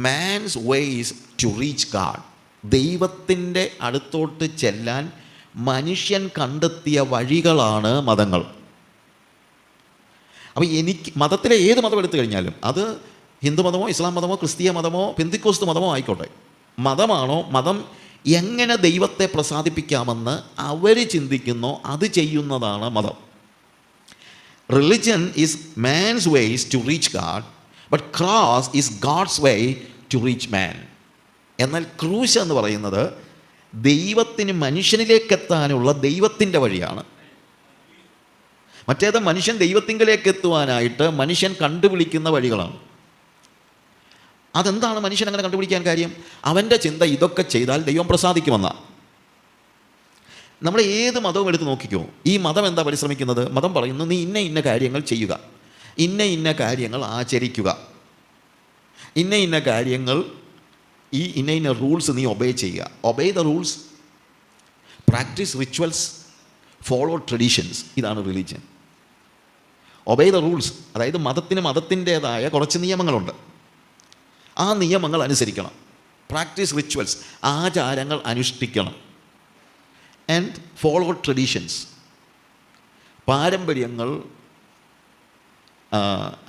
man's ways to reach God. ദൈവത്തിൻ്റെ അടുത്തോട്ട് ചെല്ലാൻ മനുഷ്യൻ കണ്ടെത്തിയ വഴികളാണ് മതങ്ങൾ. അപ്പോൾ മതത്തിലെ ഏത് മതം എടുത്തു കഴിഞ്ഞാലും, അത് ഹിന്ദു മതമോ ഇസ്ലാം മതമോ ക്രിസ്തീയ മതമോ പെന്തിക്കോസ്ത് മതമോ ആയിക്കോട്ടെ, മതമാണോ, മതം എങ്ങനെ ദൈവത്തെ പ്രസാദിപ്പിക്കാമെന്ന് അവർ ചിന്തിക്കുന്നോ അത് ചെയ്യുന്നതാണ് മതം. Religion is man's ways to reach God, but cross is God's way to reach man. എന്നാൽ ക്രൂശ് എന്ന് പറയുന്നത് ദൈവത്തിന് മനുഷ്യനിലേക്ക് എത്താനുള്ള ദൈവത്തിൻ്റെ വഴിയാണ്. മറ്റേത് മനുഷ്യൻ ദൈവത്തിങ്കിലേക്ക് എത്തുവാനായിട്ട് മനുഷ്യൻ കണ്ടുപിടിക്കുന്ന വഴികളാണ്. അതെന്താണ് മനുഷ്യൻ അങ്ങനെ കണ്ടുപിടിക്കാൻ കാര്യം? അവൻ്റെ ചിന്ത ഇതൊക്കെ ചെയ്താൽ ദൈവം പ്രസാദിക്കുമെന്നാണ്. നമ്മൾ ഏത് മതവും എടുത്ത് നോക്കിക്കോ, ഈ മതം എന്താ പരിശ്രമിക്കുന്നത്? മതം പറയുന്നു, നീ ഇന്ന ഇന്ന കാര്യങ്ങൾ ചെയ്യുക, ഇന്ന ഇന്ന കാര്യങ്ങൾ ആചരിക്കുക, ഇന്ന ഇന്ന കാര്യങ്ങൾ, ഈ ഇന്ന ഇന്ന റൂൾസ് നീ ഒബേ ചെയ്യുക. Obey the rules, practice rituals, follow traditions. ഇതാണ് റിലീജിയൻ. ഒബേ ദ റൂൾസ്, അതായത് മതത്തിന് മതത്തിൻ്റേതായ കുറച്ച് നിയമങ്ങളുണ്ട്, ആ നിയമങ്ങൾ അനുസരിക്കണം. പ്രാക്ടീസ് റിച്വൽസ്, ആചാരങ്ങൾ അനുഷ്ഠിക്കണം. ആൻഡ് ഫോളോ ട്രഡീഷൻസ്, പാരമ്പര്യങ്ങൾ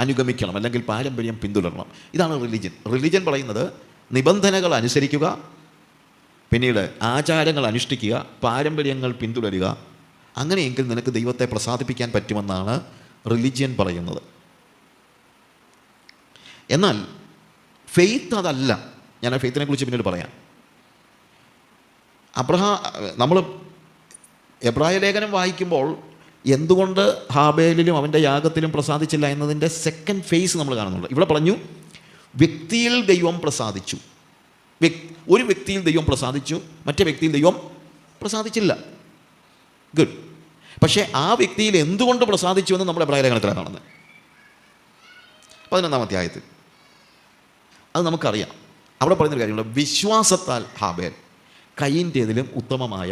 അനുഗമിക്കണം, അല്ലെങ്കിൽ പാരമ്പര്യം പിന്തുടരണം. ഇതാണ് റിലിജൻ. റിലിജൻ പറയുന്നത് നിബന്ധനകൾ അനുസരിക്കുക, പിന്നീട് ആചാരങ്ങൾ അനുഷ്ഠിക്കുക, പാരമ്പര്യങ്ങൾ പിന്തുടരുക. അങ്ങനെയെങ്കിൽ നിനക്ക് ദൈവത്തെ പ്രസാദിപ്പിക്കാൻ പറ്റുമെന്നാണ് റിലിജിയൻ പറയുന്നത്. എന്നാൽ ഫെയ്ത്ത് അതല്ല. ഞാൻ ആ ഫെയ്ത്തിനെ കുറിച്ച് പിന്നീട് പറയാം. നമ്മൾ എബ്രായ ലേഖനം വായിക്കുമ്പോൾ എന്തുകൊണ്ട് ഹാബേലിലും അവൻ്റെ യാഗത്തിലും പ്രസാദിച്ചില്ല എന്നതിൻ്റെ സെക്കൻഡ് ഫേസ് നമ്മൾ കാണുന്നുണ്ട്. ഇവിടെ പറഞ്ഞു വ്യക്തിയിൽ ദൈവം പ്രസാദിച്ചു. ഒരു വ്യക്തിയിൽ ദൈവം പ്രസാദിച്ചു, മറ്റേ വ്യക്തിയിൽ ദൈവം പ്രസാദിച്ചില്ല. ഗുഡ്. പക്ഷേ ആ വ്യക്തിയിൽ എന്തുകൊണ്ട് പ്രസാദിച്ചു എന്ന് നമ്മൾ എബ്രായ ലേഖനത്തിലാണ് കാണുന്നത്. 11-ാം അധ്യായത്തിൽ അത് നമുക്കറിയാം. അവിടെ പറയുന്നൊരു കാര്യമുണ്ട്. വിശ്വാസത്താൽ ഹാബേൽ കയീൻ്റേതിലും ഉത്തമമായ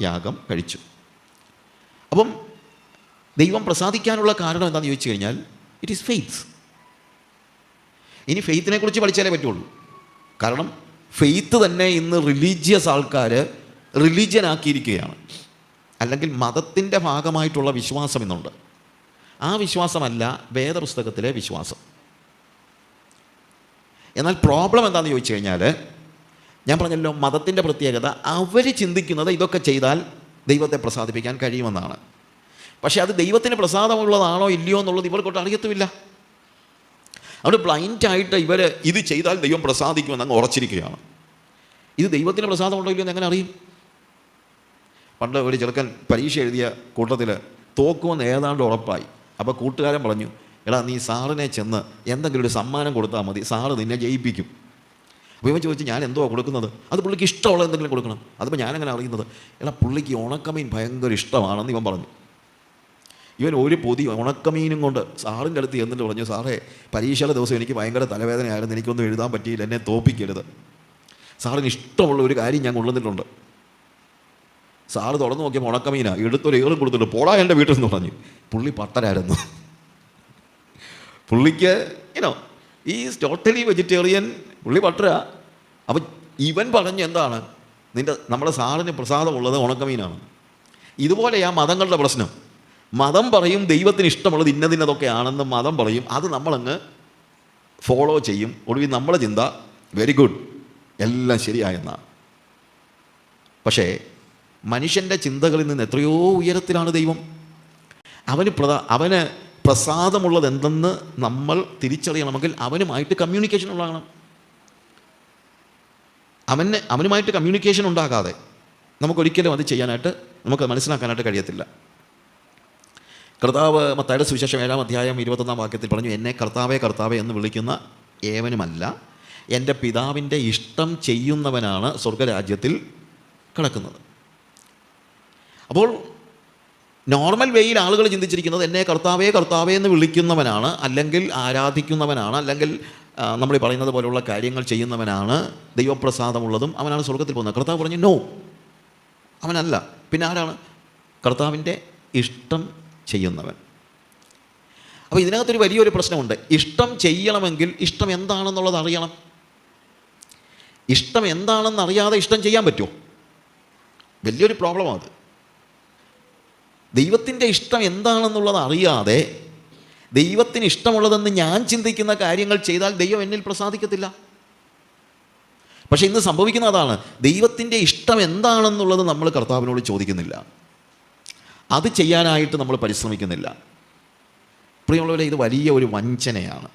യാഗം കഴിച്ചു. അപ്പം ദൈവം പ്രസാദിക്കാനുള്ള കാരണം എന്താണെന്ന് ചോദിച്ചു കഴിഞ്ഞാൽ ഇറ്റ് ഈസ് ഫെയ്ത്ത്. ഇനി ഫെയ്ത്തിനെ കുറിച്ച് പഠിച്ചാലേ പറ്റുള്ളൂ. കാരണം ഫെയ്ത്ത് തന്നെ ഇന്ന് റിലീജിയസ് ആൾക്കാർ റിലീജിയനാക്കിയിരിക്കുകയാണ്. അല്ലെങ്കിൽ മതത്തിൻ്റെ ഭാഗമായിട്ടുള്ള വിശ്വാസം ഇന്നുണ്ട്. ആ വിശ്വാസമല്ല വേദപുസ്തകത്തിലെ വിശ്വാസം. എന്നാൽ പ്രോബ്ലം എന്താണെന്ന് ചോദിച്ചു കഴിഞ്ഞാൽ, ഞാൻ പറഞ്ഞല്ലോ മതത്തിൻ്റെ പ്രത്യേകത, അവർ ചിന്തിക്കുന്നത് ഇതൊക്കെ ചെയ്താൽ ദൈവത്തെ പ്രസാദിപ്പിക്കാൻ കഴിയുമെന്നാണ്. പക്ഷേ അത് ദൈവത്തിന് പ്രസാദമുള്ളതാണോ ഇല്ലയോ എന്നുള്ളത് ഇവർക്കൊട്ട് അറിയത്തുമില്ല. അവിടെ ബ്ലൈൻഡായിട്ട് ഇവർ ഇത് ചെയ്താൽ ദൈവം പ്രസാദിക്കുമെന്ന് അങ്ങ് ഉറച്ചിരിക്കുകയാണ്. ഇത് ദൈവത്തിന് പ്രസാദമുണ്ടോ ഇല്ലയോ എന്ന് എങ്ങനെ അറിയും? പണ്ട് ഒരു ചെറുക്കൻ പരീക്ഷ എഴുതിയ കൂട്ടത്തിൽ തോക്കുമെന്ന് ഏതാണ്ട് ഉറപ്പായി. അപ്പോൾ കൂട്ടുകാരൻ പറഞ്ഞു, എടാ നീ സാറിനെ ചെന്ന് എന്തെങ്കിലും ഒരു സമ്മാനം കൊടുത്താൽ മതി, സാറ് നിന്നെ ജയിപ്പിക്കും. അപ്പോൾ ഇവൻ ചോദിച്ചു, ഞാൻ എന്തോ കൊടുക്കുന്നത്? അത് പുള്ളിക്ക് ഇഷ്ടമുള്ള എന്തെങ്കിലും കൊടുക്കണം. അതിപ്പോൾ ഞാനെങ്ങനെ അറിയുന്നത്? എടാ പുള്ളിക്ക് ഉണക്കമീൻ ഭയങ്കര ഇഷ്ടമാണെന്ന് ഇവൻ പറഞ്ഞു. ഇവൻ ഒരു പൊതി ഉണക്കമീനും കൊണ്ട് സാറിൻ്റെ അടുത്ത് എന്നിട്ട് പറഞ്ഞു, സാറേ പരീക്ഷയുടെ ദിവസം എനിക്ക് ഭയങ്കര തലവേദനയായിരുന്നു, എനിക്കൊന്നും എഴുതാൻ പറ്റിയില്ല, എന്നെ തോപ്പിക്കരുത്. സാറിന് ഇഷ്ടമുള്ള ഒരു കാര്യം ഞാൻ കൊണ്ടുവന്നിട്ടുണ്ട്. സാറ് തുറന്നു നോക്കിയപ്പോൾ ഉണക്കമീനാണ്, എടുത്തൊരു ഏറും കൊടുത്തിട്ട് പോടാ എൻ്റെ വീട്ടിൽ നിന്ന് പറഞ്ഞു. പുള്ളി പട്ടരായിരുന്നു. പുള്ളിക്ക് ഈസ് ടോട്ടലി വെജിറ്റേറിയൻ, പുള്ളി പട്ടര. അപ്പം ഇവൻ പറഞ്ഞ് എന്താണ്, നമ്മുടെ സാറിന് പ്രസാദമുള്ളത് ഉണക്കമീനാണ്. ഇതുപോലെയാ മതങ്ങളുടെ പ്രശ്നം. മതം പറയും ദൈവത്തിന് ഇഷ്ടമുള്ളത് ഇന്നതൊക്കെ ആണെന്ന് മതം പറയും, അത് നമ്മളങ്ങ് ഫോളോ ചെയ്യും. ഒടുവിൽ നമ്മുടെ ചിന്ത വെരി ഗുഡ്, എല്ലാം ശരിയായെന്നാണ്. പക്ഷേ മനുഷ്യൻ്റെ ചിന്തകളിൽ നിന്ന് എത്രയോ ഉയരത്തിലാണ് ദൈവം. അവന് പ്രസാദമുള്ളത് എന്തെന്ന് നമ്മൾ തിരിച്ചറിയണമെങ്കിൽ അവനുമായിട്ട് കമ്മ്യൂണിക്കേഷൻ ഉണ്ടാകണം. അവനുമായിട്ട് കമ്മ്യൂണിക്കേഷൻ ഉണ്ടാകാതെ നമുക്കൊരിക്കലും അത് ചെയ്യാനായിട്ട്, നമുക്ക് മനസ്സിലാക്കാനായിട്ട് കഴിയത്തില്ല. കർത്താവ് മത്തായിയുടെ സുവിശേഷം 7-ാം അധ്യായം 21-ാം വാക്യത്തിൽ പറഞ്ഞു, എന്നെ കർത്താവേ കർത്താവേ എന്ന് വിളിക്കുന്ന ഏവനുമല്ല, എൻ്റെ പിതാവിൻ്റെ ഇഷ്ടം ചെയ്യുന്നവനാണ് സ്വർഗരാജ്യത്തിൽ കിടക്കുന്നത്. അപ്പോൾ നോർമൽ വേയിൽ ആളുകൾ ചിന്തിച്ചിരിക്കുന്നത് എന്നെ കർത്താവേ കർത്താവേ എന്ന് വിളിക്കുന്നവനാണ്, അല്ലെങ്കിൽ ആരാധിക്കുന്നവനാണ്, അല്ലെങ്കിൽ നമ്മൾ പറയുന്നത് പോലെയുള്ള കാര്യങ്ങൾ ചെയ്യുന്നവനാണ് ദൈവപ്രസാദമുള്ളതും, അവനാണ് സ്വർഗത്തിൽ പോകുന്നത്. കർത്താവ് പറഞ്ഞു നോ, അവനല്ല. പിന്നെ ആരാണ്? കർത്താവിൻ്റെ ഇഷ്ടം ചെയ്യുന്നവൻ. അപ്പോൾ ഇതിനകത്തൊരു വലിയൊരു പ്രശ്നമുണ്ട്. ഇഷ്ടം ചെയ്യണമെങ്കിൽ ഇഷ്ടം എന്താണെന്നുള്ളത് അറിയണം. ഇഷ്ടം എന്താണെന്ന് അറിയാതെ ഇഷ്ടം ചെയ്യാൻ പറ്റുമോ? വലിയൊരു പ്രോബ്ലമാണ് അത്. ദൈവത്തിൻ്റെ ഇഷ്ടം എന്താണെന്നുള്ളത് അറിയാതെ ദൈവത്തിന് ഇഷ്ടമുള്ളതെന്ന് ഞാൻ ചിന്തിക്കുന്ന കാര്യങ്ങൾ ചെയ്താൽ ദൈവം എന്നിൽ പ്രസാദിക്കത്തില്ല. പക്ഷേ ഇന്ന് സംഭവിക്കുന്ന അതാണ്, ദൈവത്തിൻ്റെ ഇഷ്ടം എന്താണെന്നുള്ളത് നമ്മൾ കർത്താവിനോട് ചോദിക്കുന്നില്ല, അത് ചെയ്യാനായിട്ട് നമ്മൾ പരിശ്രമിക്കുന്നില്ല. പ്രിയമുള്ളവരെ, ഇത് വലിയ ഒരു വഞ്ചനയാണ്.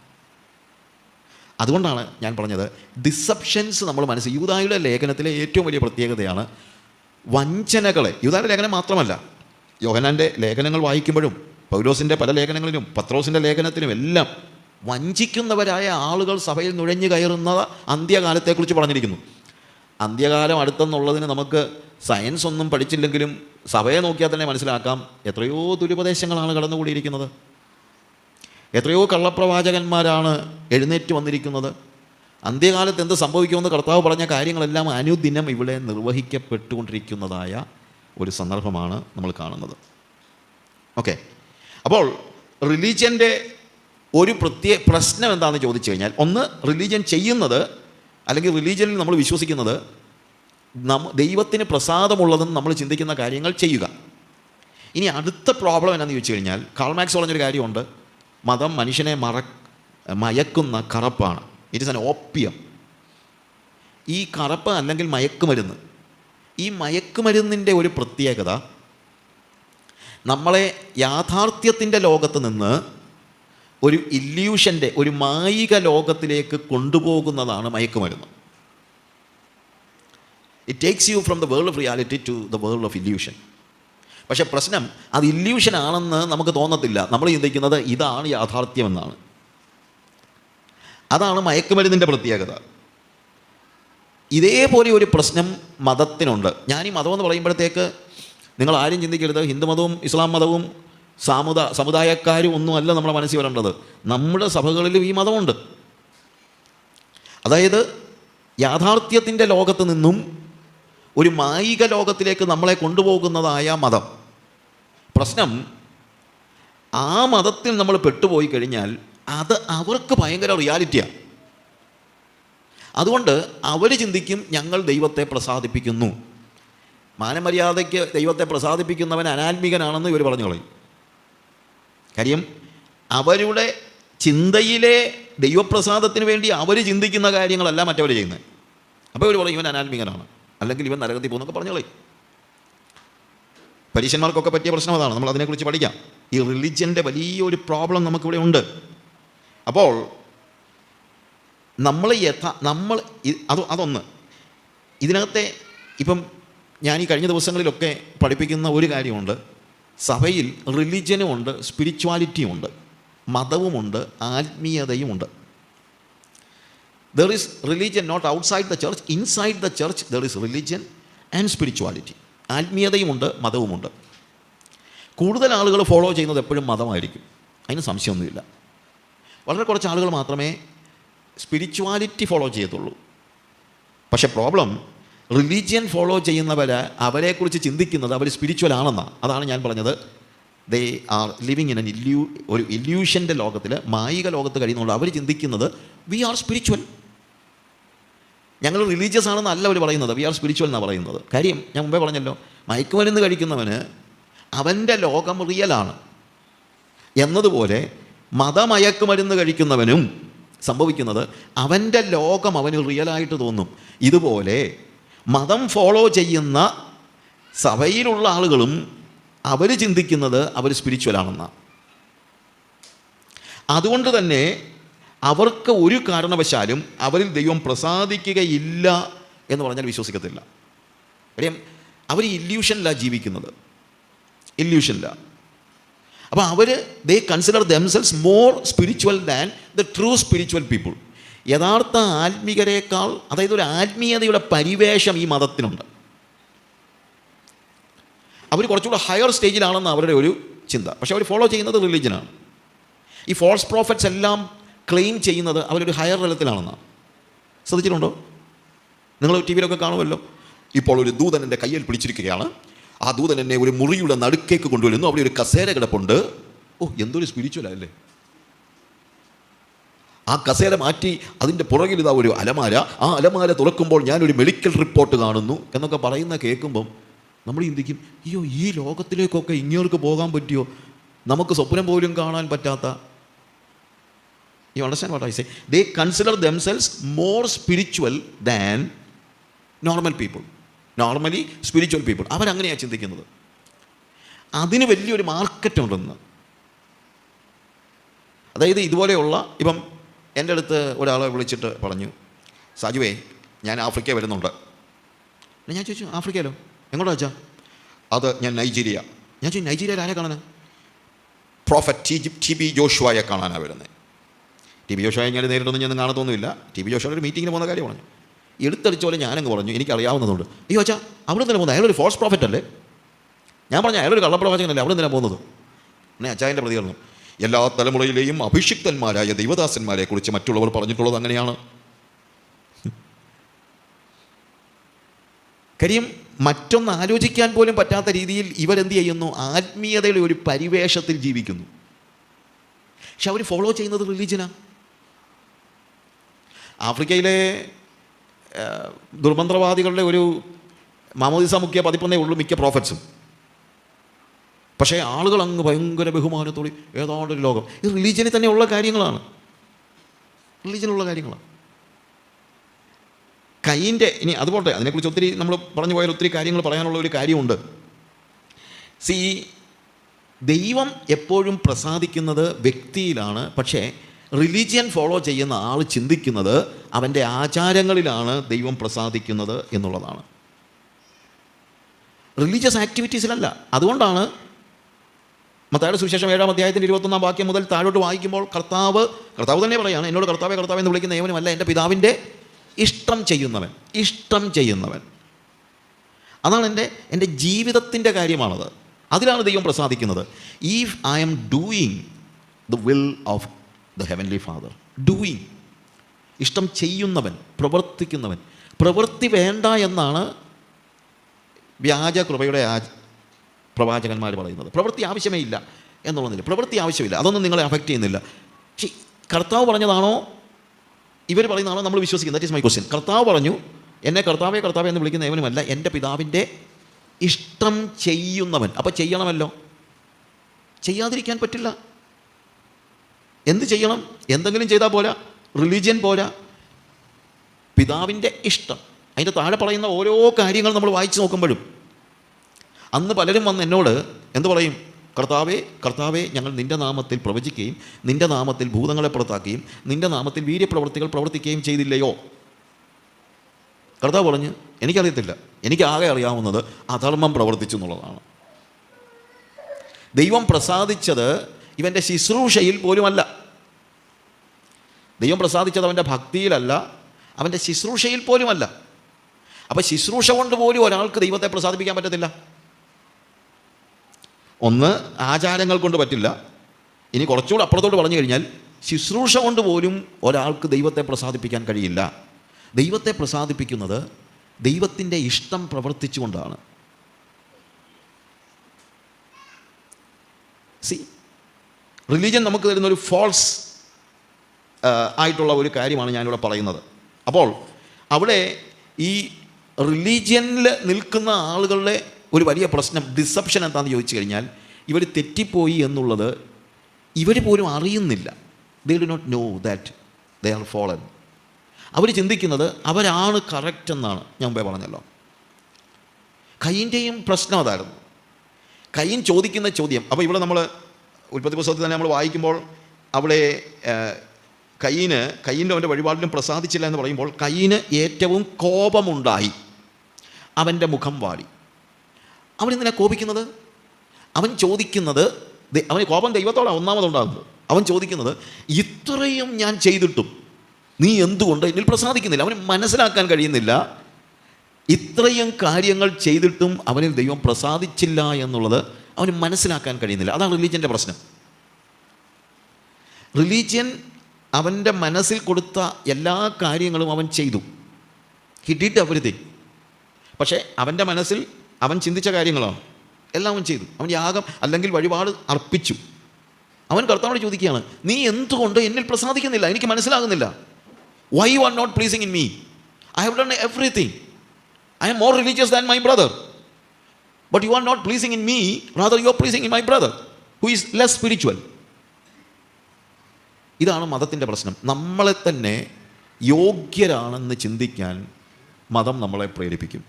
അതുകൊണ്ടാണ് ഞാൻ പറഞ്ഞത് ഡിസപ്ഷൻസ് നമ്മൾ യൂദായുടെ ലേഖനത്തിലെ ഏറ്റവും വലിയ പ്രത്യേകതയാണ് വഞ്ചനകളെ. യൂദായുടെ ലേഖനം മാത്രമല്ല, യോഹന്നാൻ്റെ ലേഖനങ്ങൾ വായിക്കുമ്പോഴും പൗലോസിൻ്റെ പല ലേഖനങ്ങളിലും പത്രോസിൻ്റെ ലേഖനത്തിലും എല്ലാം വഞ്ചിക്കുന്നവരായ ആളുകൾ സഭയിൽ നുഴഞ്ഞു കയറുന്ന അന്ത്യകാലത്തെക്കുറിച്ച് പറഞ്ഞിരിക്കുന്നു. അന്ത്യകാലം അടുത്തെന്നുള്ളതിന് നമുക്ക് സയൻസ് ഒന്നും പഠിച്ചില്ലെങ്കിലും സഭയെ നോക്കിയാൽ തന്നെ മനസ്സിലാക്കാം, എത്രയോ ദുരുപദേശങ്ങളാണ് കടന്നുകൂടിയിരിക്കുന്നത്, എത്രയോ കള്ളപ്രവാചകന്മാരാണ് എഴുന്നേറ്റ് വന്നിരിക്കുന്നത്. അന്ത്യകാലത്ത് എന്ത് സംഭവിക്കുമെന്ന് കർത്താവ് പറഞ്ഞ കാര്യങ്ങളെല്ലാം അനുദിനം ഇവിടെ നിർവഹിക്കപ്പെട്ടുകൊണ്ടിരിക്കുന്നതായ ഒരു സന്ദർഭമാണ് നമ്മൾ കാണുന്നത്. ഓക്കെ, അപ്പോൾ റിലീജിയൻ്റെ ഒരു പ്രശ്നം എന്താണെന്ന് ചോദിച്ചു കഴിഞ്ഞാൽ, ഒന്ന്, റിലീജിയൻ ചെയ്യുന്നത് അല്ലെങ്കിൽ റിലീജിയനിൽ നമ്മൾ വിശ്വസിക്കുന്നത് ദൈവത്തിന് പ്രസാദമുള്ളതെന്ന് നമ്മൾ ചിന്തിക്കുന്ന കാര്യങ്ങൾ ചെയ്യുക. ഇനി അടുത്ത പ്രോബ്ലം എന്നാന്ന് ചോദിച്ചു കഴിഞ്ഞാൽ, കാൾ മാർക്സ് പറഞ്ഞൊരു കാര്യമുണ്ട്, മതം മനുഷ്യനെ മയക്കുന്ന കറപ്പാണ്. It is an opium. ഈ കറപ്പ് അല്ലെങ്കിൽ മയക്കുമരുന്ന്, ഈ മയക്കുമരുന്നിൻ്റെ ഒരു പ്രത്യേകത നമ്മളെ യാഥാർത്ഥ്യത്തിൻ്റെ ലോകത്ത് നിന്ന് ഒരു ഇല്യൂഷൻ്റെ, ഒരു മായിക ലോകത്തിലേക്ക് കൊണ്ടുപോകുന്നതാണ് മയക്കുമരുന്ന്. It takes you from the world of reality to the world of illusion. പക്ഷേ പ്രശ്നം, അത് ഇല്യൂഷൻ ആണെന്ന് നമുക്ക് തോന്നത്തില്ല. നമ്മൾ ചിന്തിക്കുന്നത് ഇതാണ് യാഥാർത്ഥ്യമെന്നാണ്. അതാണ് മയക്കുമരുന്നിൻ്റെ പ്രത്യേകത. ഇതേപോലെ ഒരു പ്രശ്നം മതത്തിനുണ്ട്. ഞാൻ ഈ മതമെന്ന് പറയുമ്പോഴത്തേക്ക് നിങ്ങൾ ആരും ചിന്തിക്കരുത് ഹിന്ദുമതവും ഇസ്ലാം മതവും സമുദായക്കാരും ഒന്നുമല്ല നമ്മുടെ മനസ്സിൽ വരേണ്ടത്. നമ്മുടെ സഭകളിലും ഈ മതമുണ്ട്. അതായത് യാഥാർത്ഥ്യത്തിൻ്റെ ലോകത്ത് നിന്നും ഒരു മായിക ലോകത്തിലേക്ക് നമ്മളെ കൊണ്ടുപോകുന്നതായ മതം. പ്രശ്നം, ആ മതത്തിൽ നമ്മൾ പെട്ടുപോയി കഴിഞ്ഞാൽ അത് അവർക്ക് ഭയങ്കര റിയാലിറ്റിയാണ്. അതുകൊണ്ട് അവർ ചിന്തിക്കും ഞങ്ങൾ ദൈവത്തെ പ്രസാദിപ്പിക്കുന്നു. മാനമര്യാദയ്ക്ക് ദൈവത്തെ പ്രസാദിപ്പിക്കുന്നവൻ അനാത്മികനാണെന്ന് ഇവർ പറഞ്ഞു കളയും. കാര്യം അവരുടെ ചിന്തയിലെ ദൈവപ്രസാദത്തിന് വേണ്ടി അവർ ചിന്തിക്കുന്ന കാര്യങ്ങളല്ല മറ്റവർ ചെയ്യുന്നത്. അപ്പോൾ ഇവർ പറയും ഇവൻ അനാത്മികനാണ്, അല്ലെങ്കിൽ ഇവൻ നരകത്തിൽ പോകുന്നൊക്കെ പറഞ്ഞു കളയും. പരീക്ഷന്മാർക്കൊക്കെ പറ്റിയ പ്രശ്നം അതാണ്. നമ്മൾ അതിനെക്കുറിച്ച് പഠിക്കാം. ഈ റിലിജ്യൻ്റെ വലിയൊരു പ്രോബ്ലം നമുക്കിവിടെ ഉണ്ട്. അപ്പോൾ അതൊന്ന് ഇതിനകത്തെ ഇപ്പം ഞാൻ ഈ കഴിഞ്ഞ ദിവസങ്ങളിലൊക്കെ പഠിപ്പിക്കുന്ന ഒരു കാര്യമുണ്ട്. സഭയിൽ റിലിജ്യനുമുണ്ട്, സ്പിരിച്വാലിറ്റിയുമുണ്ട്, മതവുമുണ്ട്, ആത്മീയതയുമുണ്ട്. There is religion not outside the church, inside the church there is religion and spirituality. ആത്മീയതയുമുണ്ട്, മതവുമുണ്ട്. കൂടുതൽ ആളുകൾ ഫോളോ ചെയ്യുന്നത് എപ്പോഴും മതമായിരിക്കും, അതിന് സംശയമൊന്നുമില്ല. വളരെ കുറച്ച് ആളുകൾ മാത്രമേ സ്പിരിച്വാലിറ്റി ഫോളോ ചെയ്യത്തുള്ളൂ. പക്ഷേ പ്രോബ്ലം, റിലീജിയൻ ഫോളോ ചെയ്യുന്നവർ അവരെക്കുറിച്ച് ചിന്തിക്കുന്നത് അവർ സ്പിരിച്വൽ ആണെന്നാണ്. അതാണ് ഞാൻ പറഞ്ഞത്, ദേ ആർ ലിവിങ് ഇൻ ഒരു ഇല്യൂഷൻ്റെ ലോകത്തിൽ, മായിക ലോകത്ത് കഴിയുന്നുണ്ട്. അവർ ചിന്തിക്കുന്നത് വി ആർ സ്പിരിച്വൽ. ഞങ്ങൾ റിലീജിയസ് ആണെന്നല്ല അവർ പറയുന്നത്, വി ആർ സ്പിരിച്വൽ എന്നാണ് പറയുന്നത്. കാര്യം ഞാൻ മുമ്പേ പറഞ്ഞല്ലോ, മയക്കുമരുന്ന് കഴിക്കുന്നവന് അവൻ്റെ ലോകം റിയലാണ് എന്നതുപോലെ മതമയക്കുമരുന്ന് കഴിക്കുന്നവനും സംഭവിക്കുന്നത് അവൻ്റെ ലോകം അവന് റിയലായിട്ട് തോന്നും. ഇതുപോലെ മതം ഫോളോ ചെയ്യുന്ന സഭയിലുള്ള ആളുകളും അവർ ചിന്തിക്കുന്നത് അവർ സ്പിരിച്വലാണെന്നാണ്. അതുകൊണ്ട് തന്നെ അവർക്ക് ഒരു കാരണവശാലും അവരിൽ ദൈവം പ്രസാദിക്കുകയില്ല എന്ന് പറഞ്ഞാൽ വിശ്വസിക്കത്തില്ല. കാര്യം അവർ ഇല്യൂഷനിലാണ് ജീവിക്കുന്നത്, ഇല്യൂഷനിലാണ്. അപ്പോൾ ദേ consider themselves more spiritual than the true spiritual people. യഥാർത്ഥ ആത്മീകരേക്കാൾ, അതായത് ഒരു ആത്മീയതയുടെ പരിവേഷം ഈ മതത്തിനുണ്ട്. അവർ കുറച്ചുകൂടെ ഹയർ സ്റ്റേജിലാണെന്ന് അവരുടെ ഒരു ചിന്ത. പക്ഷേ അവർ ഫോളോ ചെയ്യുന്നത് റിലീജിയനാണ്. ഈ ഫോൾസ് പ്രോഫറ്റ്സ് എല്ലാം ക്ലെയിം ചെയ്യുന്നത് അവരൊരു ഹയർ തലത്തിലാണെന്നാണ്. ശ്രദ്ധിച്ചിട്ടുണ്ടോ? നിങ്ങൾ ടി വിയിലൊക്കെ കാണുമല്ലോ, ഇപ്പോൾ ഒരു ദൂതൻ എൻ്റെ കയ്യിൽ പിടിച്ചിരിക്കുകയാണ്, ആ ദൂതൻ എന്നെ ഒരു മുറിയുടെ നടുക്കേക്ക് കൊണ്ടുവരുന്നു, അവിടെ ഒരു കസേര കിടപ്പുണ്ട്. ഓ, എന്തൊരു സ്പിരിച്വലല്ലേ! ആ കസേര മാറ്റി അതിൻ്റെ പുറകിൽ ഇതാ ഒരു അലമാര, ആ അലമാര തുറക്കുമ്പോൾ ഞാനൊരു മെഡിക്കൽ റിപ്പോർട്ട് കാണുന്നു എന്നൊക്കെ പറയുന്ന കേൾക്കുമ്പം നമ്മൾ ചിന്തിക്കും, അയ്യോ, ഈ ലോകത്തിലേക്കൊക്കെ ഇങ്ങോട്ട് പോകാൻ പറ്റിയോ? നമുക്ക് സ്വപ്നം പോലും കാണാൻ പറ്റാത്ത. You understand what I say? They consider themselves more spiritual than normal people. Normally spiritual people അവരങ്ങനെയാണ് ചിന്തിക്കുന്നത്. അതിന് വലിയൊരു മാർക്കറ്റ് ഉണ്ടെന്ന്. അതായത് ഇതുപോലെയുള്ള, ഇപ്പം എൻ്റെ അടുത്ത് ഒരാളെ വിളിച്ചിട്ട് പറഞ്ഞു, സാജുവേ, ഞാൻ ആഫ്രിക്ക വരുന്നുണ്ട്. ഞാൻ ചോദിച്ചു, ആഫ്രിക്കയിലോ? എങ്ങോട്ടാ വെച്ചാൽ? അത് ഞാൻ നൈജീരിയ. ഞാൻ ചോദിച്ചു, നൈജീരിയയിൽ ആരെ കാണാനാണ്? പ്രോഫറ്റ് ടി.ബി. ജോഷുവയെ കാണാനാണ് വരുന്നത്. ടി.ബി. ജോഷുവയെ ഞാൻ നേരിട്ടൊന്നും ഞാൻ കാണത്തൊന്നുമില്ല. ടി.ബി. ജോഷുവ ഒരു മീറ്റിങ്ങിന് പോകുന്ന കാര്യം പറഞ്ഞു. എടുത്തടിച്ച പോലെ ഞാനങ്ങ് പറഞ്ഞു, എനിക്കറിയാവുന്നതുകൊണ്ട്. അയ്യോ അച്ഛാ, അവിടെ തന്നെ പോകുന്നത്, അയാളൊരു ഫോൾസ് പ്രോഫറ്റ് അല്ലേ? ഞാൻ പറഞ്ഞു, അയാളൊരു കള്ളപ്രവാചകനല്ലേ, അവിടെ തന്നെ പോകുന്നത്. പിന്നെ അച്ചായൻ്റെ പ്രതികരണം, എല്ലാ തലമുറയിലെയും അഭിഷിക്തന്മാരായ ദൈവദാസന്മാരെ കുറിച്ച് മറ്റുള്ളവർ പറഞ്ഞിട്ടുള്ളത് അങ്ങനെയാണ്. കാര്യം മറ്റൊന്ന് ആലോചിക്കാൻ പോലും പറ്റാത്ത രീതിയിൽ ഇവരെന്ത് ചെയ്യുന്നു? ആത്മീയതയുടെ ഒരു പരിവേഷത്തിൽ ജീവിക്കുന്നു. പക്ഷെ അവർ ഫോളോ ചെയ്യുന്നത് റിലീജിയനാണ്. ആഫ്രിക്കയിലെ ദുർമന്ത്രവാദികളുടെ ഒരു മാമോദിസ മുഖ്യ പതിപ്പൊന്നേ ഉള്ളൂ മിക്ക പ്രോഫറ്റ്സും. പക്ഷേ ആളുകൾ അങ്ങ് ഭയങ്കര ബഹുമാനത്തോടെ ഏതാണ്ടൊരു ലോകം. ഇത് റിലീജിയനിൽ തന്നെയുള്ള കാര്യങ്ങളാണ്. റിലീജിയനുള്ള കാര്യങ്ങളാണ്. കയ്യിൻ്റെ ഇനി അതുപോട്ടെ, അതിനെക്കുറിച്ച് ഒത്തിരി നമ്മൾ പറഞ്ഞു പോയാൽ ഒത്തിരി കാര്യങ്ങൾ പറയാനുള്ള ഒരു കാര്യമുണ്ട്. ദൈവം എപ്പോഴും പ്രസാദിക്കുന്നത് വ്യക്തിയിലാണ്. പക്ഷേ റിലീജിയൻ ഫോളോ ചെയ്യുന്ന ആൾ ചിന്തിക്കുന്നത് അവൻ്റെ ആചാരങ്ങളിലാണ് ദൈവം പ്രസാദിക്കുന്നത് എന്നുള്ളതാണ്, റിലീജിയസ് ആക്ടിവിറ്റീസിലല്ല. അതുകൊണ്ടാണ് മത്തായിയുടെ സുവിശേഷം 7-ാം അധ്യായത്തിൻ്റെ 21-ാം വാക്യം മുതൽ താഴോട്ട് വായിക്കുമ്പോൾ കർത്താവ് തന്നെ പറയുകയാണ്, എന്നോട് കർത്താവേ കർത്താവേ എന്ന് വിളിക്കുന്ന ഏവനുമല്ല എൻ്റെ പിതാവിൻ്റെ ഇഷ്ടം ചെയ്യുന്നവൻ. അതാണ് എൻ്റെ ജീവിതത്തിൻ്റെ കാര്യമാണത്. അതിലാണ് ദൈവം പ്രസാദിക്കുന്നത്. If I am doing the will of the heavenly father, doing, ഇഷ്ടം ചെയ്യുന്നവൻ, പ്രവർത്തിക്കുന്നവൻ. പ്രവൃത്തി വേണ്ട എന്നാണ് വ്യാജ കൃപയുടെ പ്രവാചകന്മാർ പറയുന്നത്. പ്രവൃത്തി ആവശ്യമേ ഇല്ല എന്നുള്ളതില്ല. പ്രവൃത്തി ആവശ്യമില്ല, അതൊന്നും നിങ്ങളെ അഫക്റ്റ് ചെയ്യുന്നില്ല. പക്ഷേ കർത്താവ് പറഞ്ഞതാണോ ഇവർ പറയുന്നതാണോ നമ്മൾ വിശ്വസിക്കുന്നത്? That is my question. കർത്താവ് പറഞ്ഞു, എന്നെ കർത്താവേ കർത്താവേ എന്ന് വിളിക്കുന്ന ഏവനുമല്ല എൻ്റെ പിതാവിൻ്റെ ഇഷ്ടം ചെയ്യുന്നവൻ. അപ്പോൾ ചെയ്യണമല്ലോ, ചെയ്യാതിരിക്കാൻ പറ്റില്ല. എന്ത് ചെയ്യണം? എന്തെങ്കിലും ചെയ്താൽ പോരാ, റിലീജിയൻ പോരാ, പിതാവിൻ്റെ ഇഷ്ടം. അതിൻ്റെ താഴെ പറയുന്ന ഓരോ കാര്യങ്ങൾ നമ്മൾ വായിച്ച് നോക്കുമ്പോഴും അന്ന് പലരും വന്ന് എന്നോട് എന്ത് പറയും? കർത്താവേ കർത്താവേ ഞങ്ങൾ നിൻ്റെ നാമത്തിൽ പ്രവചിക്കുകയും നിൻ്റെ നാമത്തിൽ ഭൂതങ്ങളെ പുറത്താക്കുകയും നിൻ്റെ നാമത്തിൽ വീര്യപ്രവൃത്തികൾ പ്രവർത്തിക്കുകയും ചെയ്തില്ലയോ? കർത്താവ് പറഞ്ഞ് എനിക്കറിയത്തില്ല, എനിക്ക് ആകെ അറിയാവുന്നത് അധർമ്മം പ്രവർത്തിച്ചു എന്നുള്ളതാണ്. ദൈവം പ്രസാദിച്ചത് ഇവൻ്റെ ശുശ്രൂഷയിൽ പോലുമല്ല. ദൈവം പ്രസാദിച്ചത് അവൻ്റെ ഭക്തിയിലല്ല, അവൻ്റെ ശുശ്രൂഷയിൽ പോലുമല്ല. അപ്പോൾ ശുശ്രൂഷ കൊണ്ട് പോലും ഒരാൾക്ക് ദൈവത്തെ പ്രസാദിപ്പിക്കാൻ പറ്റത്തില്ല. ഒന്ന്, ആചാരങ്ങൾ കൊണ്ട് പറ്റില്ല. ഇനി കുറച്ചുകൂടെ അപ്പുറത്തോട്ട് പറഞ്ഞു കഴിഞ്ഞാൽ ശുശ്രൂഷ കൊണ്ട് പോലും ഒരാൾക്ക് ദൈവത്തെ പ്രസാദിപ്പിക്കാൻ കഴിയില്ല. ദൈവത്തെ പ്രസാദിപ്പിക്കുന്നത് ദൈവത്തിൻ്റെ ഇഷ്ടം പ്രവർത്തിച്ചുകൊണ്ടാണ്. റിലീജിയൻ നമുക്ക് തരുന്നൊരു ഫോൾസ് ആയിട്ടുള്ള ഒരു കാര്യമാണ് ഞാനിവിടെ പറയുന്നത്. അപ്പോൾ അവിടെ ഈ റിലീജിയനിൽ നിൽക്കുന്ന ആളുകളുടെ ഒരു വലിയ പ്രശ്നം, ഡിസപ്ഷൻ എന്താണെന്ന് ചോദിച്ചു കഴിഞ്ഞാൽ, ഇവർ തെറ്റിപ്പോയി എന്നുള്ളത് ഇവർ പോലും അറിയുന്നില്ല. They do not know that they are fallen. അവർ ചിന്തിക്കുന്നത് അവരാണ് കറക്റ്റ് എന്നാണ്. ഞാൻ മുമ്പേ പറഞ്ഞല്ലോ, കയ്യിൻ്റെയും പ്രശ്നം അതായിരുന്നു. കയ്യൻ ചോദിക്കുന്ന ചോദ്യം. അപ്പോൾ ഇവിടെ നമ്മൾ ഉൽപ്പത്തി പുസ്തകത്തിൽ തന്നെ നമ്മൾ വായിക്കുമ്പോൾ അവിടെ കയ്യിൻ്റെ അവൻ്റെ വഴിപാടിലും പ്രസാദിച്ചില്ല എന്ന് പറയുമ്പോൾ കയ്യിന് ഏറ്റവും കോപമുണ്ടായി, അവൻ്റെ മുഖം വാടി. അവൻ എന്തിനാണ് കോപിക്കുന്നത്? അവൻ ചോദിക്കുന്നത്, അവന് കോപം ദൈവത്തോടാണ് ഒന്നാമതുണ്ടാകുന്നത്. അവൻ ചോദിക്കുന്നത്, ഇത്രയും ഞാൻ ചെയ്തിട്ടും നീ എന്തുകൊണ്ട് എന്നിൽ പ്രസാദിക്കുന്നില്ല? അവന് മനസ്സിലാക്കാൻ കഴിയുന്നില്ല, ഇത്രയും കാര്യങ്ങൾ ചെയ്തിട്ടും അവനിൽ ദൈവം പ്രസാദിച്ചില്ല എന്നുള്ളത് അവന് മനസ്സിലാക്കാൻ കഴിയുന്നില്ല. അതാണ് റിലീജിയൻ്റെ പ്രശ്നം. റിലീജിയൻ അവൻ്റെ മനസ്സിൽ കൊടുത്ത എല്ലാ കാര്യങ്ങളും അവൻ ചെയ്തു. He did everything. പക്ഷേ അവൻ്റെ മനസ്സിൽ അവൻ ചിന്തിച്ച കാര്യങ്ങളാണ് എല്ലാം അവൻ ചെയ്തു. അവൻ യാഗം അല്ലെങ്കിൽ വഴിപാട് അർപ്പിച്ചു. അവൻ കർത്താവിനോട് ചോദിക്കുകയാണ്, നീ എന്തുകൊണ്ട് എന്നിൽ പ്രസാദിക്കുന്നില്ല? എനിക്ക് മനസ്സിലാകുന്നില്ല. Why you are not pleasing in me? I have done everything. I am more religious than my brother. But you are not pleasing in me, rather you are pleasing in my brother who is less spiritual. ഇതാണ് മതത്തിൻ്റെ പ്രശ്നം. നമ്മളെ തന്നെ യോഗ്യരാണെന്ന് ചിന്തിക്കാൻ മതം നമ്മളെ പ്രേരിപ്പിക്കും.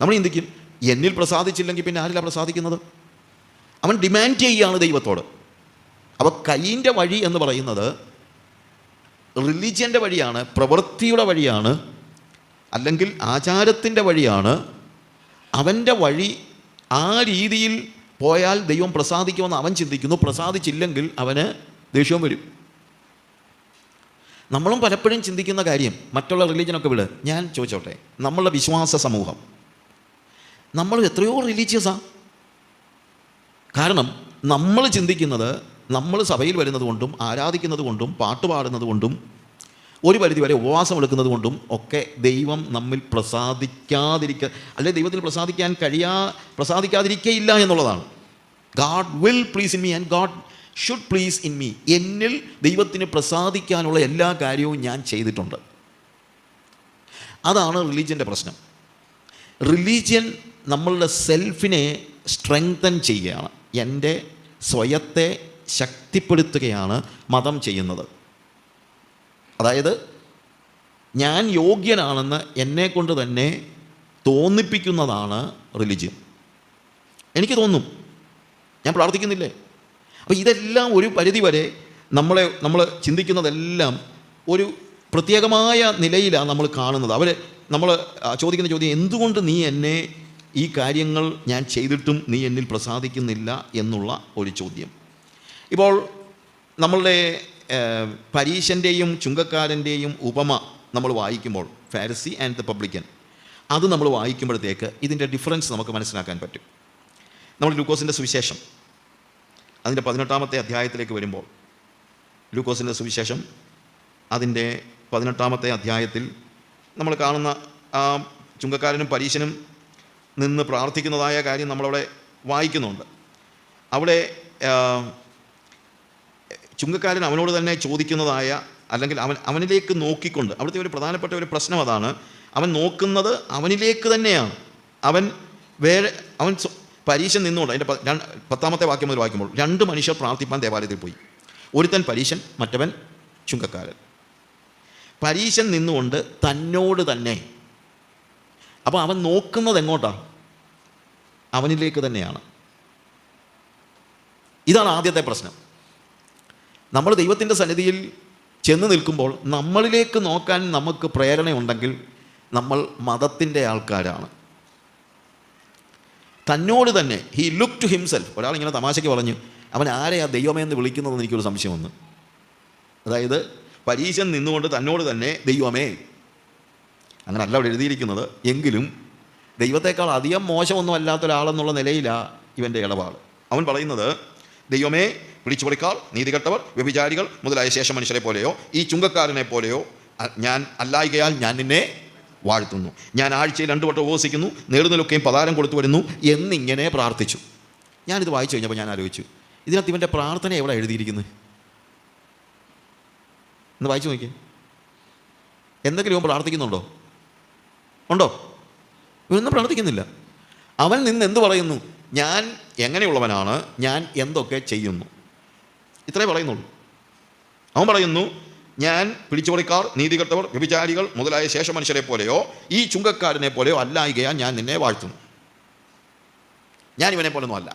നമ്മൾ ചിന്തിക്കും, എന്നിൽ പ്രസാദിച്ചില്ലെങ്കിൽ പിന്നെ ആരിലാണ് പ്രസാദിക്കുന്നത്? അവൻ ഡിമാൻഡ് ചെയ്യുകയാണ് ദൈവത്തോട്. അപ്പോൾ കയ്യിൻ്റെ വഴി എന്ന് പറയുന്നത് റിലീജിയൻ്റെ വഴിയാണ്, പ്രവൃത്തിയുടെ വഴിയാണ്, അല്ലെങ്കിൽ ആചാരത്തിൻ്റെ വഴിയാണ്. അവൻ്റെ വഴി ആ രീതിയിൽ പോയാൽ ദൈവം പ്രസാദിക്കുമെന്ന് അവൻ ചിന്തിക്കുന്നു. പ്രസാദിച്ചില്ലെങ്കിൽ അവന് ദേഷ്യവും വരും. നമ്മളും പലപ്പോഴും ചിന്തിക്കുന്ന കാര്യം, മറ്റുള്ള റിലീജിയനൊക്കെ വിട്, ഞാൻ ചോദിച്ചോട്ടെ, നമ്മളുടെ വിശ്വാസ സമൂഹം നമ്മൾ എത്രയോ റിലീജിയസാണ്. കാരണം നമ്മൾ ചിന്തിക്കുന്നത്, നമ്മൾ സഭയിൽ വരുന്നത് കൊണ്ടും ആരാധിക്കുന്നത് കൊണ്ടും പാട്ട് പാടുന്നത് കൊണ്ടും ഒരു പരിധിവരെ ഉപവാസം എടുക്കുന്നത് കൊണ്ടും ഒക്കെ ദൈവം നമ്മിൽ അല്ലെങ്കിൽ ദൈവത്തിൽ പ്രസാദിക്കാതിരിക്കയില്ല എന്നുള്ളതാണ്. God will please in me and God should please in me. എന്നിൽ ദൈവത്തിന് പ്രസാദിക്കാനുള്ള എല്ലാ കാര്യവും ഞാൻ ചെയ്തിട്ടുണ്ട്. അതാണ് റിലീജിയൻ്റെ പ്രശ്നം. റിലീജിയൻ നമ്മളുടെ സെൽഫിനെ സ്ട്രെങ്തൻ ചെയ്യുകയാണ്, എൻ്റെ സ്വയത്തെ ശക്തിപ്പെടുത്തുകയാണ് മതം ചെയ്യുന്നത്. അതായത് ഞാൻ യോഗ്യനാണെന്ന് എന്നെക്കൊണ്ട് തന്നെ തോന്നിപ്പിക്കുന്നതാണ് റിലിജിയൻ. എനിക്ക് തോന്നും, ഞാൻ പ്രാർത്ഥിക്കുന്നില്ലേ? അപ്പോൾ ഇതെല്ലാം ഒരു പരിധി വരെ നമ്മൾ ചിന്തിക്കുന്നതെല്ലാം ഒരു പ്രത്യേകമായ നിലയിലാണ് നമ്മൾ കാണുന്നത്. നമ്മൾ ചോദിക്കുന്ന ചോദ്യം, എന്തുകൊണ്ട് നീ എന്നെ ഈ കാര്യങ്ങൾ ഞാൻ ചെയ്തിട്ടും നീ എന്നിൽ പ്രസാദിക്കുന്നില്ല എന്നുള്ള ഒരു ചോദ്യം. ഇപ്പോൾ നമ്മളുടെ പരീശൻ്റെയും ചുങ്കക്കാരൻ്റെയും ഉപമ നമ്മൾ വായിക്കുമ്പോൾ, ഫാരിസി ആൻഡ് ദ പബ്ലിക്കൻ, അത് നമ്മൾ വായിക്കുമ്പോഴത്തേക്ക് ഇതിൻ്റെ ഡിഫറൻസ് നമുക്ക് മനസ്സിലാക്കാൻ പറ്റും. നമ്മൾ ലൂക്കോസിൻ്റെ സുവിശേഷം അതിൻ്റെ 18-ാമത്തെ അധ്യായത്തിലേക്ക് വരുമ്പോൾ, ലൂക്കോസിൻ്റെ സുവിശേഷം അതിൻ്റെ 18-ാമത്തെ അധ്യായത്തിൽ നമ്മൾ കാണുന്ന ആ ചുങ്കക്കാരനും പരീശനും നിന്ന് പ്രാർത്ഥിക്കുന്നതായ കാര്യം നമ്മളവിടെ വായിക്കുന്നുണ്ട്. അവിടെ ചുങ്കക്കാരൻ അവനോട് തന്നെ ചോദിക്കുന്നതായ, അല്ലെങ്കിൽ അവനിലേക്ക് നോക്കിക്കൊണ്ട്, അവിടുത്തെ ഒരു പ്രധാനപ്പെട്ട ഒരു പ്രശ്നം അതാണ്, അവൻ നോക്കുന്നത് അവനിലേക്ക് തന്നെയാണ്. അവൻ പരീശൻ നിന്നുകൊണ്ട്, അതിൻ്റെ 10-ാമത്തെ വാക്യം മുതൽ വായിക്കുമ്പോൾ, 2 മനുഷ്യർ പ്രാർത്ഥിപ്പാൻ ദേവാലയത്തിൽ പോയി. ഒരുത്തൻ പരീശൻ, മറ്റവൻ ചുങ്കക്കാരൻ. പരീശൻ നിന്നുകൊണ്ട് തന്നോട് തന്നെ. അപ്പോൾ അവൻ നോക്കുന്നത് എങ്ങോട്ടാണ്? അവനിലേക്ക് തന്നെയാണ്. ഇതാണ് ആദ്യത്തെ പ്രശ്നം. നമ്മൾ ദൈവത്തിൻ്റെ സന്നിധിയിൽ ചെന്ന് നിൽക്കുമ്പോൾ നമ്മളിലേക്ക് നോക്കാൻ നമുക്ക് പ്രേരണയുണ്ടെങ്കിൽ നമ്മൾ മതത്തിൻ്റെ ആൾക്കാരാണ്. തന്നോട് തന്നെ, ഹി ലുക്ക് ടു ഹിംസെൽഫ്. ഒരാളിങ്ങനെ തമാശയ്ക്ക് പറഞ്ഞു, അവൻ ആരെയാ ദൈവമേ എന്ന് വിളിക്കുന്നതെന്ന് എനിക്കൊരു സംശയം വന്നു. അതായത് പരീശൻ നിന്നുകൊണ്ട് തന്നോട് തന്നെ ദൈവമേ, അങ്ങനല്ല അവിടെ എഴുതിയിരിക്കുന്നത്. എങ്കിലും ദൈവത്തെക്കാൾ അധികം മോശമൊന്നും അല്ലാത്ത ഒരാളെന്നുള്ള നിലയിലാണ് ഇവൻ്റെ ഇടപാട്. അവൻ പറയുന്നത്, ദൈവമേ, പിടിച്ചുപറിക്കാർ, നീതികെട്ടവർ, വ്യഭിചാരികൾ മുതലായ ശേഷം മനുഷ്യരെ പോലെയോ ഈ ചുങ്കക്കാരനെ പോലെയോ ഞാൻ അല്ലായികയാൽ ഞാൻ നിന്നെ വാഴ്ത്തുന്നു. ഞാൻ ആഴ്ചയിൽ 2 വട്ടം ഉപവസിക്കുന്നു, നേടുന്നതിലൊക്കെയും പതാരം കൊടുത്തു വരുന്നു എന്നിങ്ങനെ പ്രാർത്ഥിച്ചു. ഞാനിത് വായിച്ചു കഴിഞ്ഞപ്പോൾ ഞാൻ ആലോചിച്ചു, ഇതിനകത്ത് ഇവൻ്റെ പ്രാർത്ഥന എവിടെ എഴുതിയിരിക്കുന്നത്? എന്ന് വായിച്ചു നോക്കിയേ. എന്തെങ്കിലും ഇവൻ പ്രാർത്ഥിക്കുന്നുണ്ടോ? ഉണ്ടോ? ഇവനൊന്നും പ്രാർത്ഥിക്കുന്നില്ല. അവൻ നിന്ന് എന്ത് പറയുന്നു? ഞാൻ എങ്ങനെയുള്ളവനാണ്, ഞാൻ എന്തൊക്കെ ചെയ്യുന്നു, ഇത്രേ പറയുന്നുള്ളൂ. അവൻ പറയുന്നു, ഞാൻ പിടിച്ചുപറിക്കാർ, നീതികെട്ടവർ, വ്യഭിചാരികൾ മുതലായ ശേഷം മനുഷ്യരെ പോലെയോ ഈ ചുങ്കക്കാരനെ പോലെയോ അല്ലായികയാൽ ഞാൻ നിന്നെ വാഴ്ത്തുന്നു. ഞാൻ ഇവനെ പോലൊന്നും അല്ല.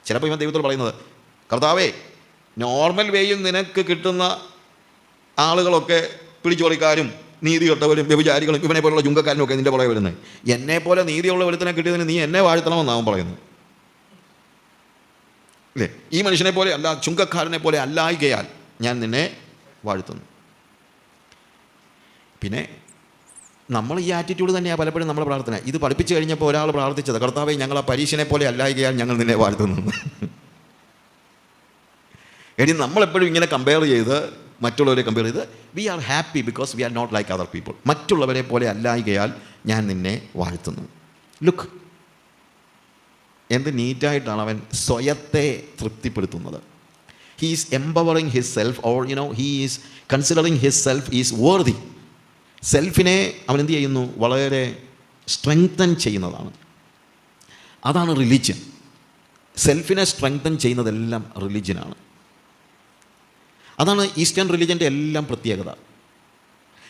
ചിലപ്പോൾ ഇവൻ ദൈവത്തോട് പറയുന്നത്, കർത്താവേ, നോർമൽ വേയിൽ നിനക്ക് കിട്ടുന്ന ആളുകളൊക്കെ പിടിച്ചുപറിക്കാരും നീതികെട്ടവരും വ്യഭിചാരികളും ഇവനെ പോലുള്ള ചുങ്കക്കാരനും ഒക്കെ നിൻ്റെ പുറകെ വരുന്നത്. എന്നെപ്പോലെ നീതിയുള്ള ഒരുത്തനെ കിട്ടിയതിന് നീ എന്നെ വാഴ്ത്തണമെന്നാണ് അവൻ പറയുന്നത്. അല്ലേ? ഈ മനുഷ്യനെ പോലെ അല്ല, ചുങ്കക്കാരനെ പോലെ അല്ലായികയാൽ ഞാൻ നിന്നെ വാഴ്ത്തുന്നു. പിന്നെ നമ്മൾ ഈ ആറ്റിറ്റ്യൂഡ് തന്നെയാണ് പലപ്പോഴും നമ്മുടെ പ്രാർത്ഥന. ഇത് പഠിപ്പിച്ചു കഴിഞ്ഞപ്പോൾ ഒരാൾ പ്രാർത്ഥിച്ചത്, കർത്താവേ, ഞങ്ങൾ ആ പരീശനെ പോലെ അല്ലായികയാൽ ഞങ്ങൾ നിന്നെ വാഴ്ത്തുന്നു. എടി, നമ്മളെപ്പോഴും ഇങ്ങനെ കമ്പയർ ചെയ്ത്, മറ്റുള്ളവരെ കമ്പയർ ചെയ്ത്, we are happy because we are not like other people. മറ്റുള്ളവരെ പോലെ അല്ലായികയാൽ ഞാൻ നിന്നെ വാഴ്ത്തുന്നു. ലുക്ക്, എന്ത് നീറ്റായിട്ടാണ് അവൻ സ്വയത്തെ തൃപ്തിപ്പെടുത്തുന്നത്. He is empowering his self, or he is considering his self is worthy. സെൽഫിനെ അവൻ എന്ത് ചെയ്യുന്നു? വളരെ സ്ട്രെങ്തൻ ചെയ്യുന്നതാണ്. അതാണ് റിലിജ്യൻ. സെൽഫിനെ സ്ട്രെങ്തൻ ചെയ്യുന്നതെല്ലാം റിലിജ്യനാണ്. അതാണ് ഈസ്റ്റേൺ റിലിജൻ്റെ എല്ലാം പ്രത്യേകത.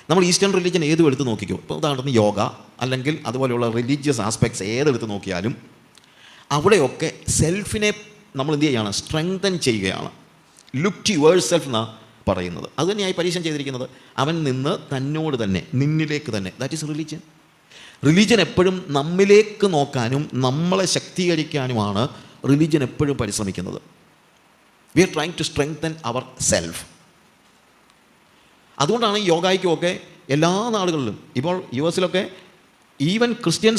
നമ്മൾ ഈസ്റ്റേൺ റിലിജൻ ഏതും എടുത്ത് നോക്കിക്കോ. ഇപ്പോൾ ഉദാഹരണത്തിന് യോഗ, അല്ലെങ്കിൽ അതുപോലെയുള്ള റിലീജിയസ് ആസ്പെക്ട്സ് ഏതെടുത്ത് നോക്കിയാലും അവിടെയൊക്കെ സെൽഫിനെ നമ്മൾ എന്ത് ചെയ്യുകയാണ്? സ്ട്രെങ്തൻ ചെയ്യുകയാണ്. ലുക്ക് ടു യുവർ സെൽഫ് എന്നാണ് പറയുന്നത്. അതുതന്നെയായി പരീക്ഷ ചെയ്തിരിക്കുന്നത്. അവൻ നിന്ന് തന്നോട് തന്നെ, നിന്നിലേക്ക് തന്നെ. That is religion. റിലിജൻ എപ്പോഴും നമ്മിലേക്ക് നോക്കാനും നമ്മളെ ശക്തീകരിക്കാനുമാണ് റിലിജൻ എപ്പോഴും പരിശ്രമിക്കുന്നത്. We are trying to strengthen our self. അതുകൊണ്ടാണ് യോഗയ്ക്കുമൊക്കെ എല്ലാ നാടുകളിലും, ഇപ്പോൾ US-ലൊക്കെ ഈവൻ ക്രിസ്ത്യൻ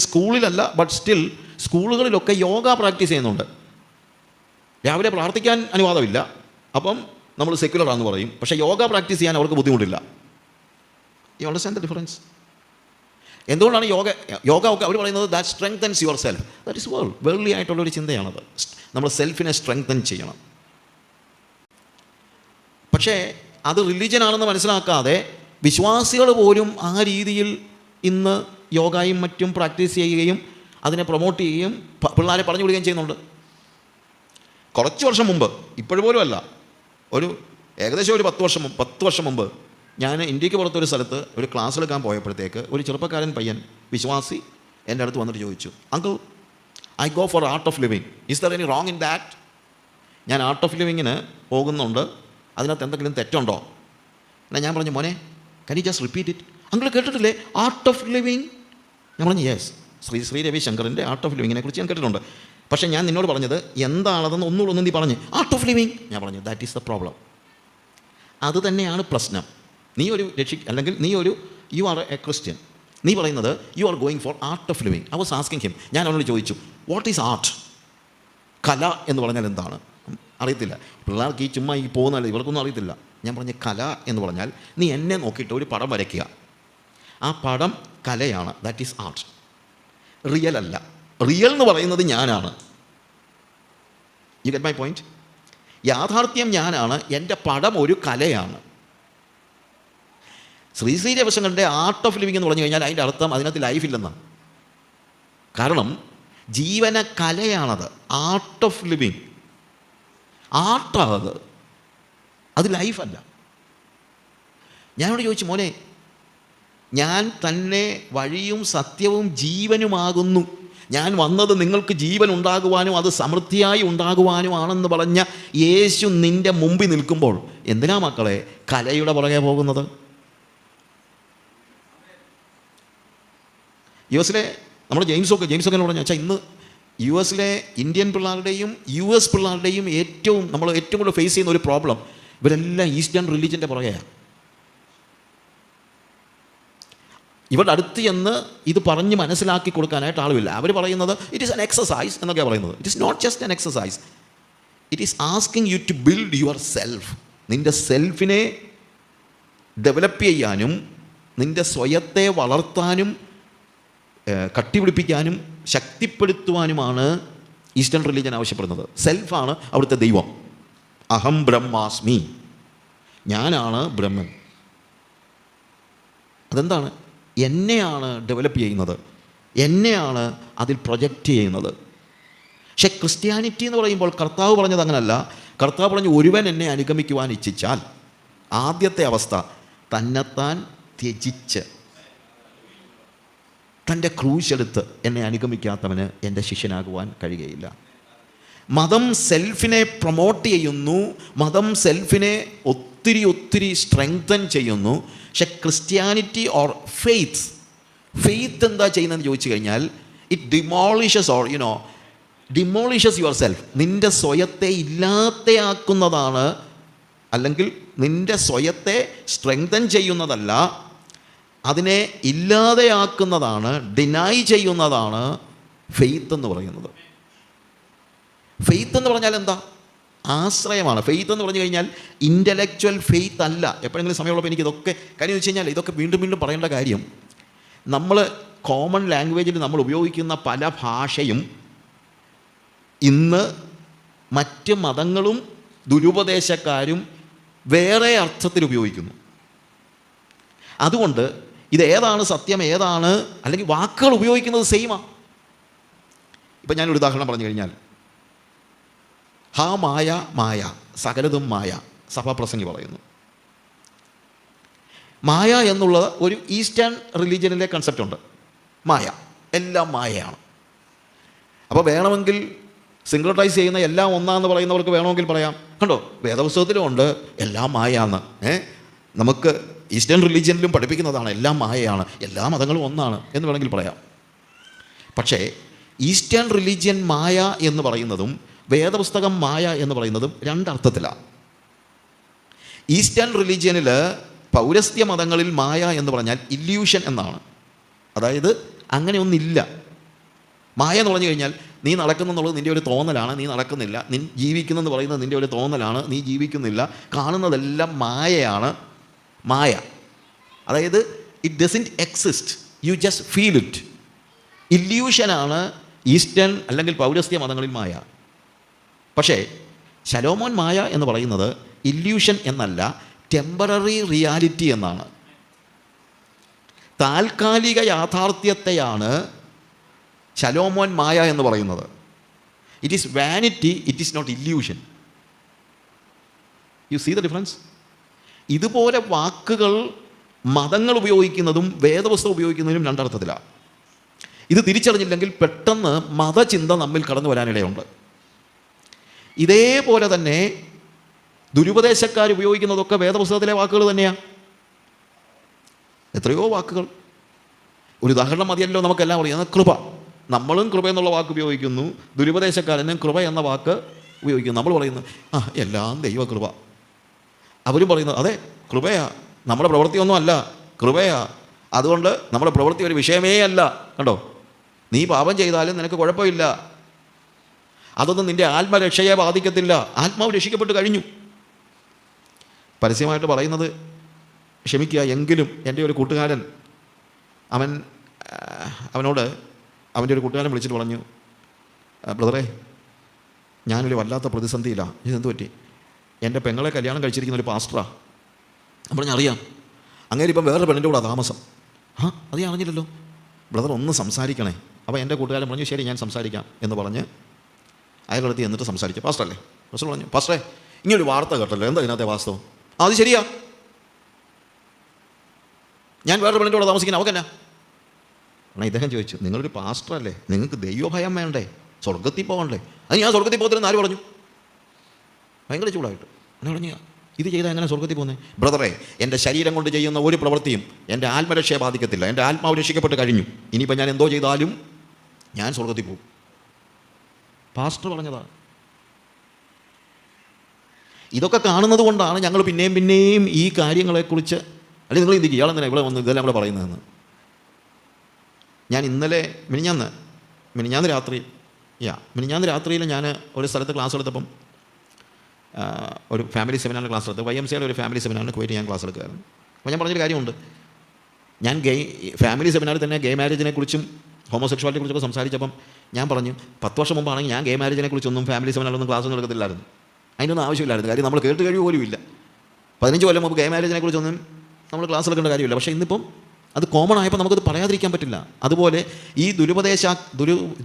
സ്കൂളിലല്ല, ബട്ട് സ്റ്റിൽ സ്കൂളുകളിലൊക്കെ യോഗ പ്രാക്ടീസ് ചെയ്യുന്നുണ്ട്. രാവിലെ പ്രാർത്ഥിക്കാൻ അനുവാദമില്ല, അപ്പം നമ്മൾ സെക്യുലറാണെന്ന് പറയും. പക്ഷേ യോഗ പ്രാക്ടീസ് ചെയ്യാൻ അവർക്ക് ബുദ്ധിമുട്ടില്ല. You understand the difference? എന്തുകൊണ്ടാണ് യോഗ ഒക്കെ അവർ പറയുന്നത്? That strengthens your self. That is worldly ആയിട്ടുള്ളൊരു ചിന്തയാണത്. നമ്മൾ സെൽഫിനെ സ്ട്രെങ്തൻ ചെയ്യണം. പക്ഷേ അത് റിലിജനാണെന്ന് മനസ്സിലാക്കാതെ വിശ്വാസികൾ പോലും ആ രീതിയിൽ ഇന്ന് യോഗയും മറ്റും പ്രാക്ടീസ് ചെയ്യുകയും അതിനെ പ്രൊമോട്ട് ചെയ്യുകയും പിള്ളേരെ പറഞ്ഞു വിടുകയും ചെയ്യുന്നുണ്ട്. കുറച്ച് വർഷം മുമ്പ്, ഇപ്പോഴുപോലും അല്ല, ഏകദേശം ഒരു 10 വർഷം മുമ്പ് ഞാൻ ഇന്ത്യക്ക് പുറത്തൊരു സ്ഥലത്ത് ഒരു ക്ലാസ് എടുക്കാൻ പോയപ്പോഴത്തേക്ക് ഒരു ചെറുപ്പക്കാരൻ പയ്യൻ, വിശ്വാസി, എൻ്റെ അടുത്ത് വന്നിട്ട് ചോദിച്ചു, uncle, I go for art of living, is there any wrong in that? ഞാൻ ആർട്ട് ഓഫ് ലിവിങ്ങിന് പോകുന്നുണ്ട്, അതിനകത്ത് എന്തെങ്കിലും തെറ്റുണ്ടോ? എന്നാൽ ഞാൻ പറഞ്ഞു, മോനെ, can you just repeat it? Uncle കേട്ടിട്ടില്ലേ ആർട്ട് ഓഫ് ലിവിങ്? ഞാൻ പറഞ്ഞു, യെസ്, ശ്രീ രവിശങ്കറിൻ്റെ ആർട്ട് ഓഫ് ലിവിങ്ങിനെ കുറിച്ച് ഞാൻ കേട്ടിട്ടുണ്ട്. പക്ഷേ ഞാൻ നിന്നോട് പറഞ്ഞത് എന്താണെന്ന് ഒന്നുകൂടെ നീ പറഞ്ഞ് ആർട്ട് ഓഫ് ലിവിങ്. ഞാൻ പറഞ്ഞു, ദാറ്റ് ഈസ് ദ പ്രോബ്ലം. അത് തന്നെയാണ് പ്രശ്നം. നീ ഒരു അല്ലെങ്കിൽ യു ആർ എ ക്രിസ്ത്യൻ, നീ പറയുന്നത് you are going for art of living. I was asking him, ഞാൻ അവനോട് ചോദിച്ചു, വാട്ട് ഈസ് ആർട്ട്? കല എന്ന് പറഞ്ഞാൽ എന്താണ്? അറിയത്തില്ല. പിള്ളേർക്ക് ചുമ്മാ പോകുന്നതല്ല, ഇവർക്കൊന്നും അറിയത്തില്ല. ഞാൻ പറഞ്ഞ കല എന്ന് പറഞ്ഞാൽ നീ എന്നെ നോക്കിയിട്ട് ഒരു പടം വരയ്ക്കുക, ആ പടം കലയാണ്, ദാറ്റ് ഈസ് ആർട്ട്. റിയൽ അല്ല. റിയൽ എന്ന് പറയുന്നത് ഞാനാണ്. You get my point? യാഥാർത്ഥ്യം ഞാനാണ്, എൻ്റെ പടം ഒരു കലയാണ്. ശ്രീ രവിശങ്കറിൻ്റെ ആർട്ട് ഓഫ് ലിവിങ് എന്ന് പറഞ്ഞു കഴിഞ്ഞാൽ അതിൻ്റെ അർത്ഥം അതിനകത്ത് ലൈഫില്ലെന്നാണ്. കാരണം ജീവന കലയാണത്, ആർട്ട് ഓഫ് ലിവിങ്, ആർട്ടാണത്, അത് ലൈഫല്ല. ഞാനോട് ചോദിച്ചു, മോനെ, ഞാൻ തന്നെ വഴിയും സത്യവും ജീവനുമാകുന്നു, ഞാൻ വന്നത് നിങ്ങൾക്ക് ജീവൻ ഉണ്ടാകുവാനും അത് സമൃദ്ധിയായി ഉണ്ടാകുവാനുമാണെന്ന് പറഞ്ഞ യേശു നിൻ്റെ മുമ്പിൽ നിൽക്കുമ്പോൾ എന്തിനാ മക്കളെ കലയുടെ പുറകെ പോകുന്നത്? US നമ്മുടെ ജെയിംസൊക്കെ എന്ന് പറഞ്ഞാൽ വെച്ചാൽ ഇന്ന് US ഇന്ത്യൻ പിള്ളേരുടെയും US പിള്ളേരുടെയും നമ്മൾ ഏറ്റവും കൂടുതൽ ഫേസ് ചെയ്യുന്ന ഒരു പ്രോബ്ലം, ഇവരെല്ലാം ഈസ്റ്റേൺ റിലീജിയൻ്റെ പുറകെയാണ്. ഇവരുടെ അടുത്ത് ചെന്ന് ഇത് പറഞ്ഞ് മനസ്സിലാക്കി കൊടുക്കാനായിട്ട് ആളുമില്ല. അവർ പറയുന്നത് ഇറ്റ് ഈസ് ആൻ എക്സസൈസ് എന്നൊക്കെയാണ് പറയുന്നത്. It is not just an exercise, it is asking you to build yourself. നിൻ്റെ സെൽഫിനെ ഡെവലപ്പ് ചെയ്യാനും നിൻ്റെ സ്വയത്തെ വളർത്താനും കട്ടിപിടിപ്പിക്കാനും ശക്തിപ്പെടുത്തുവാനുമാണ് ഈസ്റ്റേൺ റിലീജിയൻ ആവശ്യപ്പെടുന്നത്. സെൽഫാണ് അവിടുത്തെ ദൈവം. അഹം ബ്രഹ്മാസ്മി, ഞാനാണ് ബ്രഹ്മൻ. അതെന്താണ്? എന്നെയാണ് ഡെവലപ്പ് ചെയ്യുന്നത്, എന്നെയാണ് അതിൽ പ്രൊജക്റ്റ് ചെയ്യുന്നത്. പക്ഷെ ക്രിസ്ത്യാനിറ്റി എന്ന് പറയുമ്പോൾ കർത്താവ് പറഞ്ഞത് അങ്ങനല്ല. കർത്താവ് പറഞ്ഞു, ഒരുവൻ എന്നെ അനുഗമിക്കുവാൻ ഇച്ഛിച്ചാൽ ആദ്യത്തെ അവസ്ഥ തന്നെത്താൻ ത്യജിച്ച് തൻ്റെ ക്രൂശെടുത്ത് എന്നെ അനുഗമിക്കാത്തവന് എൻ്റെ ശിഷ്യനാകുവാൻ കഴിയുകയില്ല. മതം സെൽഫിനെ പ്രൊമോട്ട് ചെയ്യുന്നു, മതം സെൽഫിനെ ഒത്തിരി സ്ട്രെങ്തൻ ചെയ്യുന്നു. പക്ഷെ ക്രിസ്ത്യാനിറ്റി ഓർ ഫെയ്ത്ത് എന്താ ചെയ്യുന്നതെന്ന് ചോദിച്ചു കഴിഞ്ഞാൽ ഇറ്റ് ഡിമോളിഷസ് യുവർ സെൽഫ്. നിൻ്റെ സ്വയത്തെ ഇല്ലാത്തയാക്കുന്നതാണ്, അല്ലെങ്കിൽ നിൻ്റെ സ്വയത്തെ സ്ട്രെങ്തൻ ചെയ്യുന്നതല്ല, അതിനെ ഇല്ലാതെയാക്കുന്നതാണ്, ഡിനൈ ചെയ്യുന്നതാണ് ഫെയ്ത്ത് എന്ന് പറയുന്നത്. ഫെയ്ത്ത് എന്ന് പറഞ്ഞാൽ എന്താ? ആശ്രയമാണ്. ഫെയ്ത്ത് എന്ന് പറഞ്ഞു കഴിഞ്ഞാൽ ഇൻ്റലക്ച്വൽ ഫെയ്ത്ത് അല്ല. എപ്പോഴെങ്കിലും സമയമുള്ളപ്പോൾ എനിക്ക് ഇതൊക്കെ കാര്യം വെച്ച് കഴിഞ്ഞാൽ ഇതൊക്കെ വീണ്ടും പറയേണ്ട കാര്യം, നമ്മൾ കോമൺ ലാംഗ്വേജിൽ നമ്മൾ ഉപയോഗിക്കുന്ന പല ഭാഷയും ഇന്ന് മറ്റ് മതങ്ങളും ദുരുപദേശക്കാരും വേറെ അർത്ഥത്തിൽ ഉപയോഗിക്കുന്നു. അതുകൊണ്ട് ഇതേതാണ് സത്യം, ഏതാണ്, അല്ലെങ്കിൽ വാക്കുകൾ ഉപയോഗിക്കുന്നത് സെയിമാണ്. ഇപ്പം ഞാനൊരു ഉദാഹരണം പറഞ്ഞു കഴിഞ്ഞാൽ, ഹാ മായ സകലതും മായ, സഭാപ്രസംഗി പറയുന്നു. മായ എന്നുള്ളത് ഒരു ഈസ്റ്റേൺ റിലീജിയനിലെ കൺസെപ്റ്റ് ഉണ്ട്. മായ, എല്ലാം മായയാണ്. അപ്പോൾ വേണമെങ്കിൽ സിംക്രട്ടൈസ് ചെയ്യുന്ന എല്ലാം ഒന്നാന്ന് പറയുന്നവർക്ക് വേണമെങ്കിൽ പറയാം, കണ്ടോ വേദപുസ്തകത്തിലും ഉണ്ട് എല്ലാം മായയാന്ന്. നമുക്ക് ഈസ്റ്റേൺ റിലീജിയനിലും പഠിപ്പിക്കുന്നതാണ് എല്ലാം മായയാണ്, എല്ലാ മതങ്ങളും ഒന്നാണ് എന്ന് വേണമെങ്കിൽ പറയാം. പക്ഷേ ഈസ്റ്റേൺ റിലീജിയൻ മായ എന്ന് പറയുന്നതും വേദപുസ്തകം മായ എന്ന് പറയുന്നതും രണ്ടർത്ഥത്തിലാണ്. ഈസ്റ്റേൺ റിലീജിയനിൽ പൗരസ്ത്യ മതങ്ങളിൽ മായ എന്ന് പറഞ്ഞാൽ ഇല്യൂഷൻ എന്നാണ്. അതായത് അങ്ങനെ ഒന്നില്ല. മായ എന്ന് പറഞ്ഞു കഴിഞ്ഞാൽ നീ നടക്കുന്നെന്നുള്ളത് നിൻ്റെ ഒരു തോന്നലാണ്, നീ നടക്കുന്നില്ല. നീ ജീവിക്കുന്നെന്ന് പറയുന്നത് നിൻ്റെ ഒരു തോന്നലാണ്, നീ ജീവിക്കുന്നില്ല. കാണുന്നതെല്ലാം മായയാണ്. മായ അതായത് it doesn't exist, you just feel it. ഇല്യൂഷനാണ് ഈസ്റ്റേൺ അല്ലെങ്കിൽ പൗരസ്ത്യ മതങ്ങളിൽ മായ. പക്ഷേ ശലോമോൻ മായ എന്ന് പറയുന്നത് ഇല്യൂഷൻ എന്നല്ല, ടെമ്പററി റിയാലിറ്റി എന്നാണ്. താൽക്കാലിക യാഥാർത്ഥ്യത്തെയാണ് ശലോമോൻ മായ എന്ന് പറയുന്നത്. It is vanity, it is not illusion. You see the difference? ഇതുപോലെ വാക്കുകൾ മതങ്ങൾ ഉപയോഗിക്കുന്നതും വേദപുസ്തകം ഉപയോഗിക്കുന്നതിനും രണ്ടർത്ഥത്തിലാണ്. ഇത് തിരിച്ചറിഞ്ഞില്ലെങ്കിൽ പെട്ടെന്ന് മതചിന്ത നമ്മിൽ കടന്നു വരാനിടയുണ്ട്. ഇതേപോലെ തന്നെ ദുരുപദേശക്കാർ ഉപയോഗിക്കുന്നതൊക്കെ വേദപുസ്തകത്തിലെ വാക്കുകൾ തന്നെയാണ്. എത്രയോ വാക്കുകൾ. ഒരു ഉദാഹരണം മതിയല്ലോ നമുക്കെല്ലാം പറയുന്നത്. കൃപ. നമ്മളും കൃപ എന്നുള്ള വാക്ക് ഉപയോഗിക്കുന്നു, ദുരുപദേശക്കാരനും കൃപ എന്ന വാക്ക് ഉപയോഗിക്കുന്നു. നമ്മൾ പറയുന്നു എല്ലാം ദൈവകൃപ. അവരും പറയുന്നത് അതെ കൃപയാ, നമ്മുടെ പ്രവൃത്തിയൊന്നും അല്ല, കൃപയാ, അതുകൊണ്ട് നമ്മുടെ പ്രവൃത്തി ഒരു വിഷയമേ അല്ല. കണ്ടോ, നീ പാപം ചെയ്താലും നിനക്ക് കുഴപ്പമില്ല, അതൊന്നും നിൻ്റെ ആത്മരക്ഷയെ ബാധിക്കത്തില്ല, ആത്മാവ് രക്ഷിക്കപ്പെട്ട് കഴിഞ്ഞു. പരസ്യമായിട്ട് പറയുന്നത് ക്ഷമിക്കുക. എങ്കിലും എൻ്റെ ഒരു കൂട്ടുകാരൻ അവനോട് അവൻ്റെ ഒരു കൂട്ടുകാരൻ വിളിച്ചിട്ട് പറഞ്ഞു, ബ്രദറെ ഞാനൊരു വല്ലാത്ത പ്രതിസന്ധിയിലാണ്. ഇതെന്ത് പറ്റി? എൻ്റെ പെങ്ങളെ കല്യാണം കഴിച്ചിരിക്കുന്ന ഒരു പാസ്റ്ററാണ്. അപ്പോൾ ഞാൻ അറിയാം, അങ്ങനെ ഇപ്പം വേറെ പെണ്ണിൻ്റെ കൂടെ താമസം. അത് ഞാൻ അറിഞ്ഞില്ലല്ലോ. ബ്രദർ ഒന്ന് സംസാരിക്കണേ. അപ്പോൾ എൻ്റെ കൂട്ടുകാരൻ പറഞ്ഞു ശരി ഞാൻ സംസാരിക്കാം എന്ന് പറഞ്ഞ് അയാളെടുത്ത് എന്നിട്ട് സംസാരിച്ചു. പാസ്റ്ററല്ലേ? പാസ്റ്റർ പറഞ്ഞു പാസ്റ്ററെ ഇങ്ങനൊരു വാർത്ത കേട്ടല്ലോ, എന്താ ഇതിനകത്തെ വാസ്തവം? അത് ശരിയാ, ഞാൻ വേറെ പെണ്ണിൻ്റെ കൂടെ താമസിക്കുന്ന അവക്കെന്നാ? എന്നാൽ ഇദ്ദേഹം ചോദിച്ചു നിങ്ങളൊരു പാസ്റ്ററല്ലേ, നിങ്ങൾക്ക് ദൈവഭയം വേണ്ടേ, സ്വർഗത്തിൽ പോകണ്ടേ? അത് ഞാൻ സ്വർഗത്തിൽ പോകത്തില്ലെന്ന് ആര് പറഞ്ഞു? ഭയങ്കര ചൂടായിട്ട് എന്നെ പറഞ്ഞു ഇത് ചെയ്താൽ എങ്ങനെ സ്വർഗത്തിൽ പോകുന്നത്? ബ്രദറെ എൻ്റെ ശരീരം കൊണ്ട് ചെയ്യുന്ന ഒരു പ്രവൃത്തിയും എൻ്റെ ആത്മരക്ഷയെ ബാധിക്കത്തില്ല, എൻ്റെ ആത്മാവ് രക്ഷിക്കപ്പെട്ട് കഴിഞ്ഞു, ഇനിയിപ്പോൾ ഞാൻ എന്തോ ചെയ്താലും ഞാൻ സ്വർഗത്തിൽ പോകും. പാസ്റ്റർ പറഞ്ഞതാണ്. ഇതൊക്കെ കാണുന്നത് കൊണ്ടാണ് ഞങ്ങൾ പിന്നെയും പിന്നെയും ഈ കാര്യങ്ങളെക്കുറിച്ച് അല്ലെങ്കിൽ നിങ്ങൾ ചിന്തിക്കുക ഇയാളെന്തിനാ ഇവിടെ വന്ന് ഇതെല്ലാം ഇവിടെ പറയുന്നതെന്ന്. ഞാൻ മിനിഞ്ഞാന്ന് രാത്രിയിൽ ഞാൻ ഒരു സ്ഥലത്ത് ക്ലാസ് എടുത്തപ്പം ഒരു ഫാമിലി സെമിനാറിന് ക്ലാസ് എടുത്ത് YMCA ഒരു ഫാമിലി സെമിനാറിന് പോയിട്ട് ഞാൻ ക്ലാസ് എടുക്കുമായിരുന്നു. അപ്പോൾ ഞാൻ പറഞ്ഞൊരു കാര്യമുണ്ട്, ഞാൻ ഫാമിലി സെമിനാറിൽ തന്നെ ഗേ മാരേജിനെ കുറിച്ചും ഹോമോസെക്ഷുവാലിറ്റിയെ കുറിച്ചൊക്കെ സംസാരിച്ചപ്പം ഞാൻ പറഞ്ഞു 10 വർഷം മുമ്പാണെങ്കിൽ ഞാൻ ഗേ മാരേജിനെ കുറിച്ചൊന്നും ഫാമിലി സെമിനാറിലൊന്നും ക്ലാസ്സൊന്നും എടുക്കത്തില്ലായിരുന്നു. അതിനൊന്നും ആവശ്യമില്ലായിരുന്നു, കാര്യം നമ്മൾ കേട്ട് കഴിവ് പോലും ഇല്ല. 15 കൊല്ലം മുമ്പ് ഗേ മാരേജിനെ കുറിച്ചൊന്നും നമ്മൾ ക്ലാസ് എടുക്കേണ്ട കാര്യമില്ല. പക്ഷേ ഇന്നിപ്പം അത് കോമൺ ആയപ്പോൾ നമുക്കത് പറയാതിരിക്കാൻ പറ്റില്ല. അതുപോലെ ഈ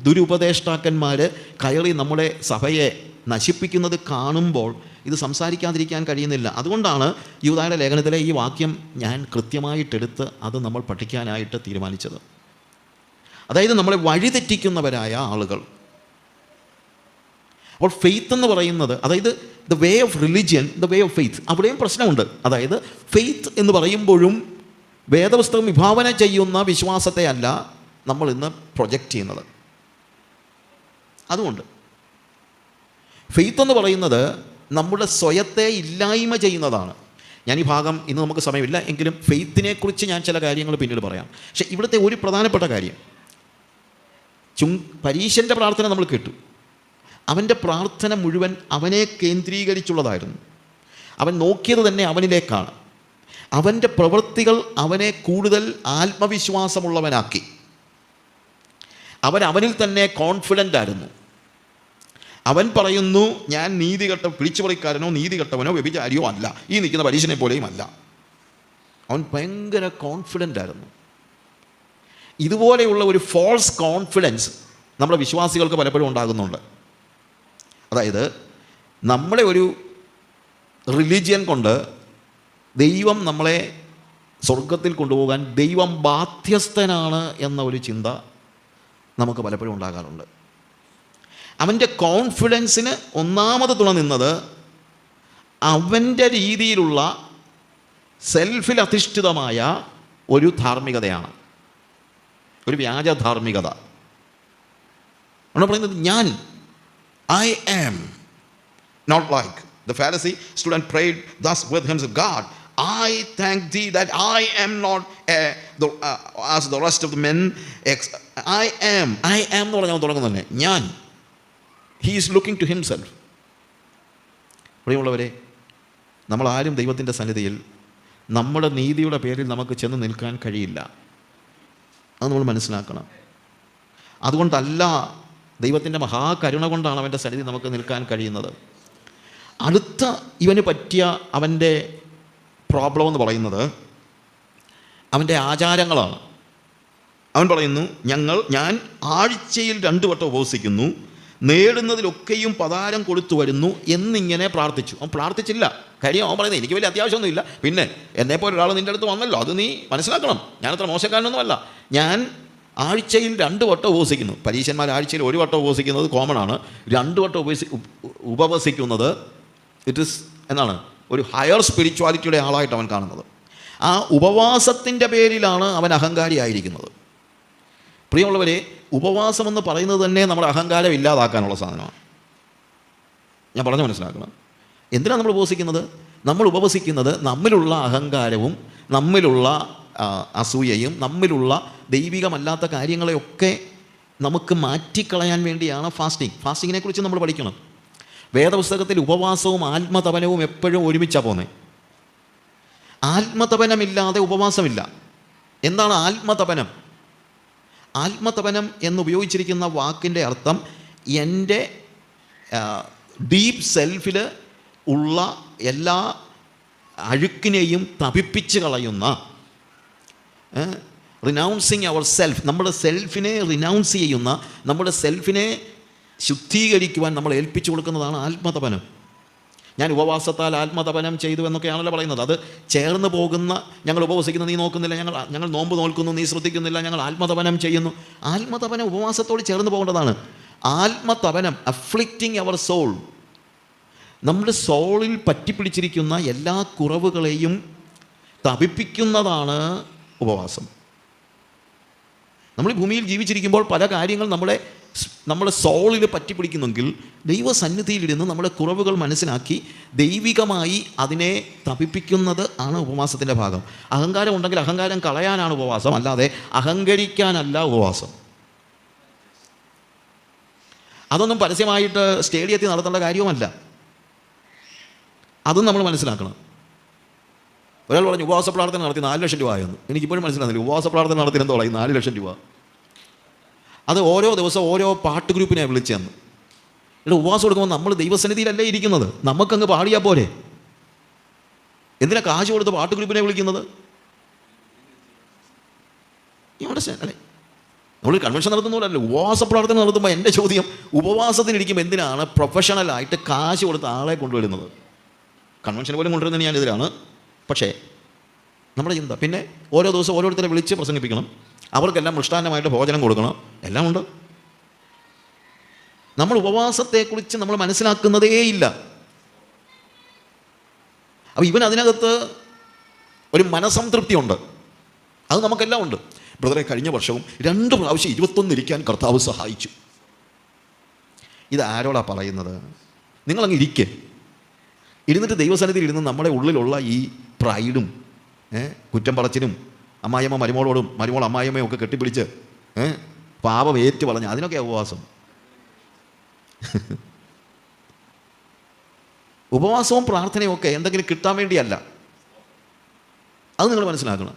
ദുരുപദേഷ്ടാക്കന്മാർ കയറി നമ്മുടെ സഭയെ നശിപ്പിക്കുന്നത് കാണുമ്പോൾ ഇത് സംസാരിക്കാതിരിക്കാൻ കഴിയുന്നില്ല. അതുകൊണ്ടാണ് യൂദായുടെ ലേഖനത്തിലെ ഈ വാക്യം ഞാൻ കൃത്യമായിട്ടെടുത്ത് അത് നമ്മൾ പഠിക്കാനായിട്ട് തീരുമാനിച്ചത്. അതായത് നമ്മളെ വഴിതെറ്റിക്കുന്നവരായ ആളുകൾ. അപ്പോൾ ഫെയ്ത്ത് എന്ന് പറയുന്നത്, അതായത് the way of religion, the way of faith, അവിടെയും പ്രശ്നമുണ്ട്. അതായത് ഫെയ്ത്ത് എന്ന് പറയുമ്പോഴും വേദപുസ്തകം വിഭാവന ചെയ്യുന്ന വിശ്വാസത്തെ അല്ല നമ്മൾ ഇന്ന് പ്രൊജക്റ്റ് ചെയ്യുന്നത്. അതുകൊണ്ട് ഫെയ്ത്ത് എന്ന് പറയുന്നത് നമ്മുടെ സ്വയത്തെ ഇല്ലായ്മ ചെയ്യുന്നതാണ്. ഞാൻ ഈ ഭാഗം ഇന്ന് നമുക്ക് സമയമില്ല, എങ്കിലും ഫെയ്ത്തിനെക്കുറിച്ച് ഞാൻ ചില കാര്യങ്ങൾ പിന്നീട് പറയാം. പക്ഷേ ഇവിടുത്തെ ഒരു പ്രധാനപ്പെട്ട കാര്യം, പരീശൻ്റെ പ്രാർത്ഥന നമ്മൾ കേട്ടു. അവൻ്റെ പ്രാർത്ഥന മുഴുവൻ അവനെ കേന്ദ്രീകരിച്ചുള്ളതായിരുന്നു. അവൻ നോക്കിയത് തന്നെ അവനിലേക്കാണ്. അവൻ്റെ പ്രവൃത്തികൾ അവനെ കൂടുതൽ ആത്മവിശ്വാസമുള്ളവനാക്കി. അവനിൽ തന്നെ കോൺഫിഡൻ്റ് ആയിരുന്നു. അവൻ പറയുന്നു ഞാൻ പിടിച്ചുപറിക്കാരനോ നീതികെട്ടവനോ വ്യഭിചാരിയോ അല്ല, ഈ നിൽക്കുന്ന പരീശനെ പോലെയും അല്ല. അവൻ ഭയങ്കര കോൺഫിഡൻ്റ് ആയിരുന്നു. ഇതുപോലെയുള്ള ഒരു ഫോൾസ് കോൺഫിഡൻസ് നമ്മുടെ വിശ്വാസികൾക്ക് പലപ്പോഴും ഉണ്ടാകുന്നുണ്ട്. അതായത് നമ്മളെ ഒരു റിലീജിയൻ കൊണ്ട് ദൈവം നമ്മളെ സ്വർഗത്തിൽ കൊണ്ടുപോകാൻ ദൈവം ബാധ്യസ്ഥനാണ് എന്ന ഒരു ചിന്ത നമുക്ക് പലപ്പോഴും ഉണ്ടാകാറുണ്ട്. അവൻ്റെ കോൺഫിഡൻസിന് ഒന്നാമത് തുണ നിന്നത് അവൻ്റെ രീതിയിലുള്ള സെൽഫിൽ അധിഷ്ഠിതമായ ഒരു ധാർമ്മികതയാണ്, ഒരു വ്യാജ ധാർമ്മികത. നമ്മൾ പറയുന്നത് ഞാൻ I am not like the Pharisee stood and prayed thus with himself, God, I thank thee that I am not as the rest of the men. I am എന്ന് പറഞ്ഞാൽ തുടങ്ങുന്നതല്ലേ ഞാൻ. He is looking to himself. പ്രിയമുള്ളവരെ, നമ്മളാരും ദൈവത്തിൻ്റെ സന്നിധിയിൽ നമ്മുടെ നീതിയുടെ പേരിൽ നമുക്ക് ചെന്ന് നിൽക്കാൻ കഴിയില്ല. അത് നമ്മൾ മനസ്സിലാക്കണം. അതുകൊണ്ടല്ല, ദൈവത്തിൻ്റെ മഹാകരുണ കൊണ്ടാണ് അവൻ്റെ സന്നിധി നമുക്ക് നിൽക്കാൻ കഴിയുന്നത്. അടുത്ത ഇവന് പറ്റിയ അവൻ്റെ പ്രോബ്ലം എന്ന് പറയുന്നത് അവൻ്റെ ആചാരങ്ങളാണ്. അവൻ പറയുന്നു, ഞാൻ ആഴ്ചയിൽ 2 വട്ടം ഉപവസിക്കുന്നു, നേടുന്നതിലൊക്കെയും പതാരം കൊടുത്തു വരുന്നു എന്നിങ്ങനെ പ്രാർത്ഥിച്ചു. അവൻ പ്രാർത്ഥിച്ചില്ല. കാര്യം അവൻ പറയുന്നത്, എനിക്ക് വലിയ അത്യാവശ്യമൊന്നുമില്ല, പിന്നെ എന്നെപ്പോലെ ഒരാൾ നിൻ്റെ അടുത്ത് വന്നല്ലോ, അത് നീ മനസ്സിലാക്കണം, ഞാനത്ര മോശക്കാരനൊന്നുമല്ല. ഞാൻ ആഴ്ചയിൽ 2 വട്ടം ഉപവസിക്കുന്നു. പരീശന്മാർ ആഴ്ചയിൽ 1 വട്ടം ഉപവസിക്കുന്നത് കോമൺ ആണ്. 2 വട്ടം ഉപവസിക്കുന്നത് ഇറ്റ് ഈസ് എന്നാണ് ഒരു ഹയർ സ്പിരിച്വാലിറ്റിയുടെ ആളായിട്ട് അവൻ കാണുന്നത്. ആ ഉപവാസത്തിൻ്റെ പേരിലാണ് അവൻ അഹങ്കാരിയായിരിക്കുന്നത്. പ്രിയമുള്ളവരെ, ഉപവാസമെന്ന് പറയുന്നത് തന്നെ നമ്മുടെ അഹങ്കാരം ഇല്ലാതാക്കാനുള്ള സാധനമാണ്. ഞാൻ പറഞ്ഞു മനസ്സിലാക്കണം. എന്തിനാണ് നമ്മൾ ഉപവസിക്കുന്നത്? നമ്മൾ ഉപവസിക്കുന്നത് നമ്മിലുള്ള അഹങ്കാരവും നമ്മിലുള്ള അസൂയയും നമ്മിലുള്ള ദൈവികമല്ലാത്ത കാര്യങ്ങളെയൊക്കെ നമുക്ക് മാറ്റിക്കളയാൻ വേണ്ടിയാണ് ഫാസ്റ്റിംഗ്. ഫാസ്റ്റിങ്ങിനെ കുറിച്ച് നമ്മൾ പഠിക്കണം. വേദപുസ്തകത്തിൽ ഉപവാസവും ആത്മതപനവും എപ്പോഴും ഒരുമിച്ചാണ് പോകുന്നത്. ആത്മതപനമില്ലാതെ ഉപവാസമില്ല. എന്താണ് ആത്മതപനം? ആത്മതപനം എന്നുപയോഗിച്ചിരിക്കുന്ന വാക്കിൻ്റെ അർത്ഥം എൻ്റെ ഡീപ്പ് സെൽഫിൽ ഉള്ള എല്ലാ അഴുക്കിനെയും തപിപ്പിച്ച് കളയുന്ന, റിനൗൺസിങ് അവർ സെൽഫ്, നമ്മുടെ സെൽഫിനെ റിനൗൺസ് ചെയ്യുന്ന, നമ്മുടെ സെൽഫിനെ ശുദ്ധീകരിക്കുവാൻ നമ്മൾ ഏൽപ്പിച്ചു കൊടുക്കുന്നതാണ് ആത്മതപനം. ഞാൻ ഉപവാസത്താൽ ആത്മതപനം ചെയ്തു എന്നൊക്കെയാണല്ലോ പറയുന്നത്. അത് ചേർന്ന് പോകുന്ന, ഞങ്ങൾ ഉപവസിക്കുന്നു നീ നോക്കുന്നില്ല, ഞങ്ങൾ നോമ്പ് നോൽക്കുന്നു നീ ശ്രദ്ധിക്കുന്നില്ല, ഞങ്ങൾ ആത്മതപനം ചെയ്യുന്നു. ആത്മതപനം ഉപവാസത്തോട് ചേർന്ന് പോകേണ്ടതാണ്. ആത്മതപനം അഫ്ലിക്റ്റിംഗ് അവർ സോൾ, നമ്മുടെ സോളിൽ പറ്റിപ്പിടിച്ചിരിക്കുന്ന എല്ലാ കുറവുകളെയും തപിപ്പിക്കുന്നതാണ് ഉപവാസം. നമ്മൾ ഈ ഭൂമിയിൽ ജീവിച്ചിരിക്കുമ്പോൾ പല കാര്യങ്ങൾ നമ്മുടെ സോളിൽ പറ്റിപ്പിടിക്കുന്നെങ്കിൽ ദൈവസന്നിധിയിലിരുന്ന് നമ്മുടെ കുറവുകൾ മനസ്സിലാക്കി ദൈവികമായി അതിനെ തപിപ്പിക്കുന്നത് ആണ് ഉപവാസത്തിൻ്റെ ഭാഗം. അഹങ്കാരം ഉണ്ടെങ്കിൽ അഹങ്കാരം കളയാനാണ് ഉപവാസം, അല്ലാതെ അഹങ്കരിക്കാനല്ല ഉപവാസം. അതൊന്നും പരസ്യമായിട്ട് സ്റ്റേഡിയത്തിൽ നടത്തേണ്ട കാര്യവുമല്ല. അതും നമ്മൾ മനസ്സിലാക്കണം. ഒരാൾ പറഞ്ഞു ഉപവാസ പ്രാർത്ഥന നടത്തി 4 ലക്ഷം രൂപ ആയെന്ന്. എനിക്കിപ്പോഴും മനസ്സിലാകുന്നില്ല. ഉപവാസ പ്രാർത്ഥന നടത്തി എന്തോ 4 ലക്ഷം രൂപ. അത് ഓരോ ദിവസം ഓരോ പാട്ട് ഗ്രൂപ്പിനെ വിളിച്ചെന്ന്. ഇവിടെ ഉപവാസം കൊടുക്കുമ്പോൾ നമ്മൾ ദൈവസന്നിധിയിലല്ലേ ഇരിക്കുന്നത്, നമുക്കങ്ങ് പാടിയാൽ പോരെ? എന്തിനാ കാശ് കൊടുത്ത് പാട്ട് ഗ്രൂപ്പിനെ വിളിക്കുന്നത്? അല്ലേ, നമ്മൾ കൺവെൻഷൻ നടത്തുന്നതല്ലേ, ഉപവാസ പ്രാർത്ഥന നടത്തുമ്പോൾ എൻ്റെ ചോദ്യം, ഉപവാസത്തിനിരിക്കുമ്പോൾ എന്തിനാണ് പ്രൊഫഷണലായിട്ട് കാശ് കൊടുത്ത് ആളെ കൊണ്ടുവരുന്നത്? കൺവെൻഷൻ പോലും കൊണ്ടുവരുന്നതിന് ഞാനെതിരാണ്. പക്ഷേ നമ്മുടെ ചിന്ത പിന്നെ ഓരോ ദിവസം ഓരോരുത്തരെ വിളിച്ച് പ്രസംഗിപ്പിക്കണം, അവർക്കെല്ലാം മൃഷ്ടാന്നമായിട്ട് ഭോജനം കൊടുക്കണം, എല്ലാം ഉണ്ട്. നമ്മൾ ഉപവാസത്തെക്കുറിച്ച് നമ്മൾ മനസ്സിലാക്കുന്നതേയില്ല. അപ്പോൾ ഇവൻ അതിനകത്ത് ഒരു മനസംതൃപ്തി ഉണ്ട്, അത് നമുക്കെല്ലാം ഉണ്ട്. ബ്രദറെ, കഴിഞ്ഞ വർഷവും 2 പ്രാവശ്യം 21 ഇരിക്കാൻ കർത്താവ് സഹായിച്ചു. ഇത് ആരോടാ പറയുന്നത്? നിങ്ങളങ്ങ് ഇരിക്കേ, ഇരുന്നിട്ട് ദൈവസന്നിധിയിൽ ഇരുന്ന് നമ്മുടെ ഉള്ളിലുള്ള ഈ പ്രൈഡും കുറ്റം പറച്ചിലും അമ്മായിയമ്മ മരുമോളോടും മരുമോൾ അമ്മായിയമ്മയും ഒക്കെ കെട്ടിപ്പിടിച്ച് പാപം ഏറ്റു പറഞ്ഞ് അതിനൊക്കെയാണ് ഉപവാസം. ഉപവാസവും പ്രാർത്ഥനയും ഒക്കെ എന്തെങ്കിലും കിട്ടാൻ വേണ്ടിയല്ല, അത് നിങ്ങൾ മനസ്സിലാക്കണം.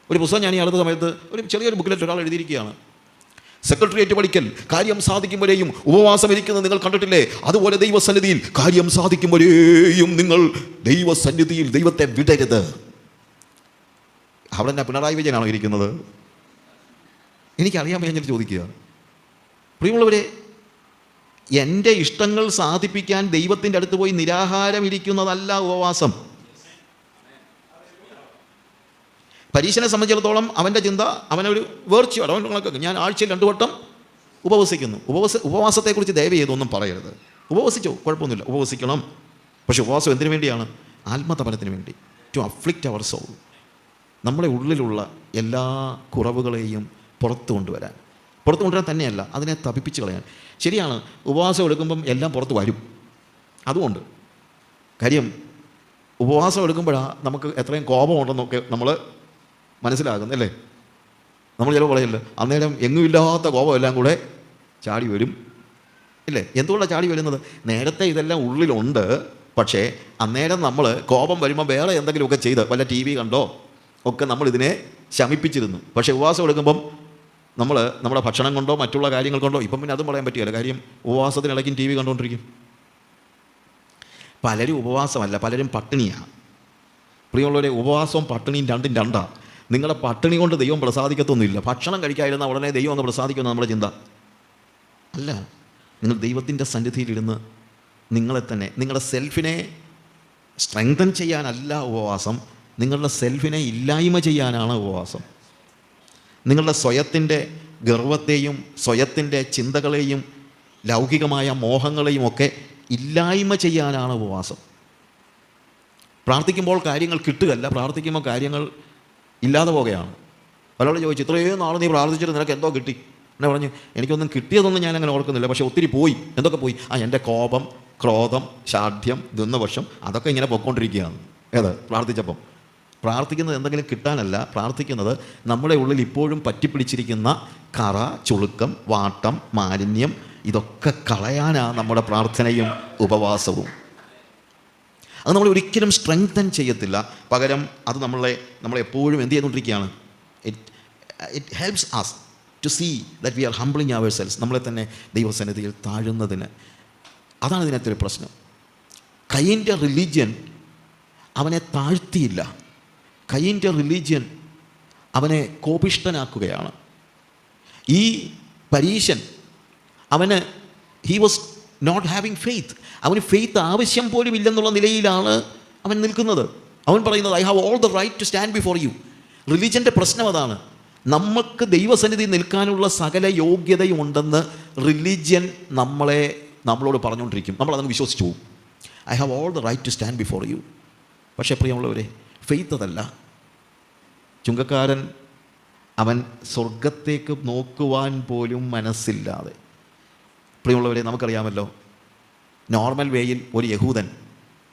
ഒരു പുസ്തകം ഞാൻ ഈ അടുത്ത സമയത്ത് ഒരു ചെറിയൊരു ബുക്കിലെറ്റ് ഒരാൾ എഴുതിയിരിക്കുകയാണ്. സെക്രട്ടേറിയറ്റ് പഠിക്കൽ, കാര്യം സാധിക്കുമ്പോഴേയും ഉപവാസം ഇരിക്കുന്നത് നിങ്ങൾ കണ്ടിട്ടില്ലേ? അതുപോലെ ദൈവസന്നിധിയിൽ കാര്യം സാധിക്കുമ്പോഴേയും നിങ്ങൾ ദൈവസന്നിധിയിൽ ദൈവത്തെ വിടരുത്. അവിടെ തന്നെ പിണറായി വിജയനാണോ ഇരിക്കുന്നത്? എനിക്കറിയാൻ കഴിഞ്ഞിട്ട് ചോദിക്കുക. പ്രിയമുള്ളവരെ, എൻ്റെ ഇഷ്ടങ്ങൾ സാധിപ്പിക്കാൻ ദൈവത്തിൻ്റെ അടുത്ത് പോയി നിരാഹാരം ഇരിക്കുന്നതല്ല ഉപവാസം. പരീശനെ സംബന്ധിച്ചിടത്തോളം അവൻ്റെ ചിന്ത, അവനൊരു വേർച്വൽ, അവൻ കണക്കൊക്കെ ഞാൻ ആഴ്ചയിൽ 2 വട്ടം ഉപവസിക്കുന്നു. ഉപവാസത്തെക്കുറിച്ച് ദയവ് ചെയ്തൊന്നും പറയരുത്. ഉപവസിച്ചോ, കുഴപ്പമൊന്നുമില്ല, ഉപവസിക്കണം. പക്ഷെ ഉപവാസം എന്തിനു വേണ്ടിയാണ്? ആത്മതപനത്തിന് വേണ്ടി, ടു അഫ്ലിക്റ്റ് അവർ സോൾ. നമ്മുടെ ഉള്ളിലുള്ള എല്ലാ കുറവുകളെയും പുറത്തു കൊണ്ടുവരാൻ തന്നെയല്ല, അതിനെ തപിപ്പിച്ച് കളയാൻ. ശരിയാണ്, ഉപവാസം എടുക്കുമ്പം എല്ലാം പുറത്ത് വരും, അതുകൊണ്ട് കാര്യം ഉപവാസം എടുക്കുമ്പോഴാണ് നമുക്ക് എത്രയും കോപമുണ്ടെന്നൊക്കെ നമ്മൾ മനസ്സിലാകുന്നല്ലേ. നമ്മൾ ചിലപ്പോൾ പറയില്ല, അന്നേരം എങ്ങുമില്ലാത്ത കോപം എല്ലാം കൂടെ ചാടി വരും, ഇല്ലേ? എന്തുകൊണ്ടാണ് ചാടി വരുന്നത്? നേരത്തെ ഇതെല്ലാം ഉള്ളിലുണ്ട്, പക്ഷേ അന്നേരം നമ്മൾ കോപം വരുമ്പോൾ വേറെ എന്തെങ്കിലുമൊക്കെ ചെയ്ത് വല്ല TV കണ്ടോ ഒക്കെ നമ്മളിതിനെ ശമിപ്പിച്ചിരുന്നു. പക്ഷേ ഉപവാസം എടുക്കുമ്പം നമ്മൾ നമ്മുടെ ഭക്ഷണം കൊണ്ടോ മറ്റുള്ള കാര്യങ്ങൾ കൊണ്ടോ, ഇപ്പം പിന്നെ അതും പറയാൻ പറ്റില്ല, കാര്യം ഉപവാസത്തിനിടയ്ക്കും TV കണ്ടുകൊണ്ടിരിക്കും. പലരും ഉപവാസമല്ല, പലരും പട്ടിണിയാണ്. പ്രിയമുള്ളവരെ, ഉപവാസവും പട്ടിണിയും രണ്ടും രണ്ടാണ്. നിങ്ങളുടെ പട്ടിണി കൊണ്ട് ദൈവം പ്രസാദിക്കത്തൊന്നുമില്ല. ഭക്ഷണം കഴിക്കാതിരുന്ന ഉടനെ ദൈവം ഒന്ന് പ്രസാദിക്കുമെന്ന് നമ്മുടെ ചിന്ത അല്ല. നിങ്ങൾ ദൈവത്തിൻ്റെ സന്നിധിയിലിരുന്ന് നിങ്ങളെ തന്നെ, നിങ്ങളുടെ സെൽഫിനെ സ്ട്രെങ്തൻ ചെയ്യാനല്ല ഉപവാസം, നിങ്ങളുടെ സെൽഫിനെ ഇല്ലായ്മ ചെയ്യാനാണ് ഉപവാസം. നിങ്ങളുടെ സ്വയത്തിൻ്റെ ഗർവത്തെയും സ്വയത്തിൻ്റെ ചിന്തകളെയും ലൗകികമായ മോഹങ്ങളെയും ഒക്കെ ഇല്ലായ്മ ചെയ്യാനാണ് ഉപവാസം. പ്രാർത്ഥിക്കുമ്പോൾ കാര്യങ്ങൾ കിട്ടുകയല്ല, പ്രാർത്ഥിക്കുമ്പോൾ കാര്യങ്ങൾ ഇല്ലാതെ പോകുകയാണ്. ഒരാൾ ചോദിച്ചു, ഇത്രയും നാൾ നീ പ്രാർത്ഥിച്ചിട്ട് നിനക്ക് എന്തോ കിട്ടി? എന്നെ പറഞ്ഞു, എനിക്കൊന്നും കിട്ടിയതൊന്നും ഞാൻ അങ്ങനെ ഓർക്കുന്നില്ല, പക്ഷേ ഒത്തിരി പോയി. എന്തൊക്കെ പോയി? എൻ്റെ കോപം, ക്രോധം, ശാഠ്യം, ദുന്നവശം, അതൊക്കെ ഇങ്ങനെ പൊയ്ക്കൊണ്ടിരിക്കുകയാണ്. പ്രാർത്ഥിച്ചപ്പം. പ്രാർത്ഥിക്കുന്നത് എന്തെങ്കിലും കിട്ടാനല്ല, പ്രാർത്ഥിക്കുന്നത് നമ്മുടെ ഉള്ളിൽ ഇപ്പോഴും പറ്റിപ്പിടിച്ചിരിക്കുന്ന കറ, ചുളുക്കം, വാട്ടം, മാലിന്യം, ഇതൊക്കെ കളയാനാണ് നമ്മുടെ പ്രാർത്ഥനയും ഉപവാസവും. അത് നമ്മൾ ഒരിക്കലും സ്ട്രെങ്തൻ ചെയ്യത്തില്ല, പകരം അത് നമ്മളെപ്പോഴും എന്ത് ചെയ്തുകൊണ്ടിരിക്കുകയാണ്? It helps us to see that we are humbling ourselves, നമ്മളെ തന്നെ ദൈവസന്നിധിയിൽ താഴുന്നതിന്. അതാണ് ഇതിനകത്തൊരു പ്രശ്നം. കയീൻ്റെ റിലീജിയൻ അവനെ താഴ്ത്തിയില്ല, കയീൻ്റെ റിലീജിയൻ അവനെ കോപിഷ്ഠനാക്കുകയാണ്. ഈ പരീശൻ he was not having faith, അവന് ഫെയ്ത്ത് ആവശ്യം പോലും ഇല്ലെന്നുള്ള നിലയിലാണ് അവൻ നിൽക്കുന്നത്. അവൻ പറയുന്നത്, I have all the right to stand before you. റിലീജിയൻ്റെ പ്രശ്നം അതാണ്. നമുക്ക് ദൈവസന്നിധി നിൽക്കാനുള്ള സകല യോഗ്യതയും ഉണ്ടെന്ന് റിലീജിയൻ നമ്മളോട് പറഞ്ഞുകൊണ്ടിരിക്കും. നമ്മളതങ്ങ് വിശ്വസിച്ചു പോകും. I have all the right to stand before you. പക്ഷേ പ്രിയമുള്ളവരെ, ഫെയ്ത്ത് അതല്ല. ചുങ്കക്കാരൻ അവൻ സ്വർഗത്തേക്ക് നോക്കുവാൻ പോലും മനസ്സില്ലാതെ. പ്രിയമുള്ളവരെ, നമുക്കറിയാമല്ലോ, നോർമൽ വേയിൽ ഒരു യഹൂദൻ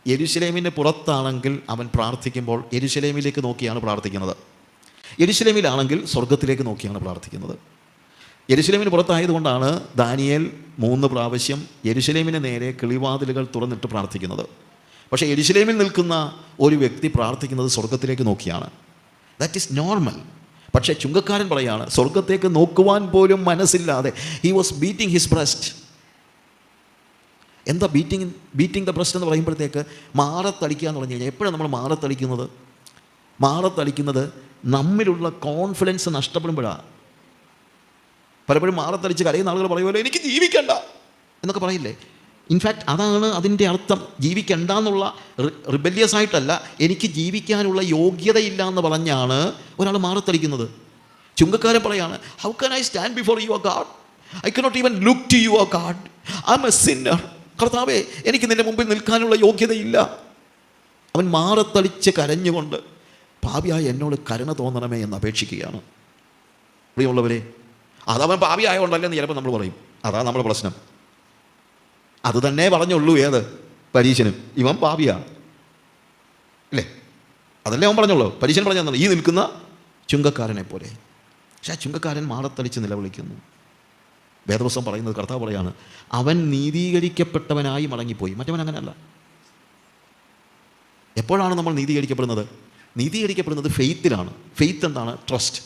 യെരുശലേമിന് പുറത്താണെങ്കിൽ അവൻ പ്രാർത്ഥിക്കുമ്പോൾ യെരുശലേമിലേക്ക് നോക്കിയാണ് പ്രാർത്ഥിക്കുന്നത്. യെരുശലേമിലാണെങ്കിൽ സ്വർഗത്തിലേക്ക് നോക്കിയാണ് പ്രാർത്ഥിക്കുന്നത്. യെരുശലേമിന് പുറത്തായതുകൊണ്ടാണ് ദാനിയേൽ 3 പ്രാവശ്യം യെരുശലേമിന് നേരെ കിളിവാതിലുകൾ തുറന്നിട്ട് പ്രാർത്ഥിക്കുന്നത്. പക്ഷേ യെരുശലേമിൽ നിൽക്കുന്ന ഒരു വ്യക്തി പ്രാർത്ഥിക്കുന്നത് സ്വർഗത്തിലേക്ക് നോക്കിയാണ്. That is normal. പക്ഷേ ചുങ്കക്കാരൻ പറയാണ്, സ്വർഗത്തേക്ക് നോക്കുവാൻ പോലും മനസ്സില്ലാതെ he was beating his breast. എന്താ ബീറ്റിംഗ് ദ ബ്രസ്റ്റ് എന്ന് പറയുമ്പോഴത്തേക്ക് മാറത്തടിക്കുക എന്ന് പറഞ്ഞു കഴിഞ്ഞാൽ, എപ്പോഴാണ് നമ്മൾ മാറത്തടിക്കുന്നത് നമ്മിലുള്ള കോൺഫിഡൻസ് നഷ്ടപ്പെടുമ്പോഴാണ്. പലപ്പോഴും മാറത്തടിച്ച് കരയുന്ന ആളുകൾ പറയുമല്ലോ, എനിക്ക് ജീവിക്കണ്ട എന്നൊക്കെ പറയില്ലേ. ഇൻഫാക്റ്റ് അതാണ് അതിൻ്റെ അർത്ഥം. ജീവിക്കണ്ട എന്നുള്ള റിബല്യസ് ആയിട്ടല്ല, എനിക്ക് ജീവിക്കാനുള്ള യോഗ്യതയില്ല എന്ന് പറഞ്ഞാണ് ഒരാൾ മാറത്തടിക്കുന്നത്. ചുങ്കക്കാരൻ പറയാണ്, how can I stand before your God? I cannot even look to your God. I am a sinner. കർത്താവേ, എനിക്ക് നിൻ്റെ മുമ്പിൽ നിൽക്കാനുള്ള യോഗ്യതയില്ല. അവൻ മാറത്തടിച്ച് കരഞ്ഞുകൊണ്ട്, പാപിയായ എന്നോട് കരുണ തോന്നണമേ എന്ന് അപേക്ഷിക്കുകയാണ്. പ്രിയമുള്ളവരെ, അതവൻ പാപിയായതുകൊണ്ടല്ലെന്ന് ചിലപ്പോൾ നമ്മൾ പറയും. അതാണ് നമ്മുടെ പ്രശ്നം. അത് തന്നെ പറഞ്ഞുള്ളൂ പരീശനും, ഇവൻ പാപിയാ അല്ലേ? അതല്ലേ അവൻ പറഞ്ഞുള്ളൂ. പരീശൻ പറഞ്ഞാൽ ഈ നിൽക്കുന്ന ചുങ്കക്കാരനെ പോലെ. പക്ഷേ ആ ചുങ്കക്കാരൻ മാറത്തടിച്ച് നിലവിളിക്കുന്നു. വേദപുസ്തകം പറയുന്നത്, കർത്താവ് പറയാണ്, അവൻ നീതീകരിക്കപ്പെട്ടവനായി മടങ്ങിപ്പോയി. മറ്റവൻ അങ്ങനെയല്ല. എപ്പോഴാണ് നമ്മൾ നീതീകരിക്കപ്പെടുന്നത്? നീതീകരിക്കപ്പെടുന്നത് ഫെയ്ത്തിലാണ്. ഫെയ്ത്ത് എന്താണ്? ട്രസ്റ്റ്.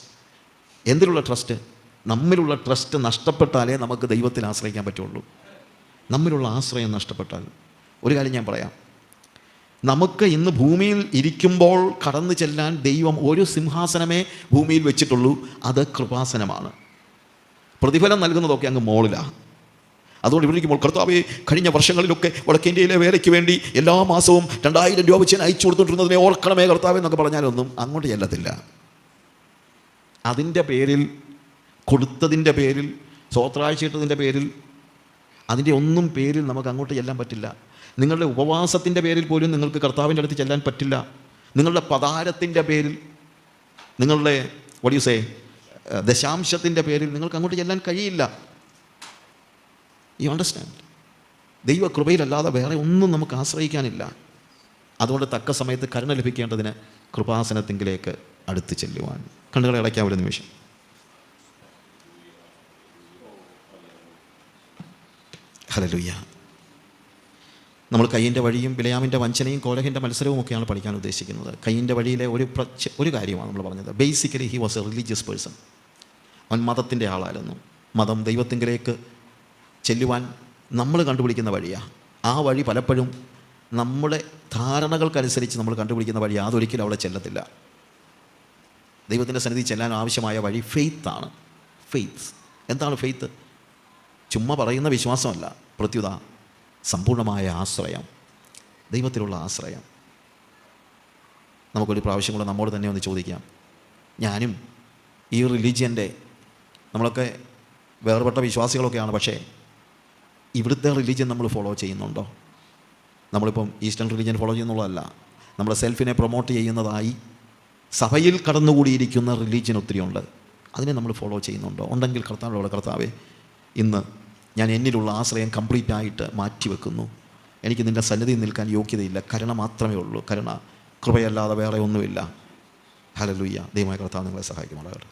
എന്തിലുള്ള ട്രസ്റ്റ്? നമ്മിലുള്ള ട്രസ്റ്റ് നഷ്ടപ്പെട്ടാലേ നമുക്ക് ദൈവത്തിൽ ആശ്രയിക്കാൻ പറ്റുള്ളൂ. നമ്മിലുള്ള ആശ്രയം നഷ്ടപ്പെട്ടാൽ, ഒരു കാര്യം ഞാൻ പറയാം, നമുക്ക് ഇന്ന് ഭൂമിയിൽ ഇരിക്കുമ്പോൾ കടന്നു ചെല്ലാൻ ദൈവം ഒരു സിംഹാസനമേ ഭൂമിയിൽ വെച്ചിട്ടുള്ളൂ. അത് കൃപാസനമാണ്. പ്രതിഫലം നൽകുന്നതൊക്കെ അങ്ങ് മോളിലാണ്. അതുകൊണ്ട് ഇവിടെ ഇരിക്കുമ്പോൾ, കർത്താവേ, കഴിഞ്ഞ വർഷങ്ങളിലൊക്കെ വടക്കേ ഇന്ത്യയിലെ വേലയ്ക്ക് വേണ്ടി എല്ലാ മാസവും 2000 രൂപ വെച്ച് അയച്ചു കൊടുത്തുകൊണ്ടിരുന്നതിനെ ഓർക്കണമേ കർത്താവേ എന്നൊക്കെ പറഞ്ഞാലൊന്നും അങ്ങോട്ട് ചെല്ലത്തില്ല. അതിൻ്റെ പേരിൽ, കൊടുത്തതിൻ്റെ പേരിൽ, സ്വത്രാഴ്ചയിട്ടതിൻ്റെ പേരിൽ, അതിൻ്റെ ഒന്നും പേരിൽ നമുക്ക് അങ്ങോട്ട് ചെല്ലാൻ പറ്റില്ല. നിങ്ങളുടെ ഉപവാസത്തിൻ്റെ പേരിൽ പോലും നിങ്ങൾക്ക് കർത്താവിൻ്റെ അടുത്ത് ചെല്ലാൻ പറ്റില്ല. നിങ്ങളുടെ പതാരത്തിൻ്റെ പേരിൽ, നിങ്ങളുടെ ദശാംശത്തിൻ്റെ പേരിൽ നിങ്ങൾക്ക് അങ്ങോട്ട് ചെല്ലാൻ കഴിയില്ല. You understand? ദൈവകൃപയിലല്ലാതെ വേറെ ഒന്നും നമുക്ക് ആശ്രയിക്കാനില്ല. അതുകൊണ്ട് തക്ക സമയത്ത് കരുണ ലഭിക്കേണ്ടതിന് കൃപാസനത്തിങ്കിലേക്ക് അടുത്ത് ചെല്ലുവാൻ. കണ്ണുകളെ അടയ്ക്കാൻ ഒരു നിമിഷം. ഹല്ലേലൂയ. നമ്മൾ കയ്യിൻ്റെ വഴിയും ബിലയാമിൻ്റെ വഞ്ചനയും കോരഹിൻ്റെ മത്സരവും ഒക്കെയാണ് പഠിക്കാൻ ഉദ്ദേശിക്കുന്നത്. കയ്യിൻ്റെ വഴിയിലെ ഒരു കാര്യമാണ് നമ്മൾ പറഞ്ഞത്. Basically he was A religious person. അവൻ മതത്തിൻ്റെ ആളായിരുന്നു. മതം ദൈവത്തിങ്കിലേക്ക് ചെല്ലുവാൻ നമ്മൾ കണ്ടുപിടിക്കുന്ന വഴിയാണ്. ആ വഴി പലപ്പോഴും നമ്മുടെ ധാരണകൾക്കനുസരിച്ച് നമ്മൾ കണ്ടുപിടിക്കുന്ന വഴി, അതൊരിക്കലും അവിടെ ചെല്ലത്തില്ല. ദൈവത്തിൻ്റെ സന്നിധി ചെല്ലാൻ ആവശ്യമായ വഴി ഫെയ്ത്താണ്. ഫെയ്ത്ത് എന്താണ് ഫെയ്ത്ത്? ചുമ്മാ പറയുന്ന വിശ്വാസമല്ല, പ്രത്യുത സമ്പൂർണ്ണമായ ആശ്രയം, ദൈവത്തിലുള്ള ആശ്രയം. നമുക്കൊരു പ്രാവശ്യം കൂടെ നമ്മോട് തന്നെ ഒന്ന് ചോദിക്കാം, ഞാനും ഈ റിലീജിയൻ്റെ, നമ്മളൊക്കെ വേർപെട്ട വിശ്വാസികളൊക്കെയാണ്, പക്ഷേ ഇവിടുത്തെ റിലീജിയൻ നമ്മൾ ഫോളോ ചെയ്യുന്നുണ്ടോ? നമ്മളിപ്പം ഈസ്റ്റേൺ റിലീജിയൻ ഫോളോ ചെയ്യുന്നുള്ളതല്ല, നമ്മുടെ സെൽഫിനെ പ്രൊമോട്ട് ചെയ്യുന്നതായി സഭയിൽ കടന്നുകൂടിയിരിക്കുന്ന റിലീജിയൻ ഒത്തിരിയുണ്ട്. അതിനെ നമ്മൾ ഫോളോ ചെയ്യുന്നുണ്ടോ? ഉണ്ടെങ്കിൽ കർത്താവിനോട്, കർത്താവേ, ഇന്ന് ഞാൻ എന്നിലുള്ള ആശ്രയം കംപ്ലീറ്റായിട്ട് മാറ്റിവെക്കുന്നു. എനിക്ക് നിൻ്റെ സന്നിധി നിൽക്കാൻ യോഗ്യതയില്ല, കരുണ മാത്രമേ ഉള്ളൂ, കരുണ, കൃപയല്ലാതെ വേറെ ഒന്നുമില്ല. ഹല്ലേലൂയ. ദൈവമായ കർത്താവ് നിങ്ങളെ സഹായിക്കുമാറാകട്ടെ.